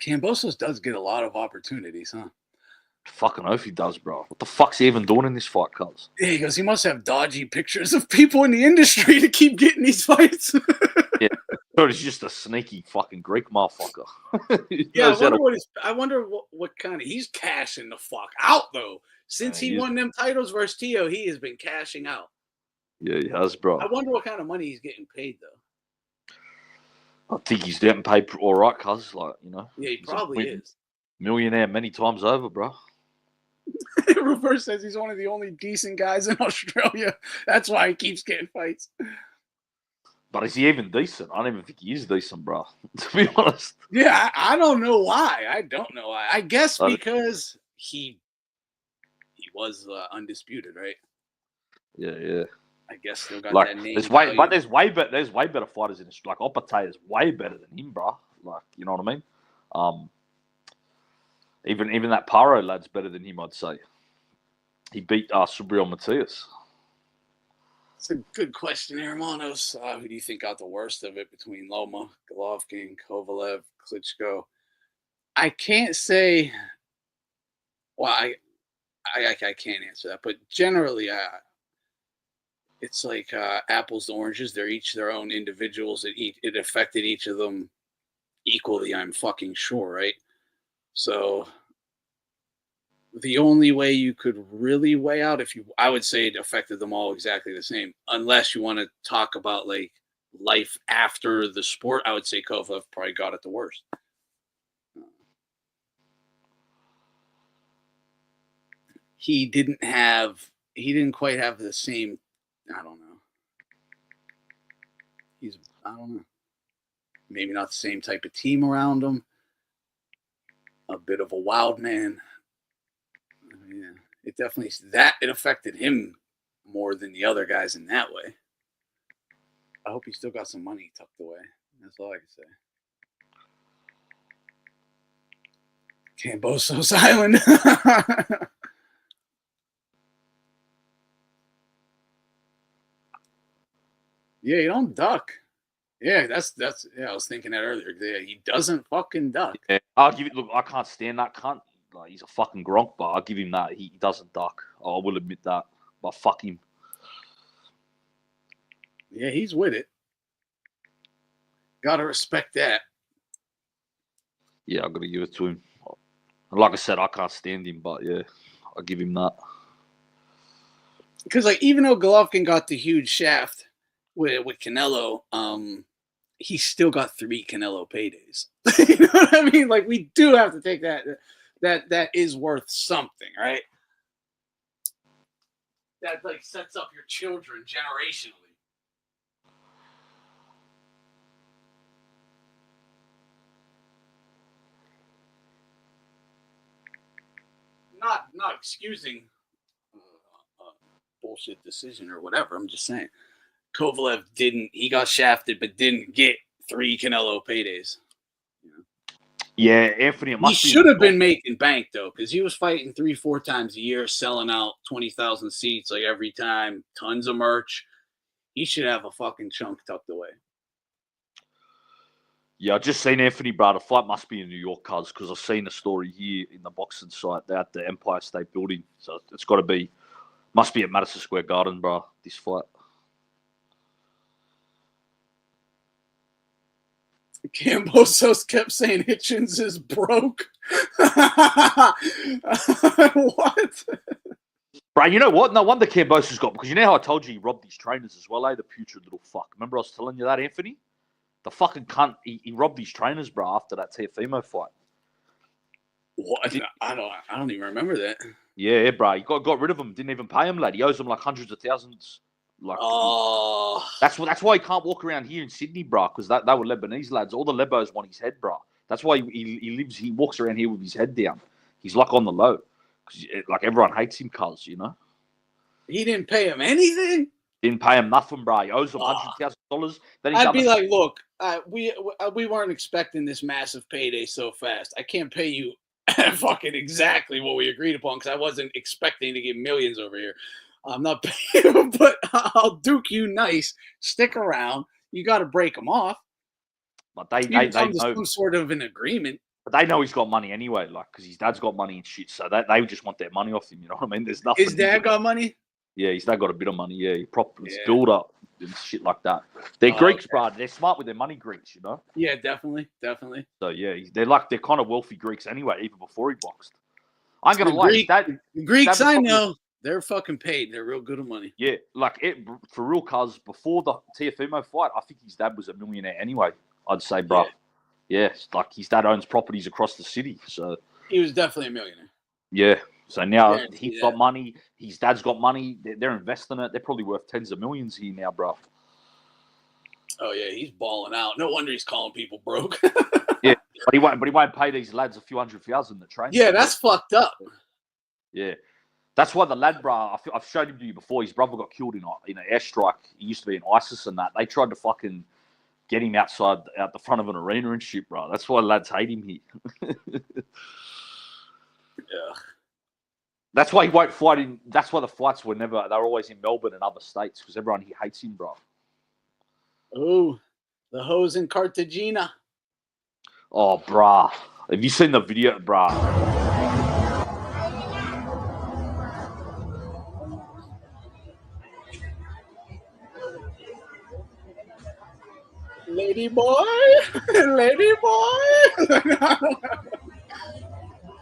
Kambosos does get a lot of opportunities, huh? Fucking oath he does, bro. What the fuck's he even doing in this fight, cuz? Yeah, he goes, he must have dodgy pictures of people in the industry to keep getting these fights. Yeah, so he's just a sneaky fucking Greek motherfucker. Yeah, I wonder what kind of he's cashing the fuck out though. Since he won them titles versus Teo, he has been cashing out. Yeah, he has, bro. I wonder what kind of money he's getting paid though. I think he's getting paid all right, cuz, Yeah, he probably is. Millionaire many times over, bro. Reverse says he's one of the only decent guys in Australia. That's why he keeps getting fights. But is he even decent? I don't even think he is decent, bro. To be honest. Yeah, I don't know why. I don't know why. I guess because he was undisputed, right? Yeah. I guess still got that name. There's way better fighters in this. Like Opate is way better than him, bro. Like, you know what I mean? Even that Paro lad's better than him, I'd say. He beat Subriel Matias. It's a good question, Hermanos. Who do you think got the worst of it between Loma, Golovkin, Kovalev, Klitschko? I can't say. Well, I can't answer that, but generally, it's like apples to oranges. They're each their own individuals. It affected each of them equally. I'm fucking sure, right? So the only way you could really weigh out, I would say it affected them all exactly the same, unless you want to talk about like life after the sport. I would say Kovalev probably got it the worst. He didn't quite have the same. I don't know. I don't know. Maybe not the same type of team around him. A bit of a wild man. Yeah, it definitely it affected him more than the other guys in that way. I hope he still got some money tucked away. That's all I can say. Camboso's Island. Yeah, you don't duck. Yeah, that's yeah, I was thinking that earlier. Yeah, he doesn't fucking duck. Yeah, I'll give it. Look, I can't stand that cunt. Like, he's a fucking gronk, but I'll give him that. He doesn't duck. I will admit that. But fuck him. Yeah, he's with it. Gotta respect that. Yeah, I gotta give it to him. Like I said, I can't stand him, but yeah, I'll give him that. Because like, even though Golovkin got the huge shaft with Canelo, he still got 3 Canelo paydays. You know what I mean? Like, we do have to take that is worth something, right? That like sets up your children generationally. Not excusing bullshit decision or whatever. I'm just saying Kovalev he got shafted, but didn't get 3 Canelo paydays. Yeah, Anthony. He should have been making bank though, because he was fighting 3-4 times a year, selling out 20,000 seats like every time, tons of merch. He should have a fucking chunk tucked away. Yeah, I just seen Anthony, bro. The fight must be in New York, because I've seen the story here in the boxing site at the Empire State Building. So it's got to be, must be at Madison Square Garden, bro. This fight. Cambosos kept saying Hitchens is broke. What? Bro, you know what? No wonder Cambosos got, because you know how I told you he robbed these trainers as well, the putrid little fuck. Remember I was telling you that, Anthony? The fucking cunt, he robbed these trainers, bro, after that Teofimo fight. What? I don't even remember that. Yeah, bro. He got rid of him. Didn't even pay him, lad. He owes him like hundreds of thousands. Like, that's why he can't walk around here in Sydney, bro. Because they were Lebanese lads. All the Lebos want his head, bro. That's why he walks around here with his head down. He's like on the low, because like everyone hates him, cuz, you know. He didn't pay him anything. Didn't pay him nothing, bro. He owes him $100,000. I'd be like, look, we weren't expecting this massive payday so fast. I can't pay you fucking exactly what we agreed upon, because I wasn't expecting to get millions over here. I'm not paying you, but I'll duke you nice. Stick around. You got to break them off. But they know some sort of an agreement. But they know he's got money anyway, like, because his dad's got money and shit. So they just want their money off him. You know what I mean? There's nothing. His dad got money. Yeah, his dad got a bit of money. Yeah, he properly build up and shit like that. They're Greeks, bro. They're smart with their money, Greeks. You know. Yeah, definitely. So yeah, they're kind of wealthy Greeks anyway, even before he boxed. I'm gonna lie, the Greeks I know, they're fucking paid. They're real good at money. Yeah, like for real, cuz before the Teofimo fight, I think his dad was a millionaire anyway. I'd say, bro. Yeah, like his dad owns properties across the city, so he was definitely a millionaire. Yeah. So now he's got money. His dad's got money. They're investing it. They're probably worth tens of millions here now, bro. Oh yeah, he's balling out. No wonder he's calling people broke. Yeah, but he won't pay these lads a few $100,000 that train. Yeah, that's fucked up. Yeah, that's why the lad, bro. I've showed him to you before. His brother got killed in an airstrike. He used to be in ISIS and that. They tried to fucking get him out the front of an arena and shit, bro. That's why lads hate him here. Yeah. That's why he won't fight in. That's why the fights they're always in Melbourne and other states, because everyone here hates him, bro. Oh, the hoes in Cartagena. Oh, brah. Have you seen the video, brah? Lady boy. Lady boy.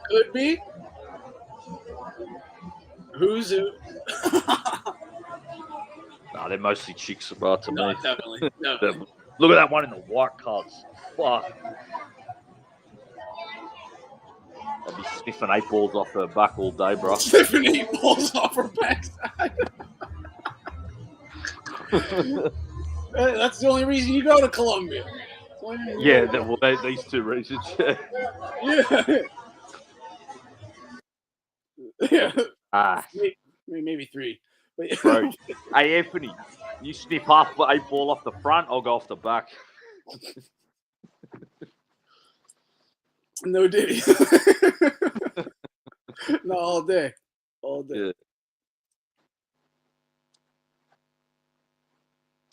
Could be. Who's who? Nah, they're mostly chicks, bro, to me. Definitely. Look at that one in the white cards. Fuck. I'll be sniffing 8 balls off her back all day, bro. Sniffing 8 balls off her backside. That's the only reason you go to Colombia. Yeah, these 2 reasons. Yeah. Maybe 3. But bro, hey, Anthony, you sniff half the 8 ball off the front, I'll go off the back. No diddy. No, all day. All day. Yeah.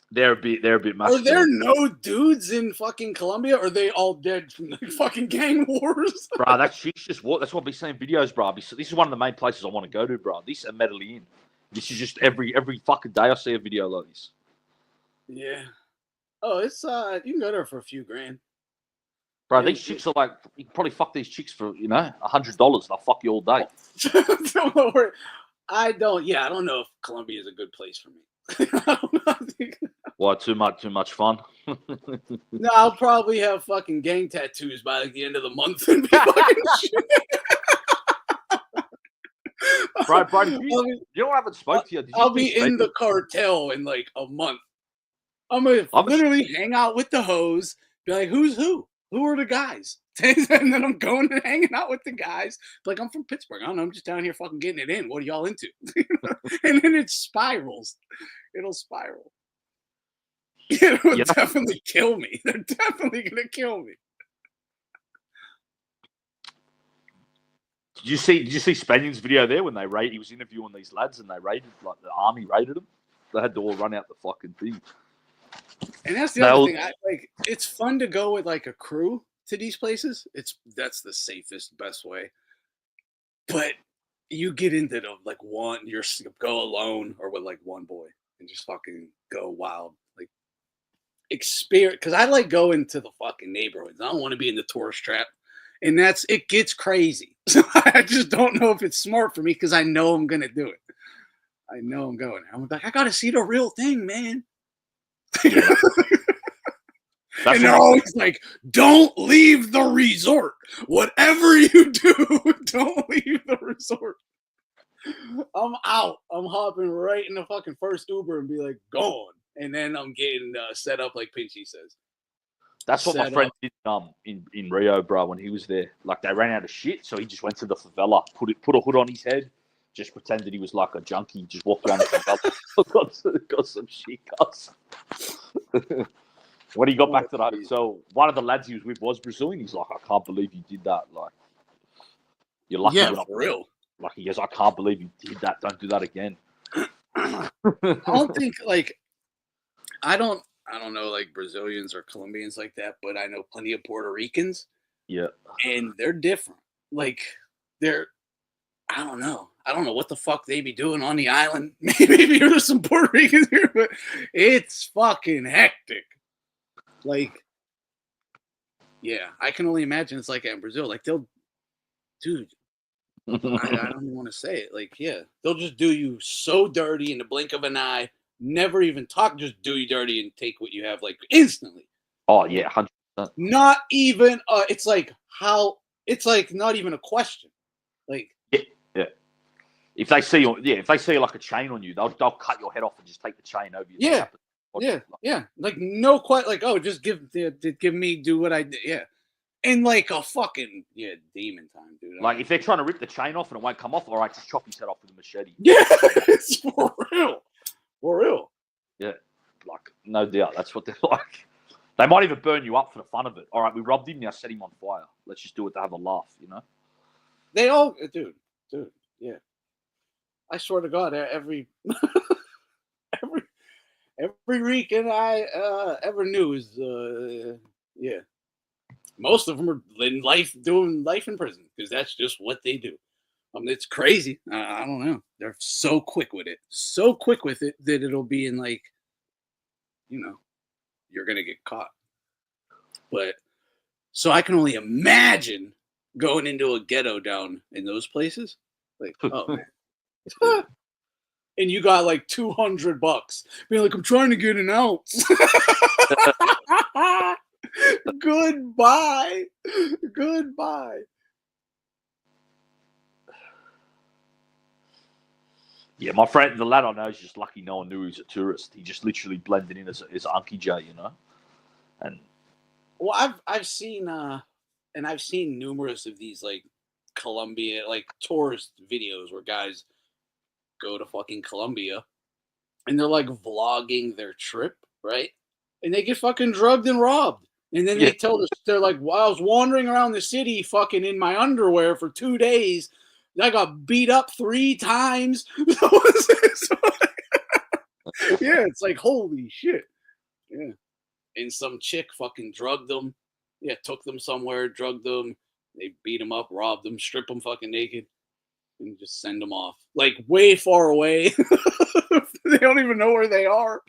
They're a bit Are there masculine. no dudes in fucking Colombia? Or are they all dead from the fucking gang wars? Bro, that chick's just what. That's what I've been seeing videos, bro. This is one of the main places I want to go to, bro. This and Medellin. This is just every fucking day I see a video like this. Yeah. Oh, it's you can go there for a few grand. Bro, Yeah, these chicks are like, you can probably fuck these chicks for, $100. They'll fuck you all day. Don't worry. I don't know if Colombia is a good place for me. I don't know. Why, too much fun? No, I'll probably have fucking gang tattoos by like the end of the month and be fucking shit. Bro, you know what I haven't spoke to you? I'll be in the cartel in like a month. I'm gonna literally hang out with the hoes, be like, who's who? Who are the guys? And then I'm going and hanging out with the guys. Like, I'm from Pittsburgh. I don't know. I'm just down here fucking getting it in. What are y'all into? And then it spirals. It'll spiral. It will definitely kill me. They're definitely going to kill me. Did you see Spanion's video there when he was interviewing these lads and they raided, like the army raided them? They had to all run out the fucking thing. And that's the other thing. It's fun to go with like a crew to these places. That's the safest, best way. But you get into the like go alone or with like one boy and just fucking go wild. Like experience, because I like going to the fucking neighborhoods. I don't want to be in the tourist trap. And it gets crazy. So I just don't know if it's smart for me because I know I'm gonna do it. I know I'm going. I'm like, I gotta see the real thing, man. And they're always like, don't leave the resort. Whatever you do, don't leave the resort. I'm out. I'm hopping right in the fucking first Uber and be like, gone. And then I'm getting set up like Pinchy says. That's what my friend did in Rio, bro, when he was there. Like, they ran out of shit, so he just went to the favela, put a hood on his head, just pretended he was like a junkie, just walked around the favela, got some shit cuts. When he got back to that, so one of the lads he was with was Brazilian. He's like, I can't believe you did that. Like, you're lucky. Yeah, for real. Like, he goes, I can't believe you did that. Don't do that again. I don't think, like, I don't know, like, Brazilians or Colombians like that, but I know plenty of Puerto Ricans. Yeah. And they're different. Like, I don't know. I don't know what the fuck they be doing on the island. Maybe there's some Puerto Ricans here, but it's fucking hectic. Like, yeah, I can only imagine it's like in Brazil. Like, dude, I don't even want to say it. Like, yeah, they'll just do you so dirty in the blink of an eye, never even talk, just do you dirty and take what you have, like, instantly. Oh, yeah, 100%. Not even, it's like not even a question. Like, yeah. If they see like a chain on you, they'll cut your head off and just take the chain over you. Yeah. Like, no quite like, oh, just give me, do what I did. Yeah. In like a fucking, demon time, dude. Like, if they're trying to rip the chain off and it won't come off, all right, just chop his head off with a machete. Yeah, it's for real. For real. Yeah. Like, no doubt. That's what they're like. They might even burn you up for the fun of it. All right, we robbed him, now set him on fire. Let's just do it to have a laugh, you know? They all, dude, yeah. I swear to God, every Rican I ever knew is, yeah. Most of them are doing life in prison because that's just what they do. It's crazy. I don't know. They're so quick with it. So quick with it that it'll be in like, you're going to get caught. But so I can only imagine going into a ghetto down in those places. Like, oh, man. And you got like $200. Being like, I'm trying to get an ounce. Goodbye. Yeah, my friend, the lad I know, is just lucky no one knew he was a tourist. He just literally blended in as Unky J, you know? And well, I've seen and I've seen numerous of these like Colombia like tourist videos where guys go to fucking Colombia and they're like vlogging their trip, right? And they get fucking drugged and robbed. And then they tell us, they're like, well, I was wandering around the city fucking in my underwear for 2 days, I got beat up 3 times. Yeah, it's like, holy shit. Yeah. And some chick fucking drugged them. Yeah, took them somewhere, drugged them. They beat them up, robbed them, strip them fucking naked, and just send them off. Like, way far away. They don't even know where they are.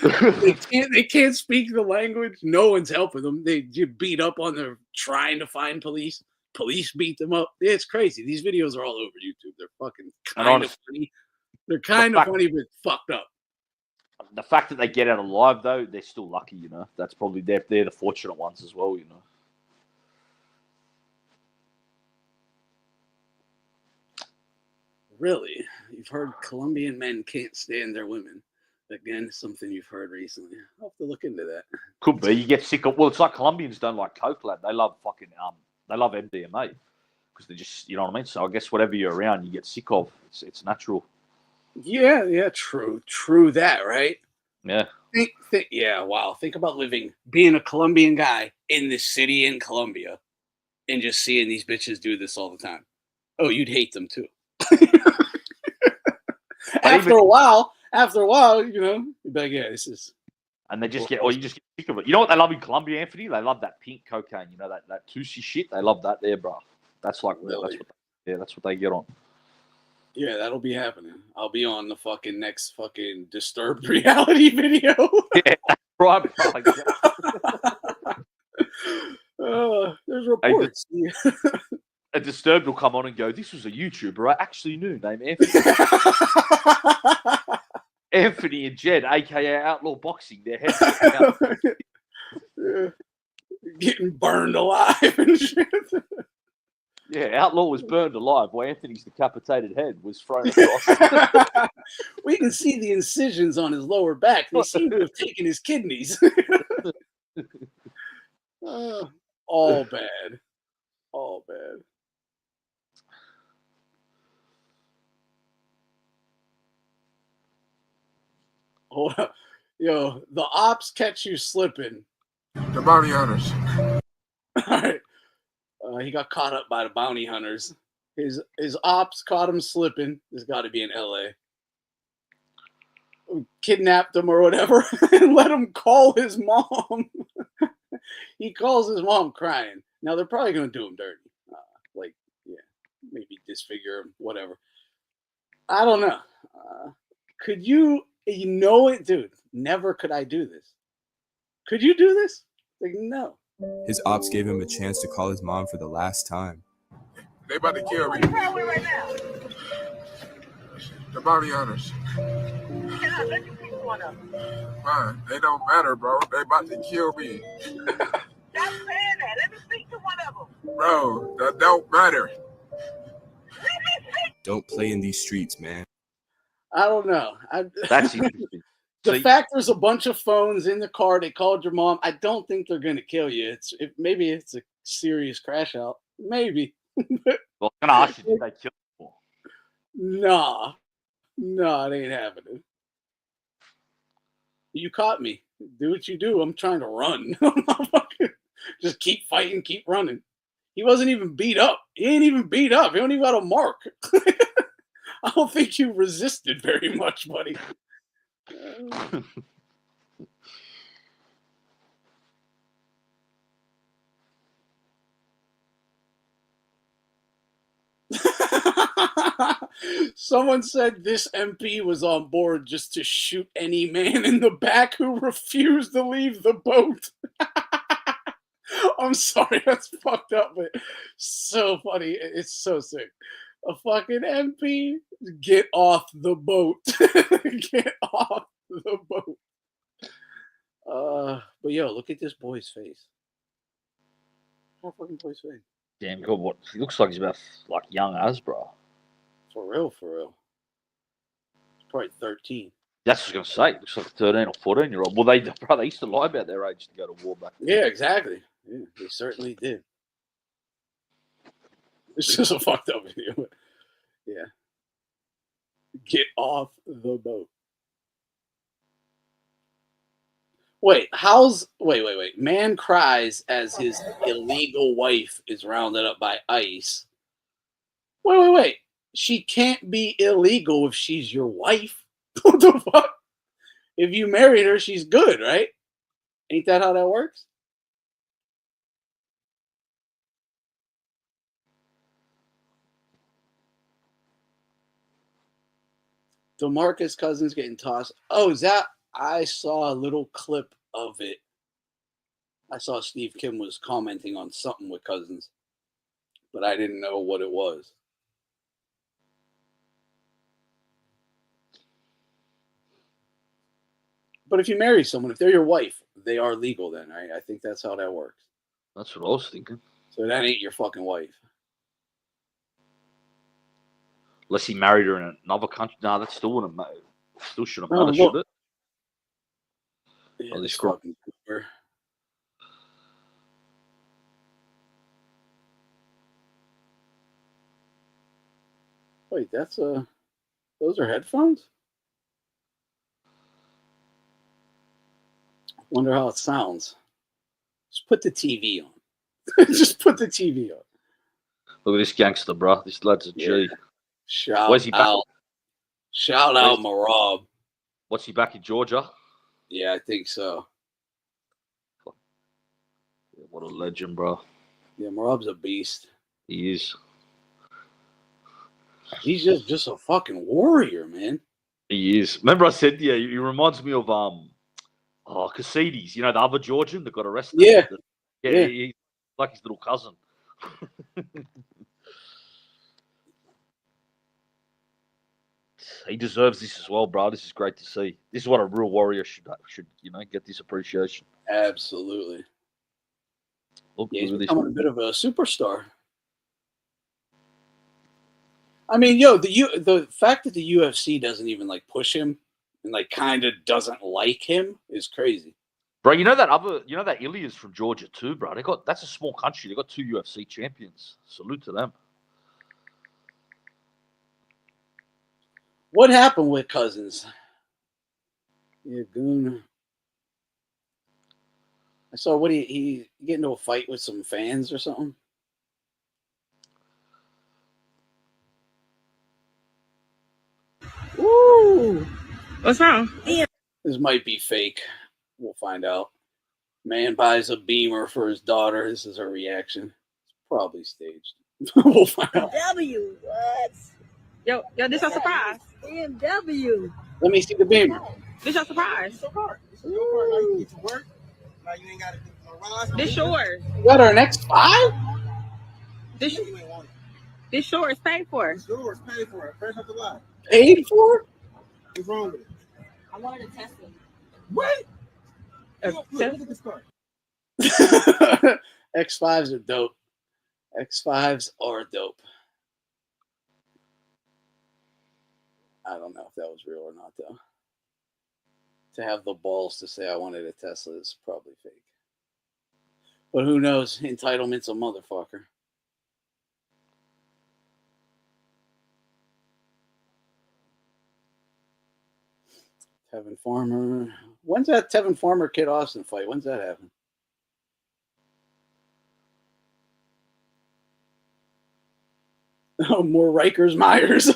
They can't speak the language. No one's helping them. They get beat up on their trying to find police. Police beat them up. It's crazy. These videos are all over YouTube. They're fucking kind of funny. They're kind of funny, but fucked up. The fact that they get out alive, though, they're still lucky, you know. That's probably they're the fortunate ones as well, you know. Really? You've heard Colombian men can't stand their women. Again, something you've heard recently. I'll have to look into that. Could be. You get sick of... Well, it's like Colombians don't like coke, lad. They love fucking... They love MDMA. Because they just... You know what I mean? So I guess whatever you're around, you get sick of. It's natural. Yeah, true. True that, right? Yeah. Yeah, wow. Think about being a Colombian guy in this city in Colombia and just seeing these bitches do this all the time. Oh, you'd hate them too. After a while, you know, you'd be like, yeah, this is... And they just you just get sick of it. You know what they love in Colombia, Anthony? They love that pink cocaine. You know, that Tusi shit? They love that there, bro. That's like... Really? That's what they get on. Yeah, that'll be happening. I'll be on the fucking next fucking Disturbed reality video. Yeah, right. There's reports. A Disturbed will come on and go, this was a YouTuber I actually knew named Anthony. Anthony and Jed, a.k.a. Outlaw Boxing, their heads out. Yeah. Getting burned alive and shit. Yeah, Outlaw was burned alive while Anthony's decapitated head was thrown across. We can see the incisions on his lower back. They seem to have taken his kidneys. All bad. All bad. Hold up. Yo, the ops catch you slipping. The bounty hunters. All right. He got caught up by the bounty hunters. His ops caught him slipping. This got to be in L.A. Kidnapped him or whatever and let him call his mom. He calls his mom crying. Now, they're probably going to do him dirty. Maybe disfigure him, whatever. I don't know. Could you know it? Dude, never could I do this. Could you do this? Like, no. His ops gave him a chance to call his mom for the last time. They about to kill me. Where are we right now? The bounty hunters. Yeah, let me pick one up. Man, they don't matter, bro. They about to kill me. Stop saying that. Let me speak to one of them. Bro, that don't matter. Don't play in these streets, man. I don't know. That's interesting. The fact there's a bunch of phones in the car, they called your mom. I don't think they're going to kill you. Maybe it's a serious crash out. Maybe. Well, I'm going to ask you, did they kill you? Nah, it ain't happening. You caught me. Do what you do. I'm trying to run. Just keep fighting, keep running. He wasn't even beat up. He ain't even beat up. He don't even got a mark. I don't think you resisted very much, buddy. Someone said this MP was on board just to shoot any man in the back who refused to leave the boat. I'm sorry, that's fucked up, but so funny. It's so sick. A fucking MP, get off the boat. Get off the boat. But yo, look at this boy's face. How fucking boy's face? Damn good. What he looks like he's about like young as, bro. For real. He's probably 13. That's what I was gonna say. Looks like a 13 or 14-year-old. Well, they used to lie about their age to go to war back then. Yeah, exactly. Yeah, they certainly did. It's just a fucked up video. Yeah. Get off the boat. Wait. Man cries as his illegal wife is rounded up by ICE. Wait. she can't be illegal if she's your wife. What the fuck? If you married her, she's good, right? Ain't that how that works? DeMarcus Cousins getting tossed. Oh, is that? I saw a little clip of it. I saw Steve Kim was commenting on something with Cousins, but I didn't know what it was. But if you marry someone, if they're your wife, they are legal then, right? I think that's how that works. That's what I was thinking. So that ain't your fucking wife. Unless he married her in another country. No, that still wouldn't matter. Still shouldn't Oh, matter, should it? Yeah, Oh, this this fucking Cooper. Wait, that's those are headphones? Wonder how it sounds. Just put the TV on. Just put the TV on. Look at this gangster, bro. This lad's a G. Shout Where's he back? out. Shout out Marab. What's he back in Georgia? Yeah, I think so. Yeah, what a legend, bro. Yeah, Marab's a beast. He is. He's just a fucking warrior, man. He is. Remember I said to you, he reminds me of Casides, you know, the other Georgian that got arrested. Yeah. Yeah. He's like his little cousin. He deserves this as well, bro. This is great to see. This is what a real warrior should get this appreciation. Absolutely. Look, Yeah, he's look at becoming a bit of a superstar. I mean, the fact that the UFC doesn't even like push him and like kind of doesn't like him is crazy. Bro, you know that Ilya's from Georgia too, bro. That's a small country. They got 2 UFC champions. Salute to them. What happened with Cousins? Yeah, goon. I saw what he get into a fight with some fans or something. Ooh, what's wrong? This might be fake. We'll find out. Man buys a Beamer for his daughter. This is her reaction. It's probably staged. We'll find out. BMW, what? Yo, this your surprise. BMW. Let me see the Beamer. This your surprise. This yours. You got her an X5? This yours paid for. It's yours paid for it. Fresh off the lot. Paid for? What's wrong with it? I wanted to test it. What? Look at this car. X5s are dope. X5s are dope. I don't know if that was real or not, though. To have the balls to say I wanted a Tesla is probably fake. But who knows? Entitlement's a motherfucker. Tevin Farmer. When's that Tevin Farmer Kid Austin fight? When's that happen? Oh, more Rikers Myers.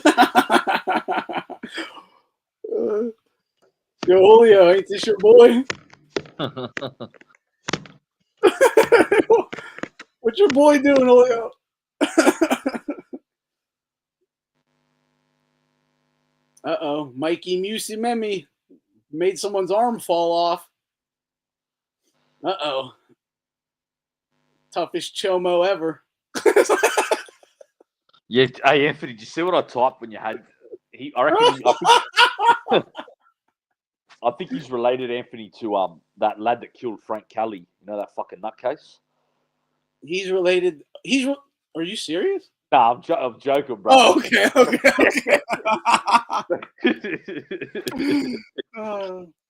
Yo, Julio, ain't this your boy? What your boy doing, Julio? Uh-oh. Mikey Musumeci made someone's arm fall off. Uh-oh. Toughest chomo ever. Yeah, hey Anthony, did you see what I typed when you had? I think he's related, Anthony, to that lad that killed Frank Kelly. You know that fucking nutcase. He's related. Are you serious? No, I'm joking, bro. Oh, okay.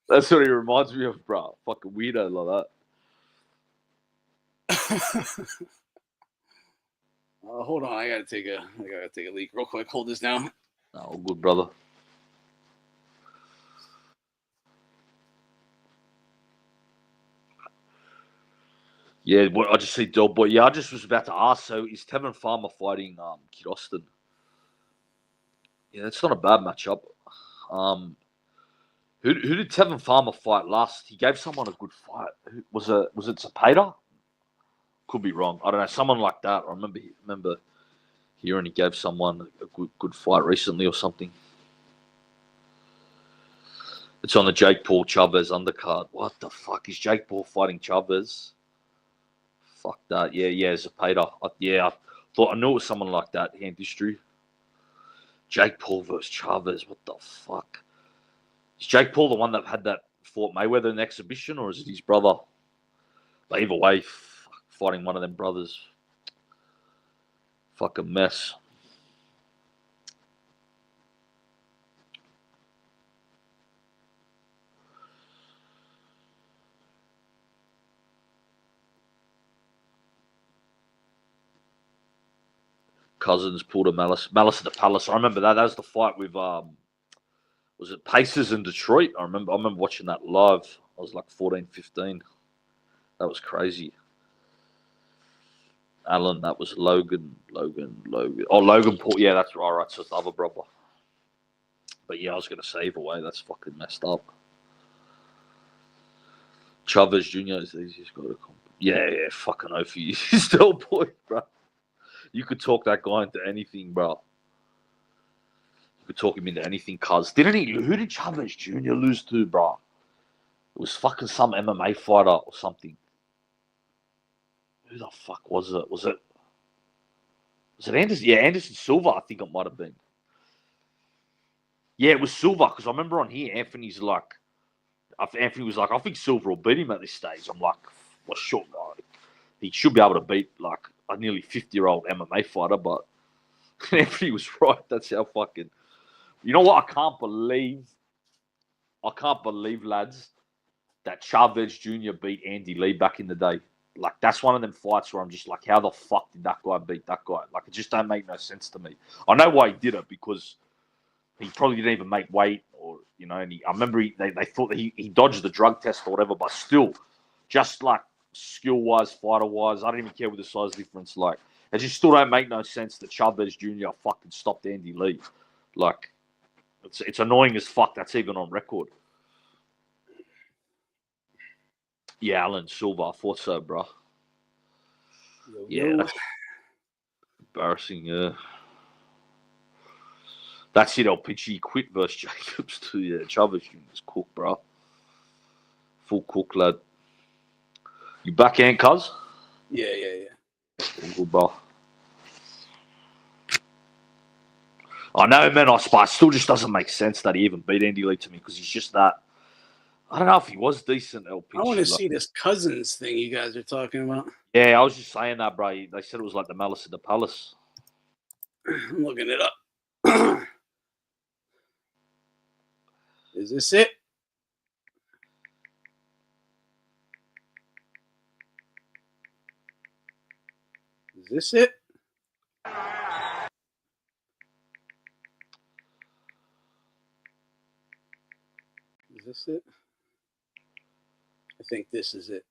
That's what he reminds me of, bro. Fucking weirdo like that. Hold on, I gotta take a leak real quick. Hold this down. Oh, good brother. Yeah, I just see Del Boy. Yeah, I just was about to ask. So is Tevin Farmer fighting Kid Austin? Yeah, that's not a bad matchup. Who did Tevin Farmer fight last? He gave someone a good fight. Was it Zapata? Could be wrong. I don't know. Someone like that. I remember hearing he gave someone a good fight recently or something. It's on the Jake Paul Chavez undercard. What the fuck is Jake Paul fighting Chavez? Fuck that. Yeah, Zapata. I thought I knew it was someone like that. Hand history. Jake Paul versus Chavez. What the fuck? Is Jake Paul the one that had that fought Mayweather in the exhibition, or is it his brother? But either way, fighting one of them brothers. Fucking mess. Cousins pulled a Malice at the Palace. I remember that. That was the fight with was it Pacers in Detroit? I remember watching that live. I was like 14, 15. That was crazy. Allen, that was Logan. Oh, Logan Paul. Yeah, that's right. So it's the other brother. But yeah, I was going to say either way, that's fucking messed up. Chavez Jr. is the easiest guy to comp. Yeah, fucking oath you still boy, bro. You could talk that guy into anything, bro. You could talk him into anything, cuz. Who did Chavez Jr. lose to, bro? It was fucking some MMA fighter or something. Who the fuck was it? Was it Anderson? Yeah, Anderson Silva, I think it might have been. Yeah, it was Silva, because I remember on here, Anthony was like, I think Silva will beat him at this stage. I'm like, well, sure, guy. He should be able to beat, like, a nearly 50-year-old MMA fighter, but Anthony was right. That's how fucking... You know what? I can't believe, lads, that Chavez Jr. beat Andy Lee back in the day. Like, that's one of them fights where I'm just like, how the fuck did that guy beat that guy? Like, it just don't make no sense to me. I know why he did it, because he probably didn't even make weight, or, you know, and I remember they thought that he dodged the drug test or whatever, but still, just like skill-wise, fighter-wise, I don't even care with the size difference. Like, it just still don't make no sense that Chavez Jr. fucking stopped Andy Lee. Like, it's annoying as fuck that's even on record. Yeah, Alan Silva, I thought so, bro. Yeah, that's embarrassing, yeah. That's it, El Pichi quit versus Jacobs too, yeah. Chavez Jr.'s cook, bro. Full cook, lad. You backhand, cuz? Yeah. All good, bro. I know, man, it still just doesn't make sense that he even beat Andy Lee to me, because he's just that. I don't know if he was decent, El Pichi. I want to see this Cousins thing you guys are talking about. Yeah, I was just saying that, bro. They said it was like the Malice at the Palace. I'm looking it up. Is this it? Is this it? Is this it? I think this is it.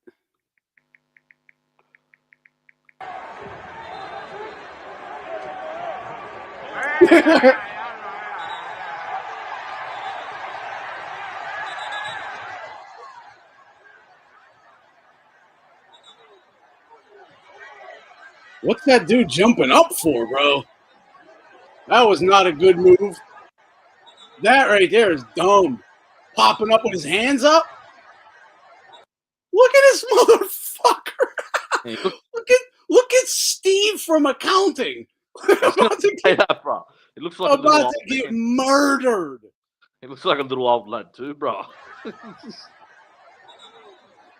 What's that dude jumping up for, bro? That was not a good move. That right there is dumb. Popping up with his hands up. Look at this motherfucker. Look at Steve from accounting. About to get, that, bro. It looks like about to get murdered. It looks like a little old lad too, bro.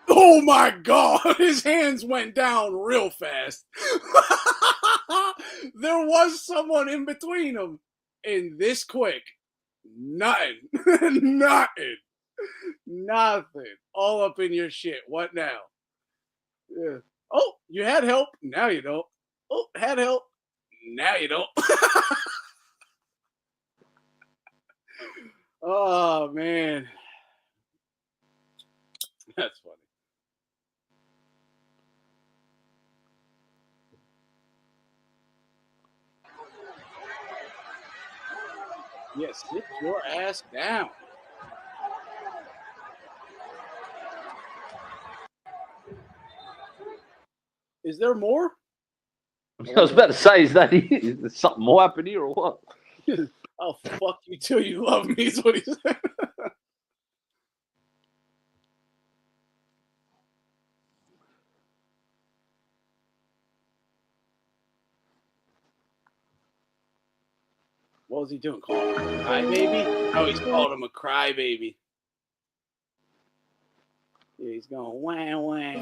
Oh my God, his hands went down real fast. There was someone in between them, and this quick, nothing. Nothing. All up in your shit. What now? Yeah. Oh, you had help. Now you don't. Oh, had help. Now you don't. Oh, man. That's funny. Yes, sit your ass down. Is there more? I was about to say, is there something more happening here or what? I'll fuck you till you love me, is what he said. What was he doing? Calling him a crybaby? Oh, he's called him a crybaby. Yeah, he's going wah wah.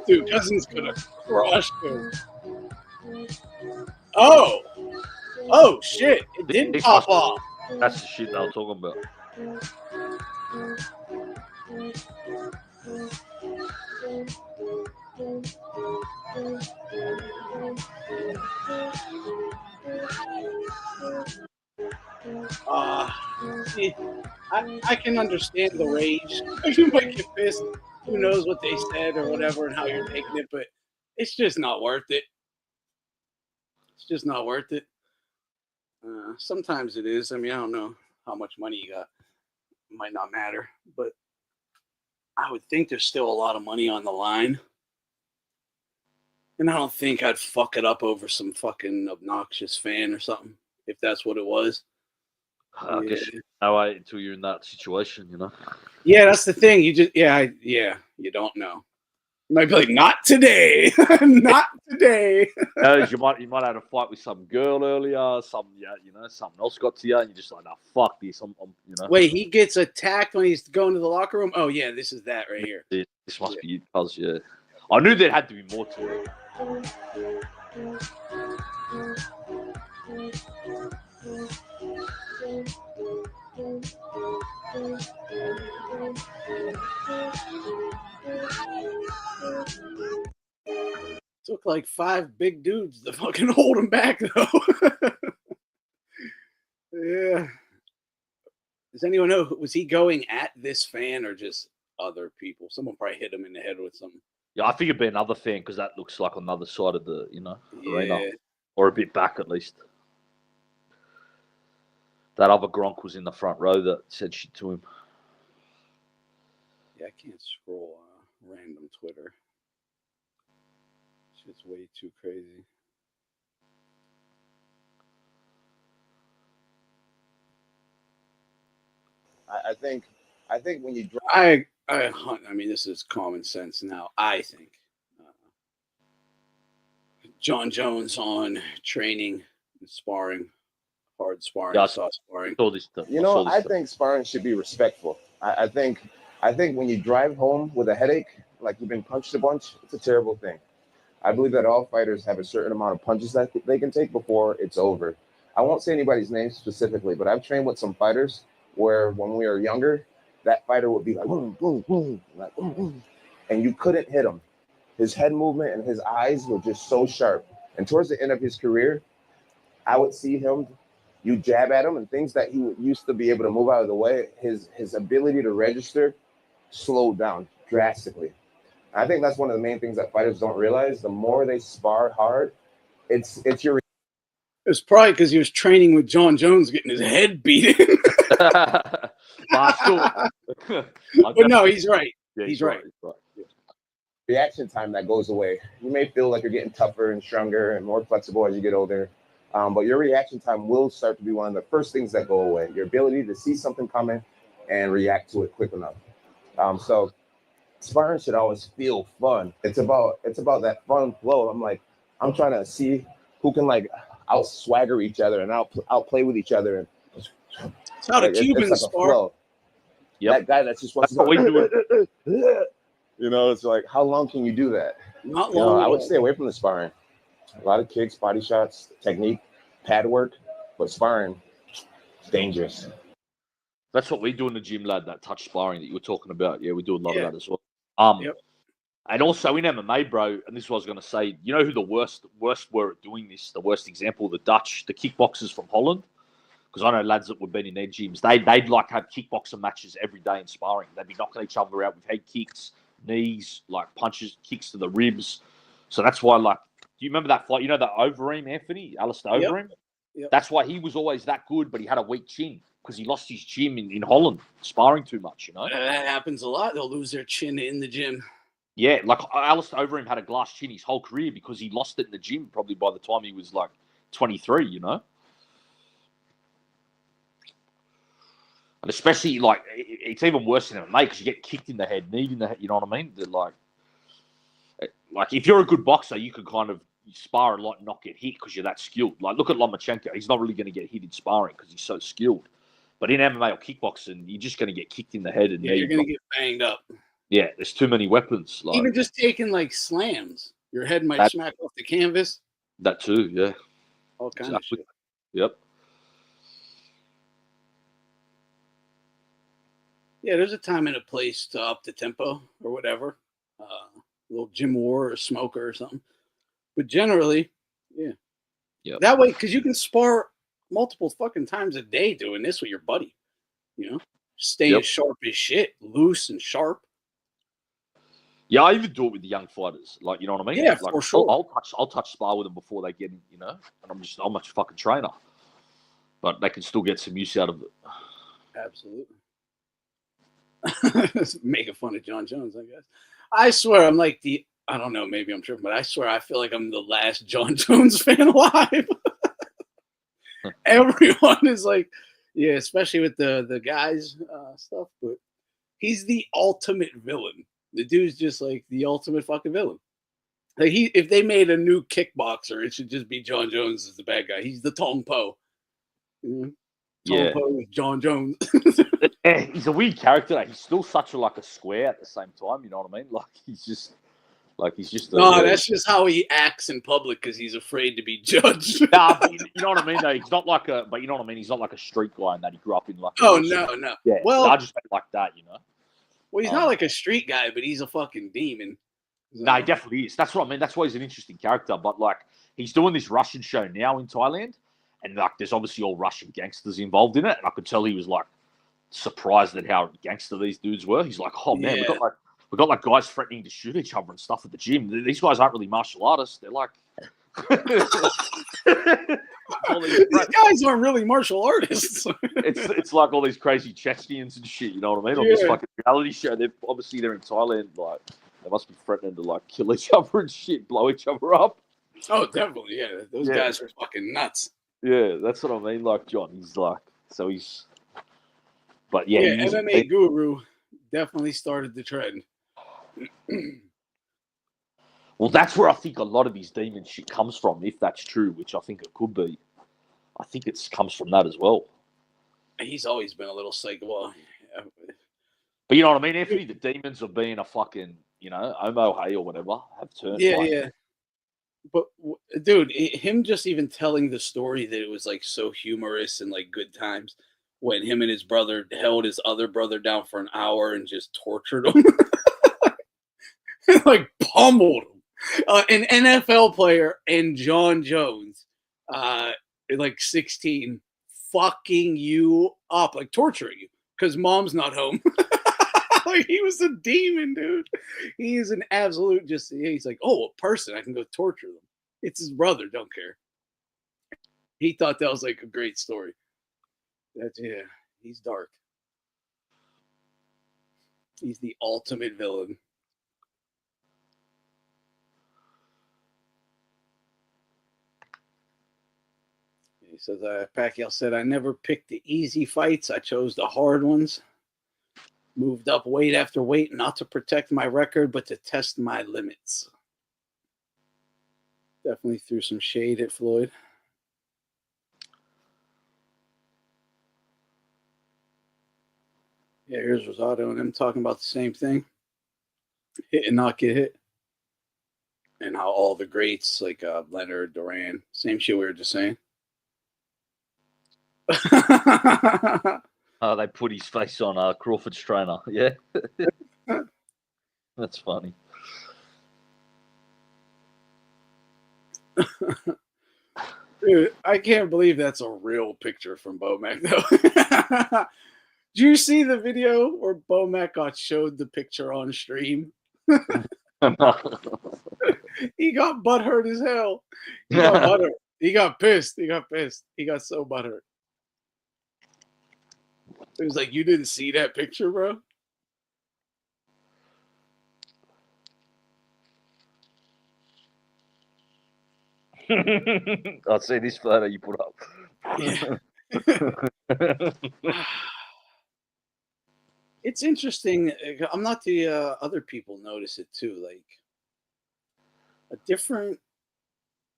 Dude, Cousin's gonna crush him. Oh shit! It did pop off. That's the shit that I'm talking about. See, I can understand the rage. You might get pissed. Who knows what they said or whatever and how you're taking it, but it's just not worth it. It's just not worth it. Sometimes it is. I mean, I don't know how much money you got. It might not matter, but I would think there's still a lot of money on the line. And I don't think I'd fuck it up over some fucking obnoxious fan or something, if that's what it was. I guess you know until you're in that situation, you know. Yeah, that's the thing. You just you don't know. You might be like, not today, not today. You might have had a fight with some girl earlier, something else got to you, and you're just like, nah, fuck this. I'm you know. Wait, he gets attacked when he's going to the locker room. Oh yeah, this is that right here. This must be it, cuz I knew there had to be more to it. Took like 5 big dudes to fucking hold him back, though. Yeah. Does anyone know? Was he going at this fan or just other people? Someone probably hit him in the head with something. Yeah, I think it'd be another fan because that looks like on the other side of the, arena. Or a bit back at least. That other Gronk was in the front row that said shit to him. Yeah, I can't scroll random Twitter. Shit's way too crazy. I think when you drive, I mean, this is common sense now. I think Jon Jones on training and sparring, hard sparring, soft sparring. All this stuff. I think sparring should be respectful. I think when you drive home with a headache, like you've been punched a bunch, it's a terrible thing. I believe that all fighters have a certain amount of punches that they can take before it's over. I won't say anybody's name specifically, but I've trained with some fighters where when we were younger, that fighter would be like, boom, boom, boom, like, boom, boom, and you couldn't hit him. His head movement and his eyes were just so sharp. And towards the end of his career, I would see him, you jab at him, and things that he used to be able to move out of the way, his ability to register slowed down drastically. I think that's one of the main things that fighters don't realize. The more they spar hard, it's your. It's probably because he was training with Jon Jones, getting his head beaten. But no, he's right. Yeah, he's right. Reaction time that goes away. You may feel like you're getting tougher and stronger and more flexible as you get older, but your reaction time will start to be one of the first things that go away. Your ability to see something coming and react to it quick enough. So sparring should always feel fun. It's about that fun flow. I'm trying to see who can out swagger each other and out play with each other. And it's how the Cubans spar. That guy that just wants to go. It's like, how long can you do that? Not long. I would stay away from the sparring. A lot of kicks, body shots, technique, pad work, but sparring, it's dangerous. That's what we do in the gym, lad. That touch sparring that you were talking about. Yeah, we do a lot of that as well. And also in MMA, bro. And this is what I was going to say. You know who the worst were at doing this? The worst example, the kickboxers from Holland. Because I know lads that would be in their gyms. They'd have kickboxing matches every day in sparring. They'd be knocking each other out with head kicks, knees, like punches, kicks to the ribs. So that's why, like, do you remember that fight? You know, the Overeem, Anthony, Alistair Yep. Overeem? Yep. That's why he was always that good, but he had a weak chin because he lost his gym in Holland, sparring too much, you know? That happens a lot. They'll lose their chin in the gym. Yeah, like Alistair Overeem had a glass chin his whole career because he lost it in the gym probably by the time he was like 23, you know? And especially, like, it's even worse in MMA because you get kicked in the head, kneed in the head, you know what I mean? Like, if you're a good boxer, you can kind of spar a lot and not get hit because you're that skilled. Like, look at Lomachenko. He's not really going to get hit in sparring because he's so skilled. But in MMA or kickboxing, you're just going to get kicked in the head. And you're going to get banged up. Yeah, there's too many weapons. Like, even just taking, like, slams. Your head might smack off the canvas. That too, yeah. All kinds of shit. Yep. Yeah, there's a time and a place to up the tempo or whatever. A little gym war or smoker or something. But generally, yeah. Yep. That way, because you can spar multiple fucking times a day doing this with your buddy. You know? Stay as sharp as shit. Loose and sharp. Yeah, I even do it with the young fighters. Like, you know what I mean? Yeah, like, for sure. I'll touch spar with them before they get in, you know? And I'm a fucking trainer. But they can still get some use out of it. Absolutely. Making fun of Jon Jones, I guess. I swear I'm like I don't know, maybe I'm tripping, but I swear I feel like I'm the last Jon Jones fan alive. Everyone is like, yeah, especially with the guys stuff, but he's the ultimate villain. The dude's just like the ultimate fucking villain. Like if they made a new kickboxer, it should just be Jon Jones as the bad guy. He's the Tong Po. Tong Po is Jon Jones. Yeah, he's a weird character. He's still such a square at the same time. You know what I mean? He's just. That's just how he acts in public because he's afraid to be judged. Nah, but you know what I mean. Though he's not like a. But you know what I mean. He's not like a street guy, and that he grew up in like. Oh no. Yeah. Well, I just like that, you know. Well, he's not like a street guy, but he's a fucking demon. No, he definitely is. That's what I mean. That's why he's an interesting character. But like, he's doing this Russian show now in Thailand, and like, there's obviously all Russian gangsters involved in it, and I could tell he was like surprised at how gangster these dudes were. He's like, oh man, we got guys threatening to shoot each other and stuff at the gym. These guys aren't really martial artists. They're like, these guys aren't really martial artists. it's like all these crazy Chechens and shit. You know what I mean? On this fucking reality show, they're in Thailand. Like, they must be threatening to like kill each other and shit, blow each other up. Oh, definitely, yeah. Those guys are fucking nuts. Yeah, that's what I mean. Like John, he's like, so he's. But MMA guru definitely started the trend. Well, that's where I think a lot of his demon shit comes from, if that's true, which I think it could be. I think it comes from that as well. He's always been a little psycho. But you know what I mean, Anthony? The demons of being a fucking, you know, Omo Hay or whatever have turned. Yeah. But, dude, him just even telling the story that it was like so humorous and like good times when him and his brother held his other brother down for an hour and just tortured him. Like pummeled him. An NFL player and Jon Jones, like 16, fucking you up, like torturing you because mom's not home. Like he was a demon, dude. He is an absolute he's like, oh, a person, I can go torture them. It's his brother, don't care. He thought that was like a great story. He's dark. He's the ultimate villain. He says, Pacquiao said, I never picked the easy fights. I chose the hard ones. Moved up weight after weight, not to protect my record, but to test my limits. Definitely threw some shade at Floyd. Yeah, here's Rosado and him talking about the same thing. Hit and not get hit. And how all the greats, like Leonard, Duran, same shit we were just saying. They put his face on Crawford's trainer. Yeah. That's funny. Dude, I can't believe that's a real picture from Bomac, though. Did you see the video where Bomac got showed the picture on stream? He got butthurt as hell. He got butthurt. He got pissed. He got pissed. He got so butthurt. It was like, you didn't see that picture, bro? I'll see this photo you put up. Yeah. It's interesting. I'm not the other people notice it too. Like a different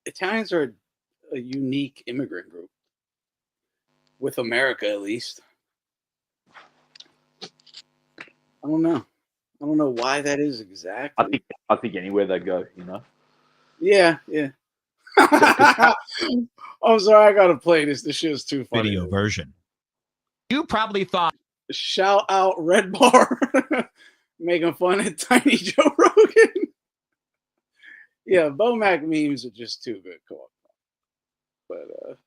Italians are a unique immigrant group with America, at least. I don't know. I don't know why that is exactly. I think anywhere they go, you know. Yeah, yeah. I'm sorry, I gotta play this. This shit is too funny. Video version. You probably thought. Shout out Red Bar making fun of Tiny Joe Rogan. Yeah, Bomac memes are just too good. Come on. But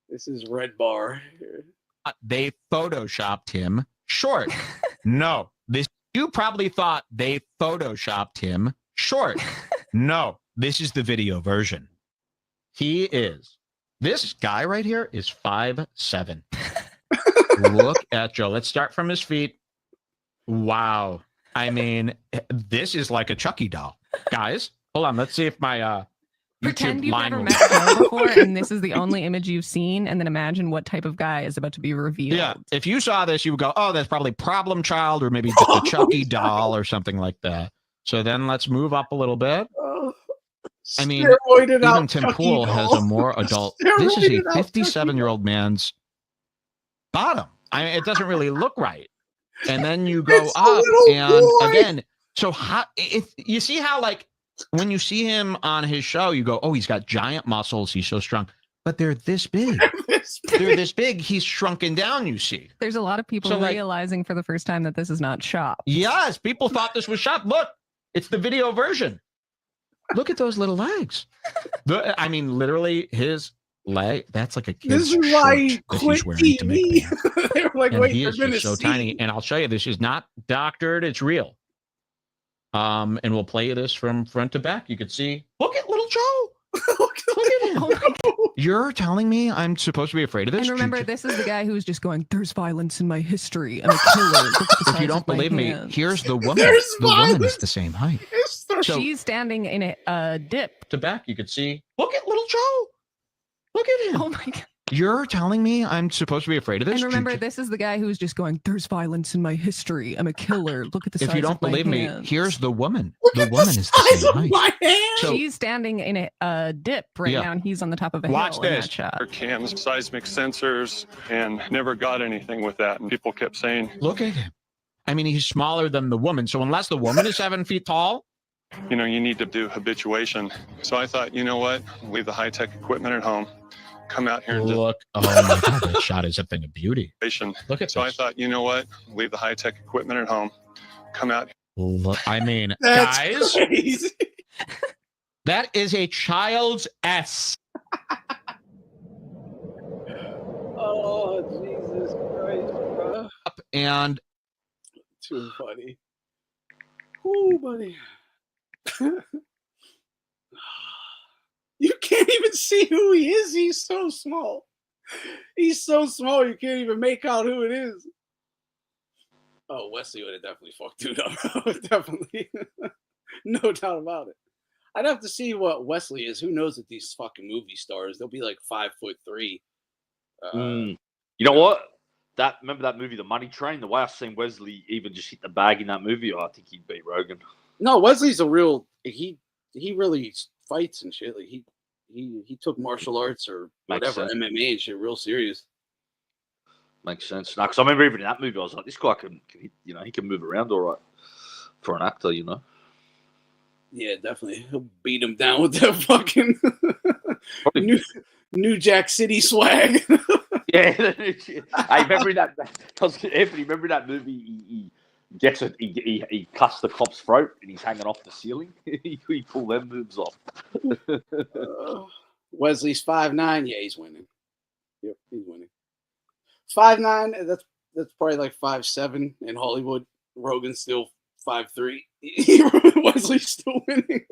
this is Red Bar here. They photoshopped him short. No, you probably thought they photoshopped him short. No, this is the video version. This guy right here is 5'7". Look at Joe. Let's start from his feet. Wow. I mean, this is like a Chucky doll. Guys, hold on. Let's see if my Pretend YouTube you've line never will... met Joe before, and this is the only image you've seen, and then imagine what type of guy is about to be revealed. Yeah, if you saw this, you would go, oh, that's probably Problem Child or maybe just a Chucky doll or something like that. So then let's move up a little bit. I mean, even Tim Pool has a more adult... This is a 57-year-old man's bottom. I mean, it doesn't really look right. And then you go up, and again, so how... If you see how, like, when you see him on his show, you go, oh, he's got giant muscles. He's so strong. But they're this big. They're this big. He's shrunken down, you see. There's a lot of people realizing for the first time that this is not shop. Yes, people thought this was shop. Look, it's the video version. Look at those little legs. I mean, literally, his leg, that's like a kid's shirt that he's wearing to make They were like, and wait, he you're is gonna just so see. tiny. And I'll show you, this is not doctored. It's real. And we'll play you this from front to back. You can see, look at little Joe. Look at him. Oh You're telling me I'm supposed to be afraid of this? And remember, this is the guy who's just going, there's violence in my history. I'm a killer. Look at the If size you don't of my believe me, hands." here's the woman. There's The woman violence. is the same height. So She's standing in a dip. to back, you could see, look at little Joe. Look at him. Oh my God. You're telling me I'm supposed to be afraid of this? And remember, this is the guy who's just going, there's violence in my history. I'm a killer. Look at the size If you don't of my believe me, hands." here's the woman. Look The at woman is the size same of height. my hand. So She's standing in a dip right Yeah. now, and he's on the top of a Watch hill in this. that shot. Cams, seismic sensors, and never got anything with that. And people kept saying, look at him. I mean, he's smaller than the woman. So unless the woman is 7 feet tall, you know, you need to do habituation. So I thought, you know what? Leave the high-tech equipment at home. Come out here and look. Oh my God, that shot is a thing of beauty. Look at So I this. thought, you know what? Leave the high-tech equipment at home. Come out. Look, I mean, That's guys, crazy. that is a child's S. Oh, Jesus Christ, bro. And Too funny. Ooh, buddy. You can't even see who he is. He's so small. He's so small, you can't even make out who it is. Oh, Wesley would have definitely fucked dude up, bro. Definitely. No doubt about it. I'd have to see what Wesley is. Who knows with these fucking movie stars? They'll be like 5'3". You know what? Remember that movie, The Money Train? The way I've seen Wesley even just hit the bag in that movie, I think he'd beat Rogan. No, Wesley's a real. He really fights and shit. Like he took martial arts or Makes whatever, sense. MMA and shit, real serious. Makes sense. Now, because I remember even in that movie, I was like, this guy can you know, he can move around all right for an actor, you know. Yeah, definitely. He'll beat him down with that fucking New Jack City swag. Yeah, I remember that. Anthony, remember that movie? He gets it. He cuts the cop's throat and he's hanging off the ceiling. He pull them moves off. Wesley's 5'9". Yeah, he's winning. Yep, he's winning. 5'9". That's probably like 5'7" in Hollywood. Rogan's still 5'3". Wesley's still winning.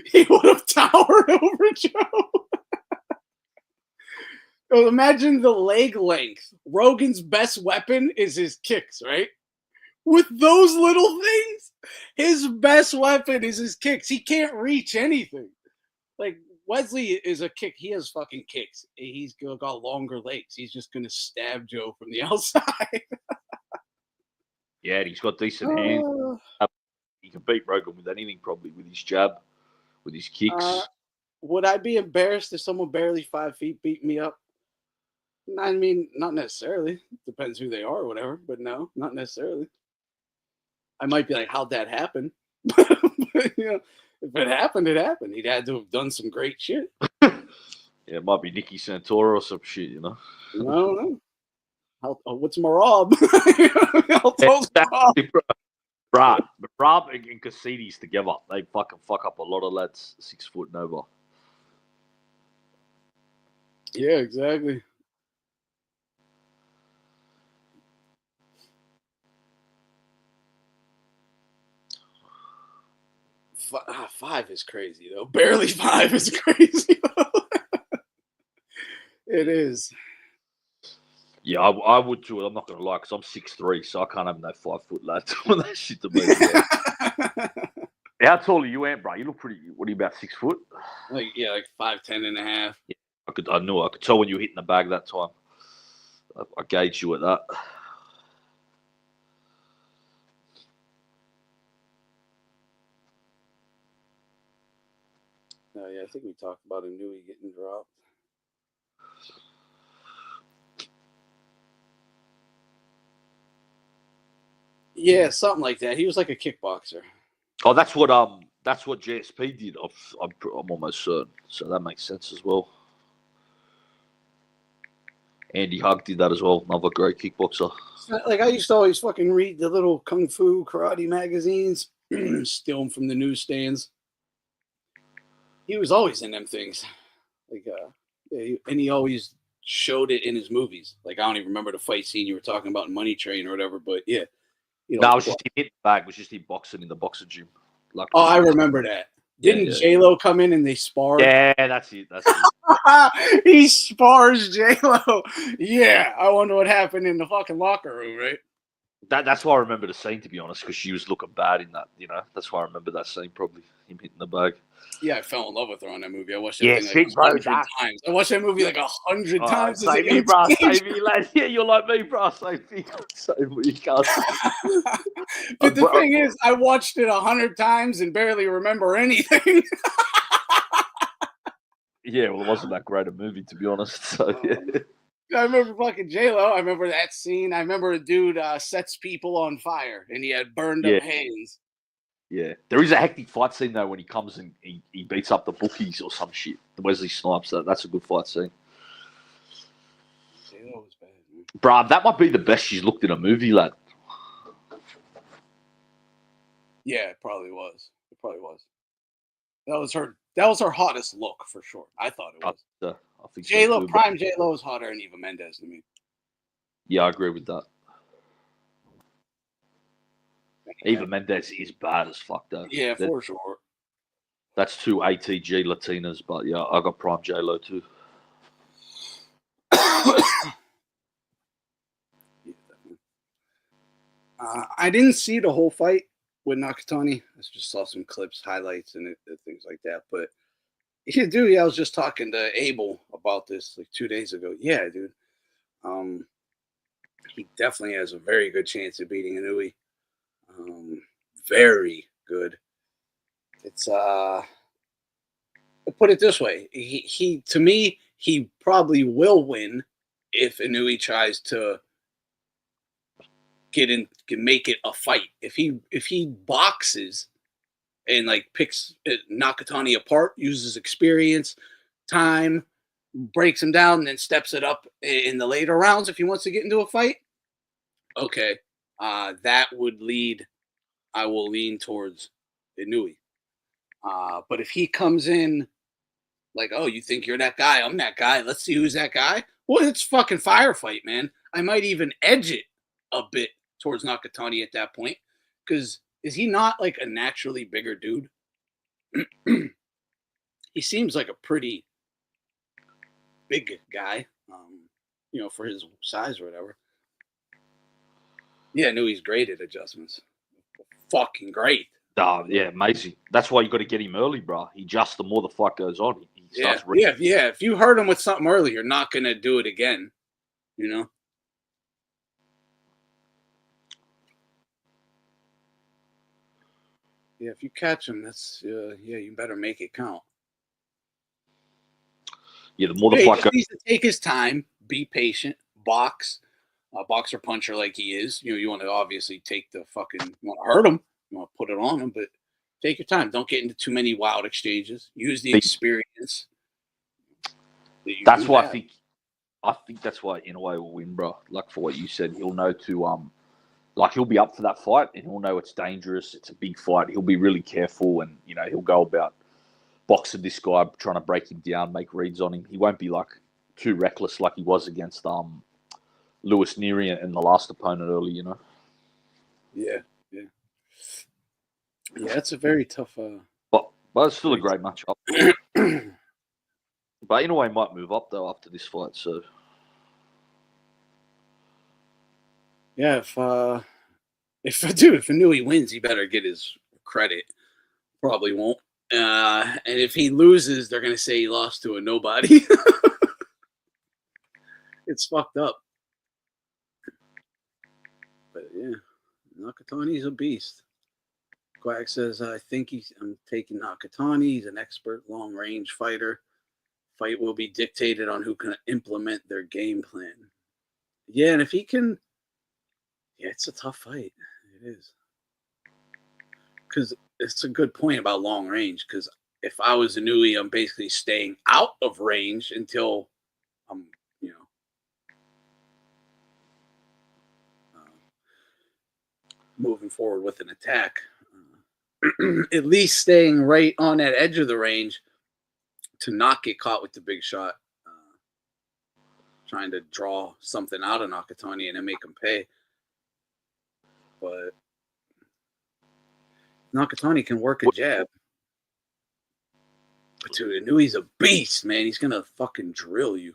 He would have towered over Joe. So imagine the leg length. Rogan's best weapon is his kicks, right? With those little things, his best weapon is his kicks. He can't reach anything. Like, Wesley is a kick. He has fucking kicks. He's got longer legs. He's just going to stab Joe from the outside. Yeah, he's got decent hands. He can beat Rogan with anything, probably, with his jab, with his kicks. Would I be embarrassed if someone barely 5 feet beat me up? I mean, not necessarily. Depends who they are or whatever. But no, not necessarily. I might be like, how'd that happen? But, if it happened, it happened. He'd had to have done some great shit. Yeah, it might be Nicky Santoro or some shit, I don't know. What's Marab? Marab and Cassidy's together. They fucking fuck up a lot of lads 6 foot and over. Yeah, exactly. Five is crazy, though. Barely 5 is crazy, though. It is. Yeah, I would too. I'm not going to lie, because I'm 6'3", so I can't have no 5 foot lad doing that shit to me. How tall are you, Ant, bro? You look pretty. What are you, about 6 foot? Like 5'10" and a half. Yeah, I knew. I could tell when you were hitting the bag that time. I gauged you at that. Oh, yeah, I think we talked about Inouye getting dropped. Yeah, something like that. He was like a kickboxer. Oh, that's what GSP did. I'm almost certain. So that makes sense as well. Andy Hug did that as well. Another great kickboxer. Like, I used to always fucking read the little kung fu karate magazines, steal them from the newsstands. He was always in them things. Like, and he always showed it in his movies. Like, I don't even remember the fight scene you were talking about in Money Train or whatever, but yeah. No, it was just him hitting the bag. It was just him boxing in the boxing gym. Like, I remember that. Didn't J-Lo come in and they sparred? Yeah, that's it. That's it. He spars J-Lo. Yeah, I wonder what happened in the fucking locker room, right? That's why I remember the scene, to be honest, because she was looking bad in that. That's why I remember that scene. Probably him hitting the bag. Yeah, I fell in love with her on that movie. I watched that thing like 100 times. I watched that movie like 100 times. Save me, bro. Save me, lad. Yeah, you're like me, bro. Save me. Save me, cuz. But the thing is, I watched it 100 times and barely remember anything. Yeah, well, it wasn't that great a movie, to be honest. So, yeah. I remember fucking J-Lo. I remember that scene. I remember a dude sets people on fire and he had burned up hands. Yeah. There is a hectic fight scene, though, when he comes and he beats up the bookies or some shit. The Wesley Snipes. That's a good fight scene. J-Lo was bad, man. Bruh, that might be the best she's looked in a movie, lad. Yeah, it probably was. It probably was. That was her hottest look for sure. I thought it was. I think J-Lo, so too, prime J-Lo is hotter than Eva Mendes to me. Yeah, I agree with that. Eva Mendes is bad as fuck, though. Yeah, for sure. That's 2 ATG Latinas, but yeah, I got prime J-Lo too. I didn't see the whole fight with Nakatani. I just saw some clips, highlights, and things like that. But yeah, dude, I was just talking to Abel about this like 2 days ago. Yeah, dude. He definitely has a very good chance of beating Inouye. Very good. It's I'll put it this way. He to me, he probably will win if Inouye tries to can make it a fight. If he boxes and like picks Nakatani apart, uses experience, time, breaks him down, and then steps it up in the later rounds if he wants to get into a fight, okay, that would lead. I will lean towards Inouye. But if he comes in like, oh, you think you're that guy? I'm that guy. Let's see who's that guy. Well, it's fucking firefight, man. I might even edge it a bit towards Nakatani at that point because is he not like a naturally bigger dude? He seems like a pretty big guy, you know, for his size or whatever. Yeah, I knew he's great at adjustments. Fucking great. Yeah, amazing. That's why you got to get him early, bro. He just, the more the fight goes on, he starts. Yeah. If you hurt him with something early, you're not gonna do it again. You know. Yeah, if you catch him, that's you better make it count. Yeah, the more the fight goes, he needs to take his time, be patient, box, boxer puncher like he is. You know, you want to obviously take the fucking, you want to hurt him, you want to put it on him, but take your time. Don't get into too many wild exchanges. Use the experience. That's why I think that's why in a way will win, bro. Like for what you said, he'll know to like he'll be up for that fight and he'll know it's dangerous. It's a big fight. He'll be really careful and you know he'll go about boxing this guy, trying to break him down, make reads on him. He won't be like too reckless like he was against Lewis Neary and the last opponent early, you know. Yeah. It's a very tough. But it's still a great matchup. But in a way, might move up though after this fight. So yeah, if Nui wins, he better get his credit. Probably won't. And if he loses, they're gonna say he lost to a nobody. It's fucked up. But yeah, Nakatani's a beast. Quack says, I'm taking Nakatani. He's an expert long-range fighter. Fight will be dictated on who can implement their game plan. Yeah, and if he can... Yeah, it's a tough fight. It is. Because it's a good point about long range, because if I was a Nui, I'm basically staying out of range until I'm, moving forward with an attack. At least staying right on that edge of the range to not get caught with the big shot. Trying to draw something out of Nakatani and then make him pay. But Nakatani can work a jab. But dude, Inui's a beast, man. He's gonna fucking drill you.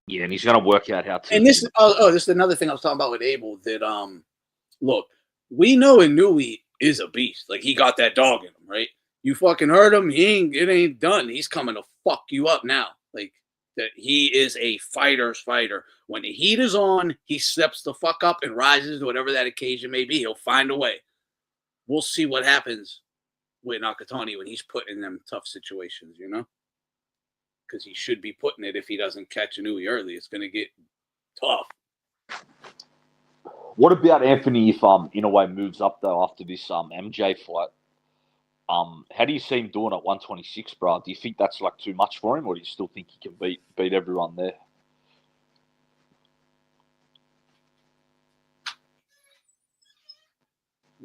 Yeah, and he's gonna work out how to. And this is another thing I was talking about with Abel. That look, we know Inui is a beast. Like he got that dog in him, right? You fucking hurt him, it ain't done. He's coming to fuck you up now. Like that, he is a fighter's fighter. When the heat is on, he steps the fuck up and rises to whatever that occasion may be. He'll find a way. We'll see what happens with Nakatani when he's put in them tough situations, you know? Because he should be putting it if he doesn't catch Inui early. It's going to get tough. What about Anthony if in a way moves up though after this MJ fight? How do you see him doing at 126, bro? Do you think that's like too much for him, or do you still think he can beat everyone there?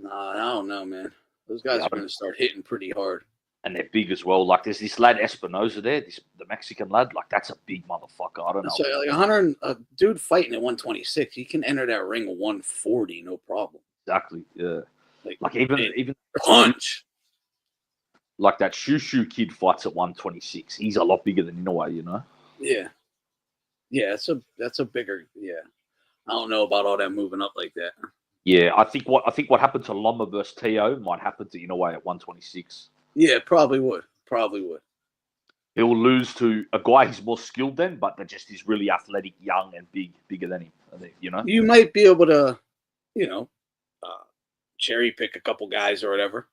Nah, I don't know, man. Those guys are going to start hitting pretty hard. And they're big as well. Like there's this lad Espinoza there, the Mexican lad. Like that's a big motherfucker. I don't know. So, like 100, a dude fighting at 126, he can enter that ring at 140, no problem. Exactly. Yeah. Like even punch. Like that Shushu kid fights at 126. He's a lot bigger than Inoue, you know. Yeah. Yeah, that's a bigger. Yeah. I don't know about all that moving up like that. Yeah, I think what happened to Loma versus Teo might happen to Inoue at 126. Yeah, probably would. He'll lose to a guy who's more skilled than, but that just is really athletic, young, and bigger than him. I think, you know. You might be able to, cherry pick a couple guys or whatever.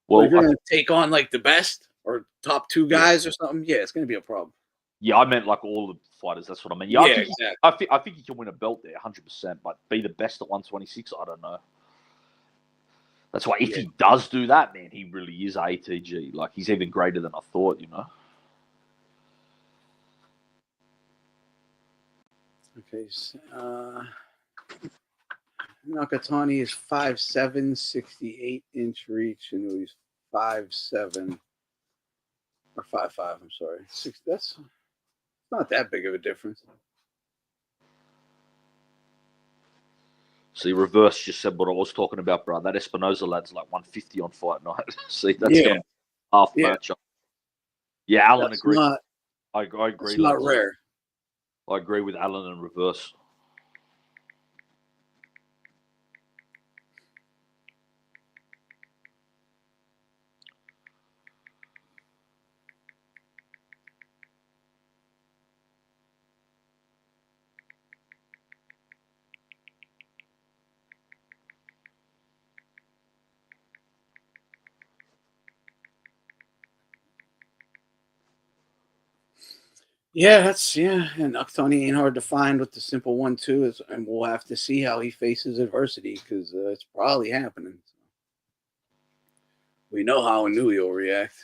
Well, if you're going to take on like the best or top two guys or something, yeah, it's going to be a problem. Yeah, I meant like all the fighters. That's what I mean. Yeah, exactly. I think he can win a belt there, 100%. But be the best at 126, I don't know. That's why if he does do that, man, he really is ATG. Like he's even greater than I thought, you know. Okay, Nakatani is 5'7", 68-inch reach, and he's 5'7", or 5'5". I'm sorry, that's not that big of a difference. See, Reverse just said what I was talking about, bro. That Espinoza lad's like 150 on Fight Night. See, that's Yeah. gonna be half Yeah. match. Yeah, Alan That's agrees. not, I agree. it's not rare. I agree with Alan and Reverse. Yeah, and Octoni ain't hard to find with the simple 1-2, and we'll have to see how he faces adversity because it's probably happening. We know how Inui will react.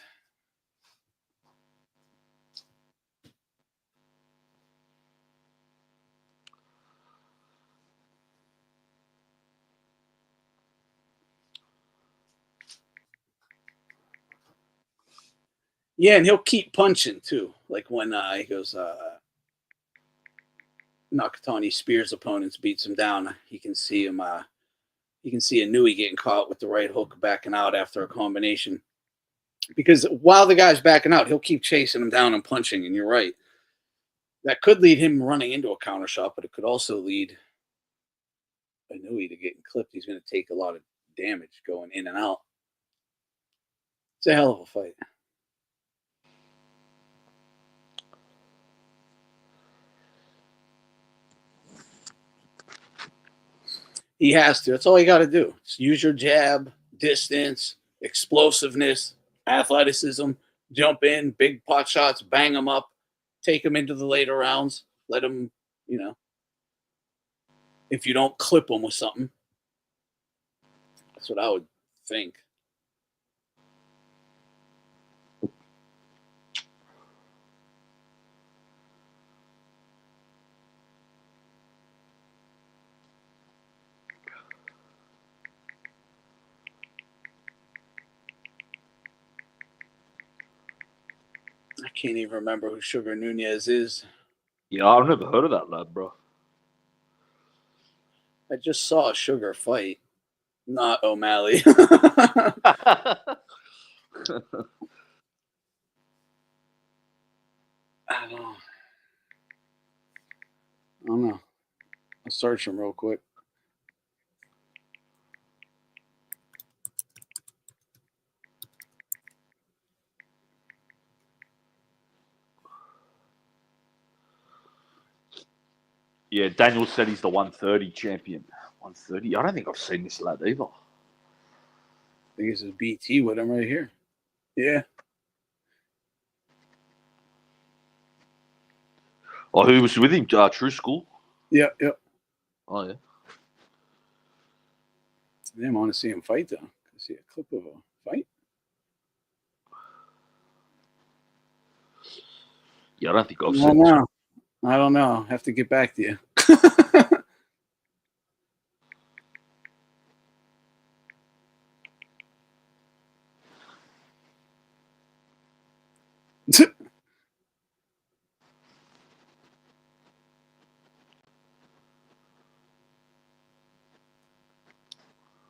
Yeah, and he'll keep punching too. Like when he goes, Nakatani spears opponents, beats him down. He can see him. You can see Inui getting caught with the right hook, backing out after a combination. Because while the guy's backing out, he'll keep chasing him down and punching. And you're right, that could lead him running into a counter shot, but it could also lead Inui to getting clipped. He's going to take a lot of damage going in and out. It's a hell of a fight. He has to. That's all you got to do. Just use your jab, distance, explosiveness, athleticism, jump in, big pot shots, bang them up, take them into the later rounds, let them, if you don't clip them with something. That's what I would think. I can't even remember who Sugar Nunez is. Yeah, I've never heard of that lad, bro. I just saw a Sugar fight, not O'Malley. I don't know. I'll search him real quick. Yeah, Daniel said he's the 130 champion. 130? I don't think I've seen this lad either. I think this is BT with him right here. Yeah. Oh, who was with him? True School? Yep. Oh, yeah. I want to see him fight, though. I see a clip of a fight. Yeah, I don't think I've seen this. I don't know. I have to get back to you.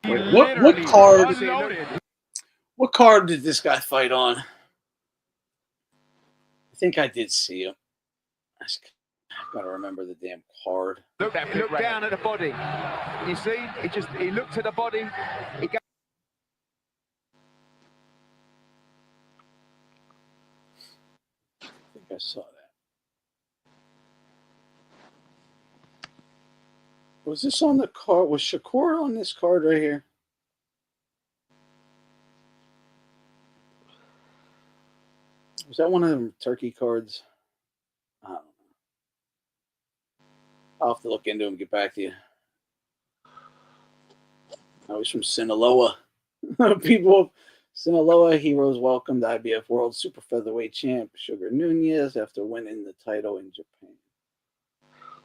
Wait, what card? What card did this guy fight on? I think I did see him. I've got to remember the damn card. Look down at the body. You see, he looked at the body. I think I saw that. Was this on the card? Was Shakur on this card right here? Was that one of them Turkey cards? I don't know. I'll have to look into him and get back to you. Oh, he's from Sinaloa. People of Sinaloa, heroes welcomed IBF World Super Featherweight Champ Sugar Nunez after winning the title in Japan.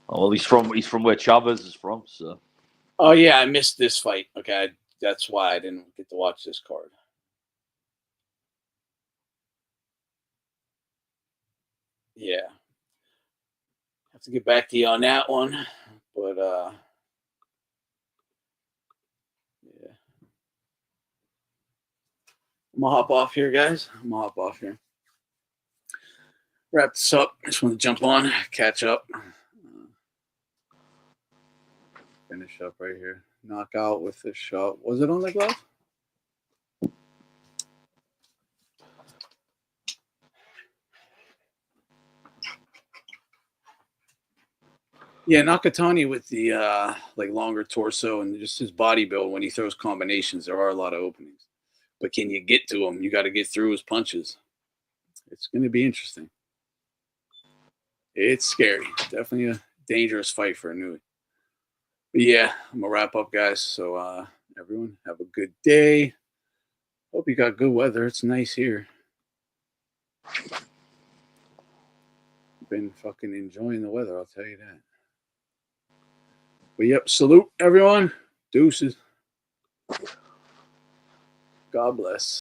Oh, well, he's from where Chavez is from, so. Oh yeah, I missed this fight. Okay, that's why I didn't get to watch this card. Yeah, have to get back to you on that one, but I'm gonna hop off here, guys. Wrap this up. I just want to jump on, catch up, finish up right here. Knock out with this shot. Was it on the glove? Yeah, Nakatani with the like longer torso and just his body build. When he throws combinations, there are a lot of openings. But can you get to him? You got to get through his punches. It's going to be interesting. It's scary. Definitely a dangerous fight for a newbie. But yeah, I'm going to wrap up, guys. So everyone, have a good day. Hope you got good weather. It's nice here. Been fucking enjoying the weather, I'll tell you that. But yep, salute everyone. Deuces. God bless.